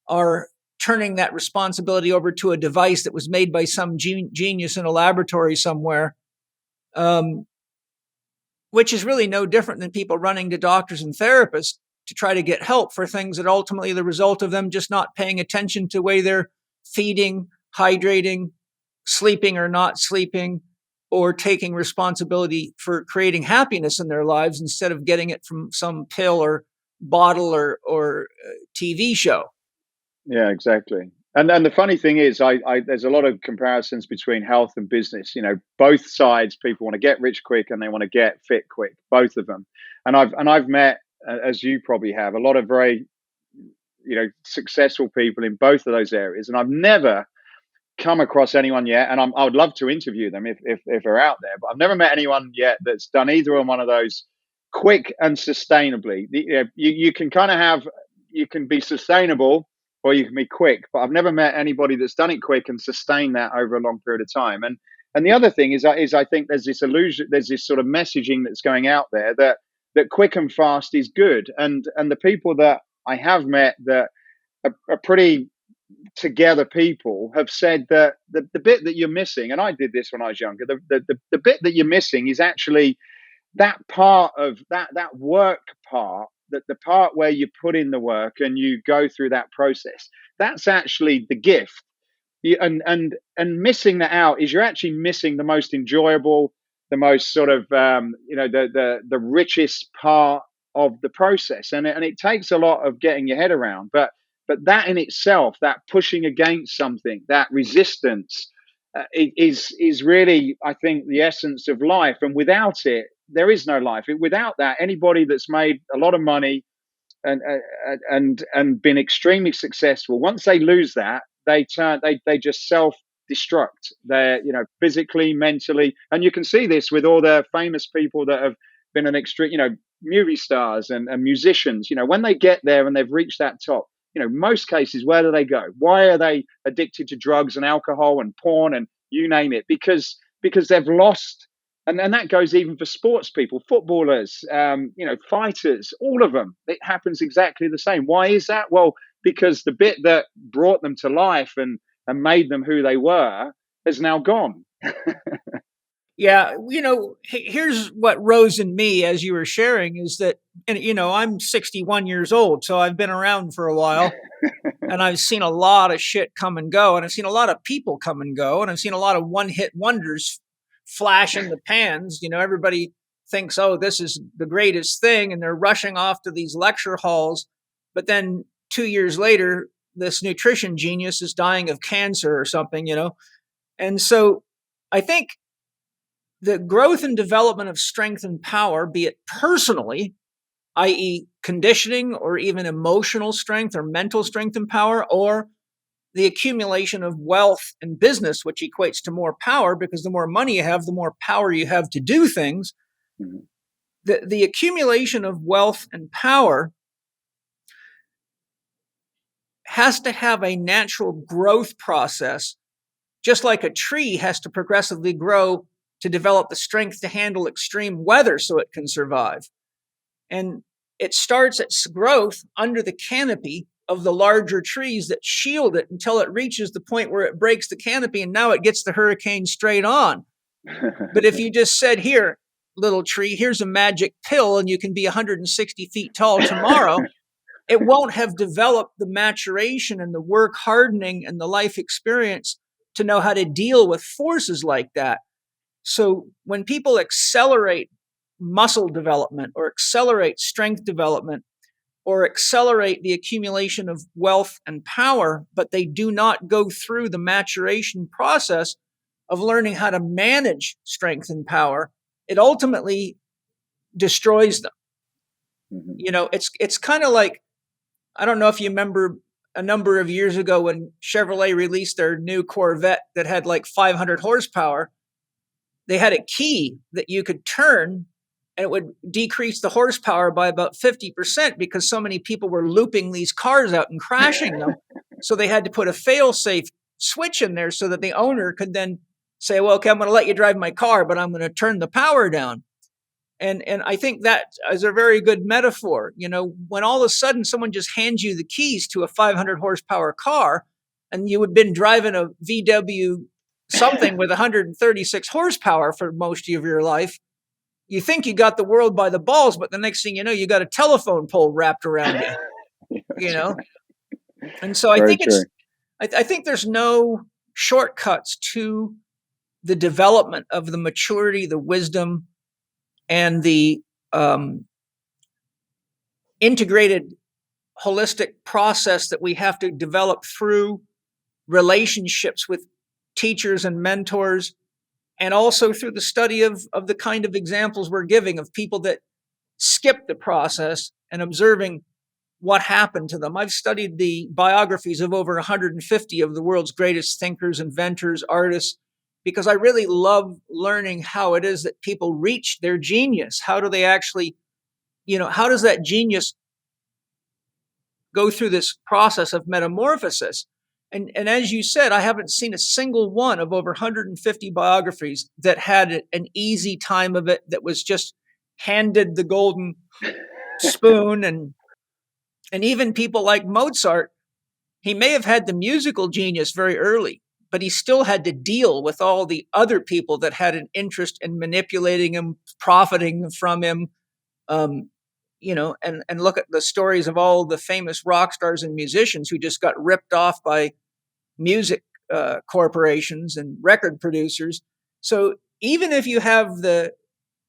are turning that responsibility over to a device that was made by some genius in a laboratory somewhere, which is really no different than people running to doctors and therapists to try to get help for things that ultimately the result of them just not paying attention to the way they're feeding, hydrating, sleeping or not sleeping, or taking responsibility for creating happiness in their lives instead of getting it from some pill or bottle or TV show. Yeah, exactly. And the funny thing is, there's a lot of comparisons between health and business. Both sides, people want to get rich quick and they want to get fit quick, both of them. And I've met, as you probably have, a lot of very, successful people in both of those areas. And I've never come across anyone yet, and I would love to interview them if they're out there, but I've never met anyone yet that's done either one of those quick and sustainably. You can kind of have you can be sustainable or you can be quick, but I've never met anybody that's done it quick and sustained that over a long period of time. And the other thing is I think there's this illusion, there's this sort of messaging that's going out there that quick and fast is good. And the people that I have met that are pretty together people have said that the bit that you're missing, and I did this when I was younger, the bit that you're missing is actually that part of that work part, that the part where you put in the work and you go through that process, that's actually the gift. And missing that out is you're actually missing the most enjoyable, the most sort of the richest part of the process, and it takes a lot of getting your head around. But that in itself, that pushing against something, that resistance, is really, I think, the essence of life. And without it, there is no life. Without that, anybody that's made a lot of money and been extremely successful, once they lose that, they just self-destruct. They're, physically, mentally, and you can see this with all the famous people that have been an extreme, movie stars and musicians. When they get there and they've reached that top, most cases, where do they go? Why are they addicted to drugs and alcohol and porn and you name it? Because they've lost. And that goes even for sports people, footballers, fighters, all of them. It happens exactly the same. Why is that? Well, because the bit that brought them to life and made them who they were is now gone. Yeah, here's what rose in me as you were sharing is that, and I'm 61 years old, so I've been around for a while, and I've seen a lot of shit come and go, and I've seen a lot of people come and go, and I've seen a lot of one-hit wonders flash in the pans. Everybody thinks, oh, this is the greatest thing, and they're rushing off to these lecture halls, but then 2 years later, this nutrition genius is dying of cancer or something, and so I think the growth and development of strength and power, be it personally, i.e. conditioning or even emotional strength or mental strength and power, or the accumulation of wealth and business, which equates to more power, because the more money you have, the more power you have to do things. Mm-hmm. The accumulation of wealth and power has to have a natural growth process, just like a tree has to progressively grow to develop the strength to handle extreme weather so it can survive. And it starts its growth under the canopy of the larger trees that shield it until it reaches the point where it breaks the canopy, and now it gets the hurricane straight on. But if you just said, here, little tree, here's a magic pill and you can be 160 feet tall tomorrow, it won't have developed the maturation and the work hardening and the life experience to know how to deal with forces like that. So when people accelerate muscle development or accelerate strength development or accelerate the accumulation of wealth and power, but they do not go through the maturation process of learning how to manage strength and power, it ultimately destroys them. Mm-hmm. It's kind of like, I don't know if you remember a number of years ago when Chevrolet released their new Corvette that had like 500 horsepower. They had a key that you could turn and it would decrease the horsepower by about 50% because so many people were looping these cars out and crashing them. So they had to put a fail-safe switch in there so that the owner could then say, well, okay, I'm going to let you drive my car, but I'm going to turn the power down. And I think that is a very good metaphor. When all of a sudden someone just hands you the keys to a 500 horsepower car and you had been driving a VW something with 136 horsepower for most of your life, you think you got the world by the balls, but the next thing you know, you got a telephone pole wrapped around you. And so I think there's no shortcuts to the development of the maturity, the wisdom, and the integrated holistic process that we have to develop through relationships with teachers and mentors, and also through the study of the kind of examples we're giving of people that skip the process and observing what happened to them. I've studied the biographies of over 150 of the world's greatest thinkers, inventors, artists, because I really love learning how it is that people reach their genius. How do they actually, how does that genius go through this process of metamorphosis. And as you said, I haven't seen a single one of over 150 biographies that had an easy time of it, that was just handed the golden spoon. And even people like Mozart, he may have had the musical genius very early, but he still had to deal with all the other people that had an interest in manipulating him, profiting from him. And look at the stories of all the famous rock stars and musicians who just got ripped off by music corporations and record producers. So even if you have the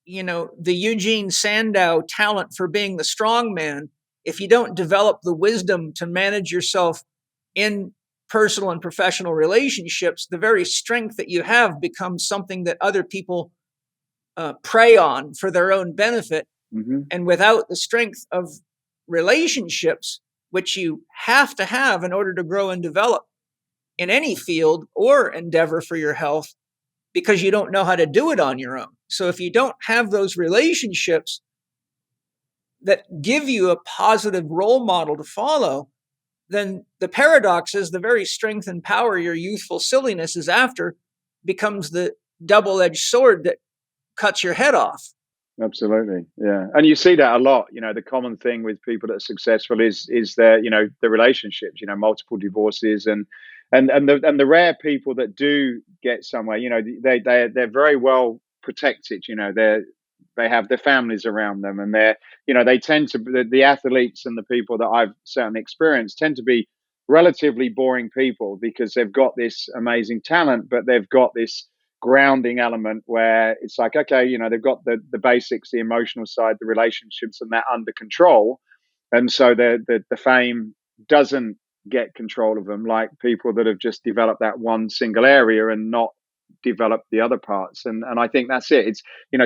Eugene Sandow talent for being the strong man, if you don't develop the wisdom to manage yourself in personal and professional relationships, the very strength that you have becomes something that other people prey on for their own benefit. Mm-hmm. And without the strength of relationships, which you have to have in order to grow and develop in any field or endeavor for your health, because you don't know how to do it on your own. So if you don't have those relationships that give you a positive role model to follow, then the paradox is the very strength and power your youthful silliness is after becomes the double-edged sword that cuts your head off. Absolutely. Yeah. And you see that a lot. The common thing with people that are successful is their, the relationships, multiple divorces and the rare people that do get somewhere, they're very well protected. They have their families around them, and they tend to, the athletes and the people that I've certainly experienced tend to be relatively boring people, because they've got this amazing talent, but they've got this grounding element where it's like, okay, they've got the basics, the emotional side, the relationships, and that under control. And so the fame doesn't get control of them, like people that have just developed that one single area and not developed the other parts. And I think that's it. It's,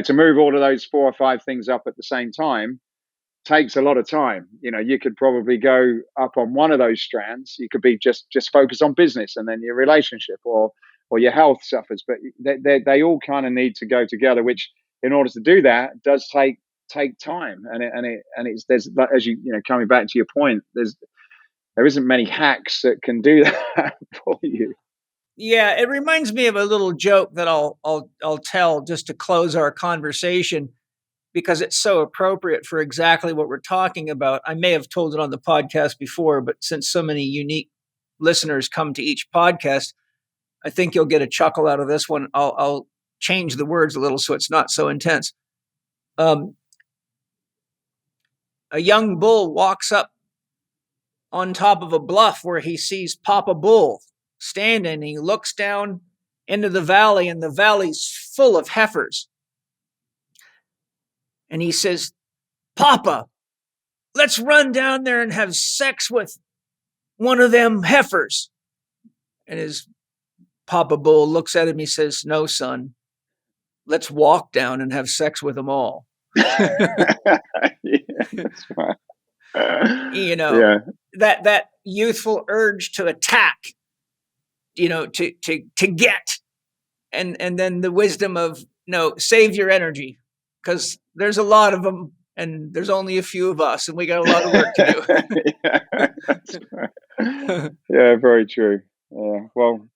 to move all of those 4 or 5 things up at the same time takes a lot of time. You could probably go up on one of those strands. You could be just focus on business, and then your relationship or your health suffers. But they all kind of need to go together, which in order to do that does take time. There's, as coming back to your point, there isn't many hacks that can do that for you. Yeah, it reminds me of a little joke that I'll tell just to close our conversation, because it's so appropriate for exactly what we're talking about. I may have told it on the podcast before, but since so many unique listeners come to each podcast, I think you'll get a chuckle out of this one. I'll change the words a little so it's not so intense. A young bull walks up on top of a bluff where he sees Papa Bull standing. He looks down into the valley, and the valley's full of heifers. And he says, "Papa, let's run down there and have sex with one of them heifers." And his Papa Bull looks at him. He says, "No, son, let's walk down and have sex with them all." Yeah, that's right. Yeah. That youthful urge to attack, to get, and then the wisdom of, no, save your energy, because there's a lot of them and there's only a few of us, and we got a lot of work to do. Yeah, that's right. Yeah, very true. Well,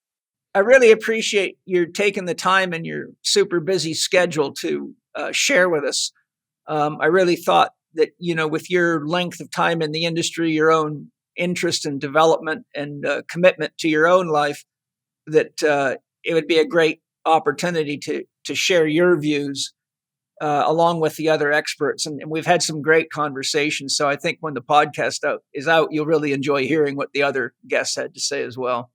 I really appreciate you taking the time in your super busy schedule to share with us. I really thought that, with your length of time in the industry, your own interest and development and commitment to your own life, that it would be a great opportunity to share your views along with the other experts. And we've had some great conversations. So I think when the podcast is out, you'll really enjoy hearing what the other guests had to say as well.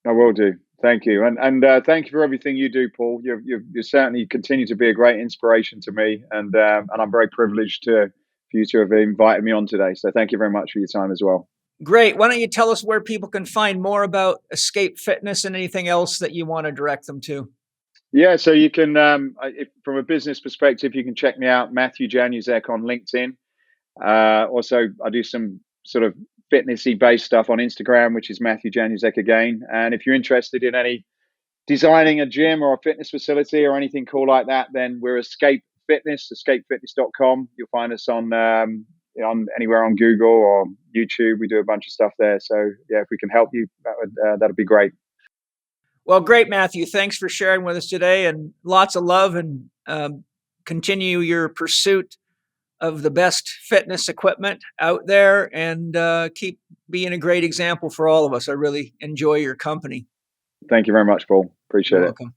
I will do. Thank you. And thank you for everything you do, Paul. You certainly continue to be a great inspiration to me. And I'm very privileged for you to have invited me on today. So thank you very much for your time as well. Great. Why don't you tell us where people can find more about Escape Fitness and anything else that you want to direct them to? Yeah, so you can, from a business perspective, you can check me out, Matthew Januszek, on LinkedIn. Also, I do some sort of fitnessy based stuff on Instagram, which is Matthew Januszek again. And if you're interested in any designing a gym or a fitness facility or anything cool like that, then we're Escape Fitness, escapefitness.com. You'll find us on on anywhere on Google or YouTube. We do a bunch of stuff there. So yeah, if we can help you, that'd be great. Well, great, Matthew. Thanks for sharing with us today, and lots of love, and continue your pursuit of the best fitness equipment out there, and keep being a great example for all of us. I really enjoy your company. Thank you very much, Paul. Appreciate You're it. welcome.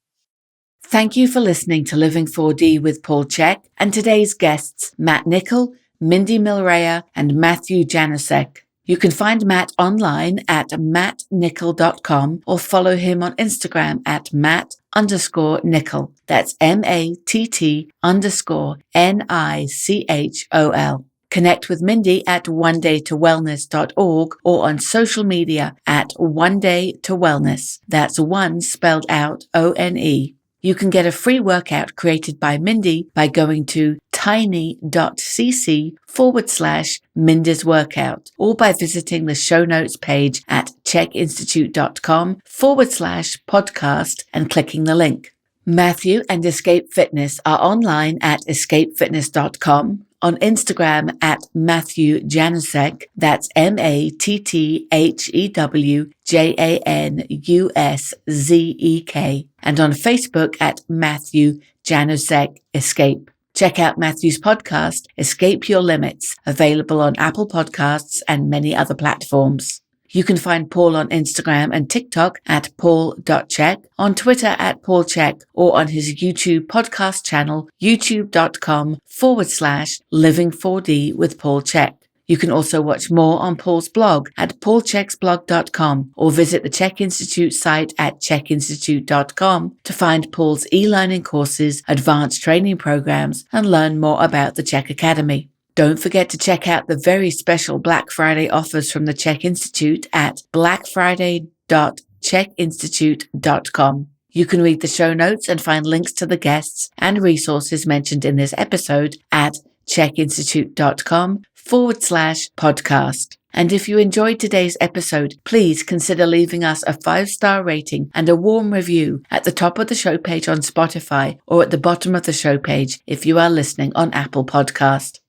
Thank you for listening to Living 4D with Paul Chek and today's guests, Matt Nichol, Mindy Mylrea, and Matthew Januszek. You can find Matt online at mattnichol.com or follow him on Instagram at matt_Nichol. That's MATT_NICHOL. Connect with Mindy at onedaytowellness.org or on social media at One Day to Wellness. That's one spelled out ONE. You can get a free workout created by Mindy by going to tiny.cc/Mindy's workout or by visiting the show notes page at chekinstitute.com/podcast and clicking the link. Matthew and Escape Fitness are online at escapefitness.com, on Instagram at Matthew Januszek, that's MATTHEWJANUSZEK, and on Facebook at Matthew Januszek Escape. Check out Matthew's podcast, Escape Your Limits, available on Apple Podcasts and many other platforms. You can find Paul on Instagram and TikTok at paul.chek, on Twitter at paulchek, or on his YouTube podcast channel, youtube.com/living4D with Paul Chek. You can also watch more on Paul's blog at paulcheksblog.com or visit the Chek Institute site at chekinstitute.com to find Paul's e-learning courses, advanced training programs, and learn more about the Chek Academy. Don't forget to check out the very special Black Friday offers from the Chek Institute at blackfriday.chekinstitute.com. You can read the show notes and find links to the guests and resources mentioned in this episode at chekinstitute.com/podcast. And if you enjoyed today's episode, please consider leaving us a 5-star rating and a warm review at the top of the show page on Spotify or at the bottom of the show page if you are listening on Apple Podcast.